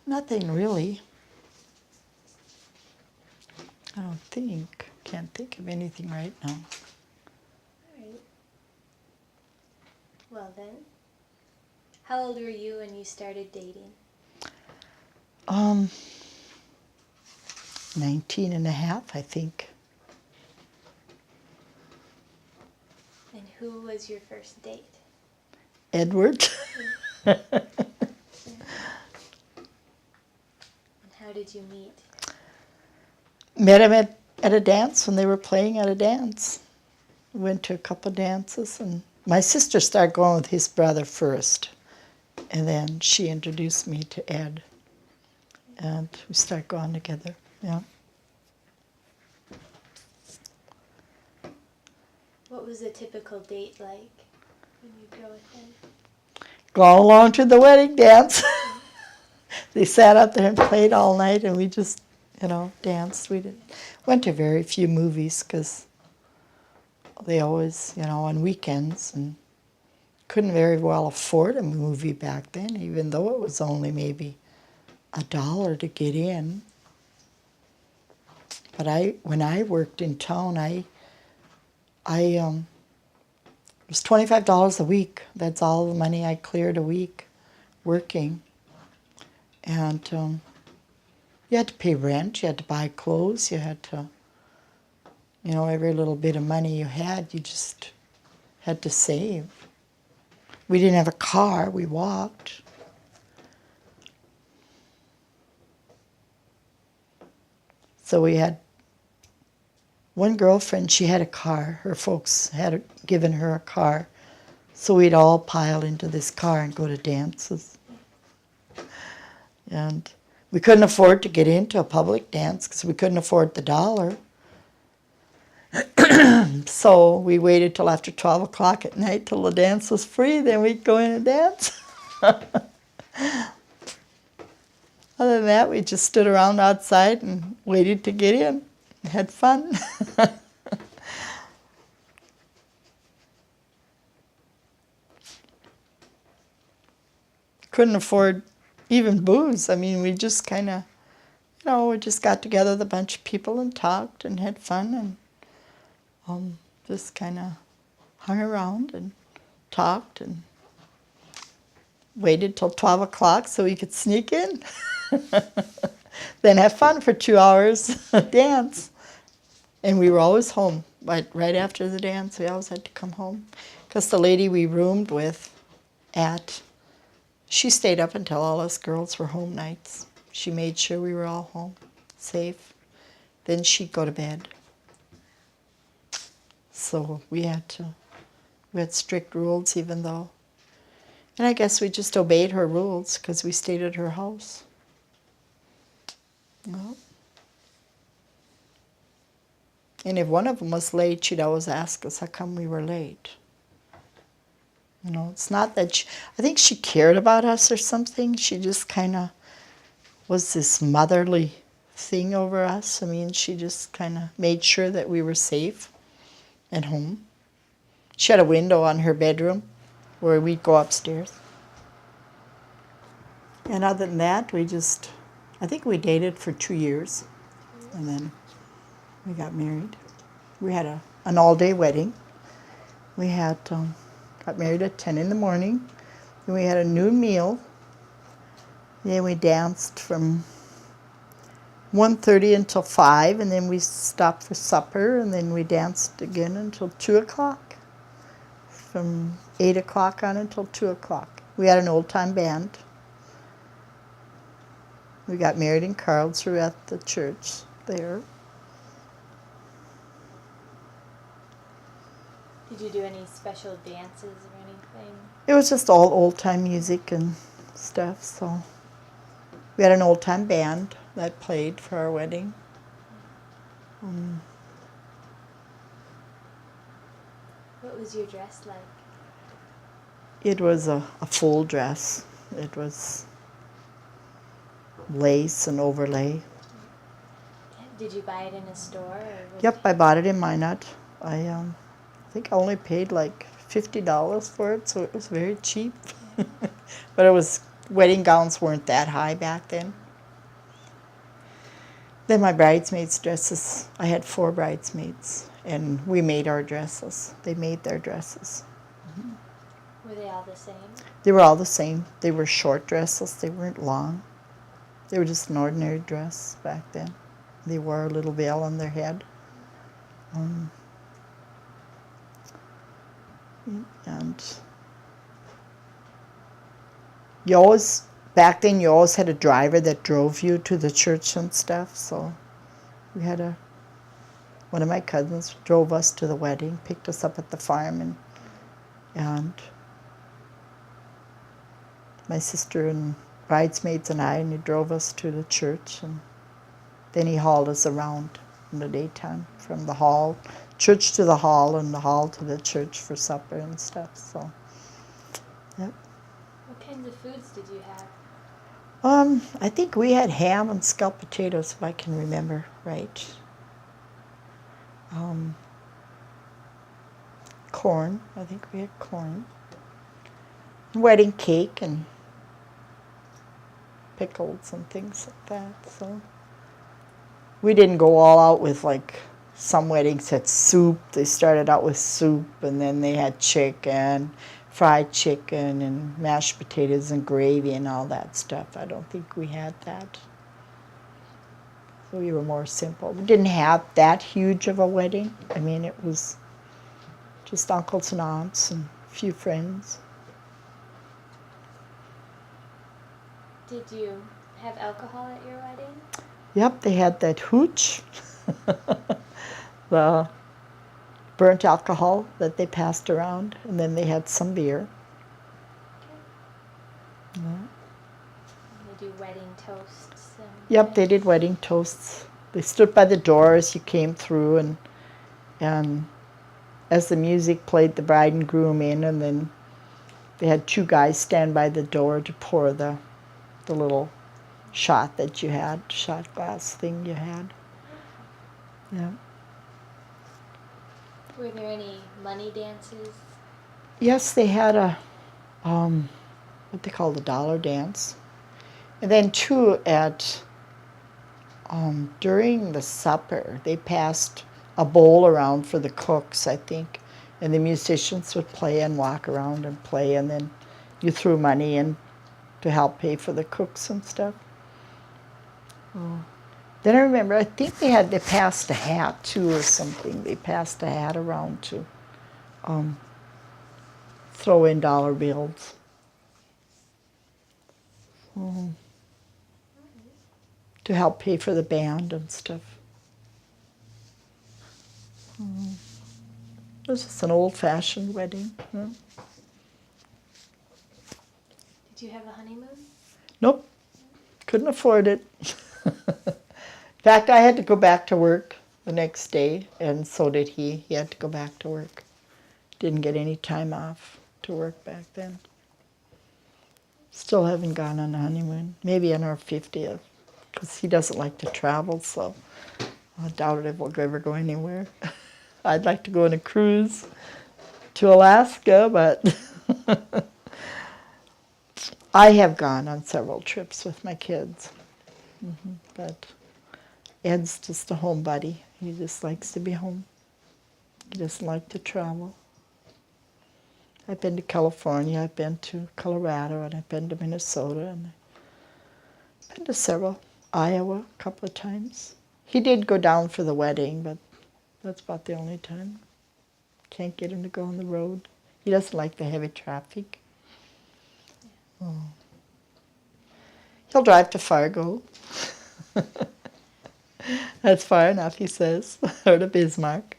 Nothing really. I don't think. Can't think of anything right now. All right. Well then, how old were you when you started dating? 19 and a half, I think. And who was your first date? Edward. And how did you meet? Met him at a dance when they were playing at a dance. We went to a couple of dances, and my sister started going with his brother first. And then she introduced me to Ed. And we started going together, yeah. What was a typical date like when you'd go with him? Going along to the wedding dance. They sat up there and played all night, and we just, you know, danced. We went to very few movies because they always, you know, on weekends, and couldn't very well afford a movie back then, even though it was only maybe $1 to get in. But when I worked in town, it was $25 a week. That's all the money I cleared a week working. And you had to pay rent, you had to buy clothes, you had to, you know, every little bit of money you had, you just had to save. We didn't have a car, we walked. So we had one girlfriend, she had a car. Her folks had given her a car. So we'd all pile into this car and go to dances. And we couldn't afford to get into a public dance because we couldn't afford the dollar. So we waited till after 12 o'clock at night till the dance was free, then we'd go in and dance. Other than that, we just stood around outside and waited to get in. Had fun. Couldn't afford even booze. I mean, we just kind of, we just got together with a bunch of people and talked and had fun and just kind of hung around and talked and waited till 12 o'clock so we could sneak in. Then have fun for 2 hours, dance. And we were always home. But right after the dance, we always had to come home. Because the lady we roomed with she stayed up until all us girls were home nights. She made sure we were all home, safe. Then she'd go to bed. So we had strict rules even though. And I guess we just obeyed her rules because we stayed at her house. Well, and if one of them was late, she'd always ask us how come we were late. It's not that I think she cared about us or something. She just kind of was this motherly thing over us. I mean, she just kind of made sure that we were safe at home. She had a window on her bedroom where we'd go upstairs. And other than that, I think we dated for 2 years. And then we got married. We had an all-day wedding. We had got married at 10 in the morning. Then we had a noon meal. Then we danced from 1:30 until 5, and then we stopped for supper, and then we danced again until 2 o'clock. From 8 o'clock on until 2 o'clock. We had an old-time band. We got married in Karlsruhe at the church there. Did you do any special dances or anything? It was just all old-time music and stuff, so we had an old-time band that played for our wedding. What was your dress like? It was a full dress. It was lace and overlay. Did you buy it in a store? Yep, I bought it in Minot. I think I only paid like $50 for it, so it was very cheap. But wedding gowns weren't that high back then. Then my bridesmaids' dresses, I had 4 bridesmaids, and we made our dresses. They made their dresses. Were they all the same? They were all the same. They were short dresses. They weren't long. They were just an ordinary dress back then. They wore a little veil on their head. And back then you always had a driver that drove you to the church and stuff, so we had one of my cousins drove us to the wedding, picked us up at the farm, and my sister and bridesmaids and he drove us to the church, and then he hauled us around in the daytime from the church to the hall, and the hall to the church for supper and stuff, so, yep. What kinds of foods did you have? I think we had ham and scalloped potatoes, if I can remember right. Corn, I think we had corn. Wedding cake and pickles and things like that, so. We didn't go all out with, like, some weddings had soup. They started out with soup, and then they had chicken, fried chicken, and mashed potatoes and gravy and all that stuff. I don't think we had that. So we were more simple. We didn't have that huge of a wedding. I mean, it was just uncles and aunts and a few friends. Did you have alcohol at your wedding? Yep, they had that hooch, the burnt alcohol that they passed around, and then they had some beer. Okay. Yeah. They do wedding toasts. Yep, they did wedding toasts. They stood by the door as you came through, and as the music played, the bride and groom in, and then they had two guys stand by the door to pour the little shot that you had, shot glass thing you had. Yeah. Were there any money dances? Yes, they had a what they call the dollar dance, and then too at during the supper they passed a bowl around for the cooks, I think, and the musicians would play and walk around and play, and then you threw money in to help pay for the cooks and stuff. Oh. Then I remember, I think they passed a hat too or something. They passed a hat around to throw in dollar bills. To help pay for the band and stuff. It was just an old-fashioned wedding. Yeah. Did you have a honeymoon? Nope, couldn't afford it. In fact, I had to go back to work the next day, and so did he. He had to go back to work. Didn't get any time off to work back then. Still haven't gone on a honeymoon. Maybe on our 50th, because he doesn't like to travel, so I doubt if we'll ever go anywhere. I'd like to go on a cruise to Alaska, but I have gone on several trips with my kids. But Ed's just a homebody. He just likes to be home. He doesn't like to travel. I've been to California, I've been to Colorado, and I've been to Minnesota, and I've been to several, Iowa a couple of times. He did go down for the wedding, but that's about the only time. Can't get him to go on the road. He doesn't like the heavy traffic. Oh. He'll drive to Fargo. That's far enough, he says, or to Bismarck.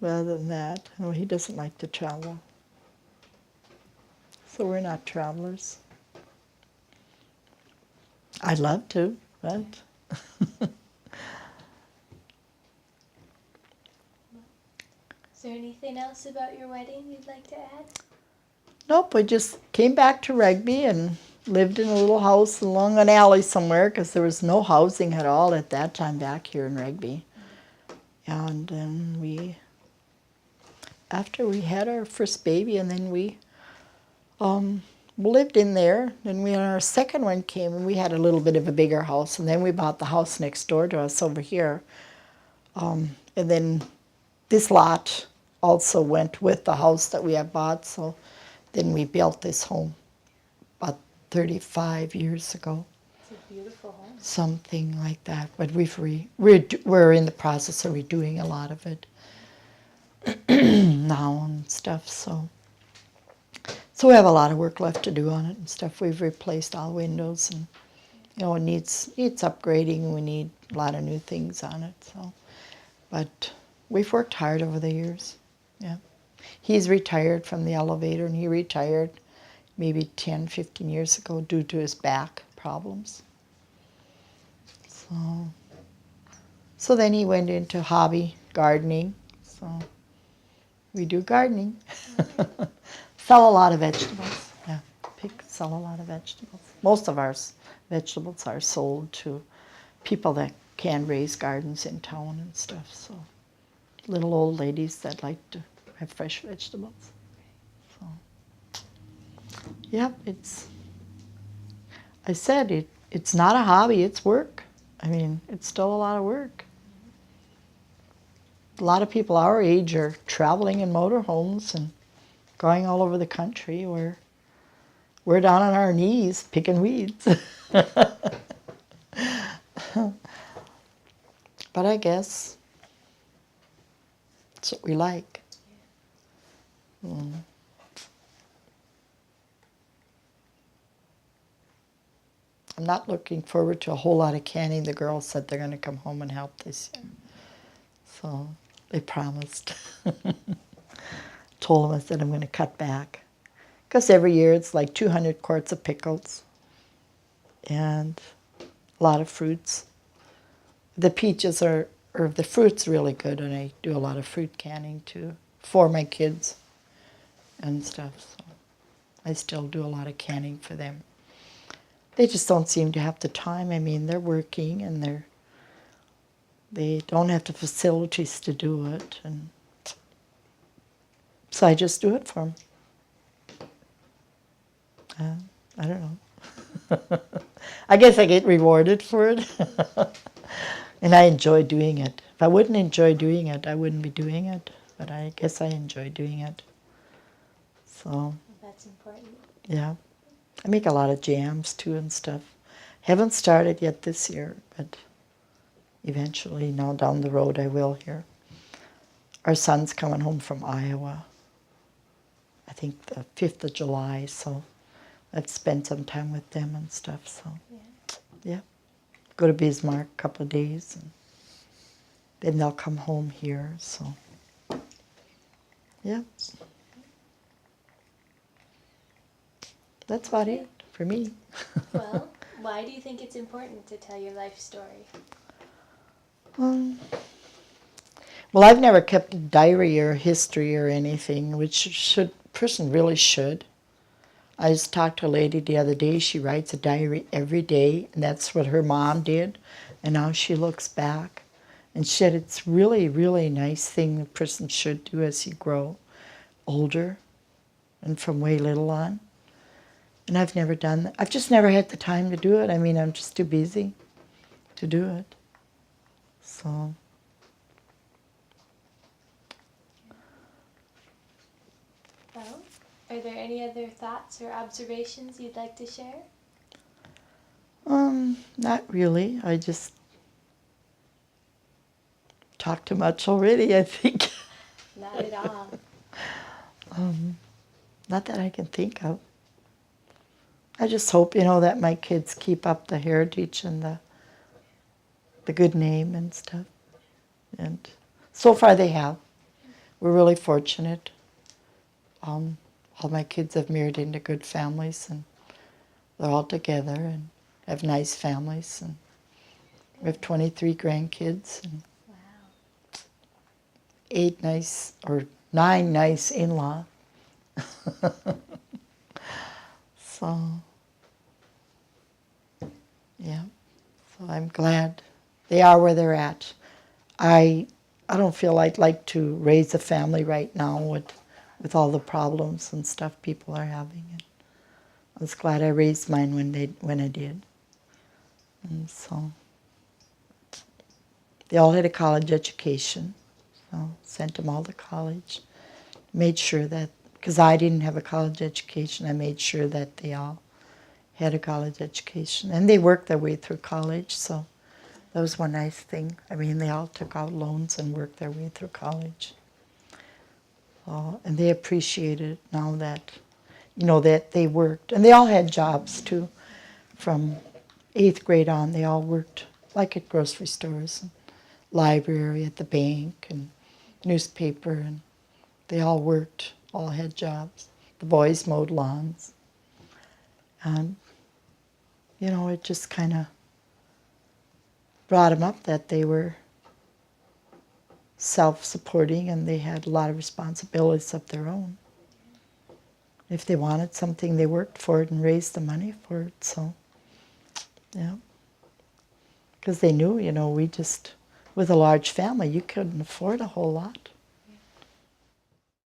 But other than that, no, he doesn't like to travel. So we're not travelers. I'd love to, but Is there anything else about your wedding you'd like to add? nope, we just came back to Rugby and lived in a little house along an alley somewhere because there was no housing at all at that time back here in Rugby. And then after we had our first baby, and then we lived in there. Then our second one came, and we had a little bit of a bigger house. And then we bought the house next door to us over here. And then this lot also went with the house that we had bought. So then we built this home about 35 years ago. It's a beautiful home. Something like that. But we're in the process of redoing a lot of it now and stuff. So we have a lot of work left to do on it and stuff. We've replaced all windows, and it needs upgrading. We need a lot of new things on it. So, but we've worked hard over the years. Yeah, he's retired from the elevator, and he retired maybe 10, 15 years ago due to his back problems. So then he went into hobby gardening. So we do gardening. Sell a lot of vegetables. Yeah, sell a lot of vegetables. Most of our vegetables are sold to people that can raise gardens in town and stuff. So little old ladies that like to have fresh vegetables. So yeah, I said it's not a hobby, it's work. I mean, it's still a lot of work. A lot of people our age are traveling in motorhomes and going all over the country. We're down on our knees picking weeds. But I guess that's what we like. I'm not looking forward to a whole lot of canning. The girls said they're going to come home and help this year. So they promised. Told them, I said, I'm going to cut back. Because every year it's like 200 quarts of pickles and a lot of fruits. The peaches are, or the fruit's really good, and I do a lot of fruit canning too for my kids and stuff. So I still do a lot of canning for them. They just don't seem to have the time. I mean, they're working and they don't have the facilities to do it, and so I just do it for them. I don't know. I guess I get rewarded for it. And I enjoy doing it. If I wouldn't enjoy doing it, I wouldn't be doing it. But I guess I enjoy doing it. So, Well, that's important. yeah. I make a lot of jams too and stuff. Haven't started yet this year, but eventually, now down the road, I will here. Our son's coming home from Iowa, I think the 5th of July, so I've spent some time with them and stuff. So, yeah. Go to Bismarck a couple of days, and then they'll come home here. So, yeah. That's about it for me. Well, why do you think it's important to tell your life story? Well, I've never kept a diary or history or anything, which person really should. I just talked to a lady the other day. She writes a diary every day, and that's what her mom did. And now she looks back, and she said it's really, really nice thing a person should do as you grow older, and from way little on. And I've never done that. I've just never had the time to do it. I mean, I'm just too busy to do it. So. Well, are there any other thoughts or observations you'd like to share? Not really. I just talked too much already, I think. Not at all. Not that I can think of. I just hope, that my kids keep up the heritage and the good name and stuff. And so far they have. We're really fortunate. All my kids have married into good families, and they're all together and have nice families. And we have 23 grandkids and Wow. 9 nice in-laws. So, yeah. So I'm glad they are where they're at. I don't feel I'd like to raise a family right now with all the problems and stuff people are having. And I was glad I raised mine when I did. And so they all had a college education, so sent them all to college. Made sure that, because I didn't have a college education, I made sure that they all had a college education. And they worked their way through college, so that was one nice thing. I mean, they all took out loans and worked their way through college. And they appreciated now that, that they worked. And they all had jobs, too. From 8th grade on, they all worked, like at grocery stores, and library, at the bank, and newspaper. And they all worked, all had jobs. The boys mowed lawns. And, it just kind of brought them up that they were self-supporting and they had a lot of responsibilities of their own. If they wanted something, they worked for it and raised the money for it. So, yeah. Because they knew, we just, with a large family, you couldn't afford a whole lot.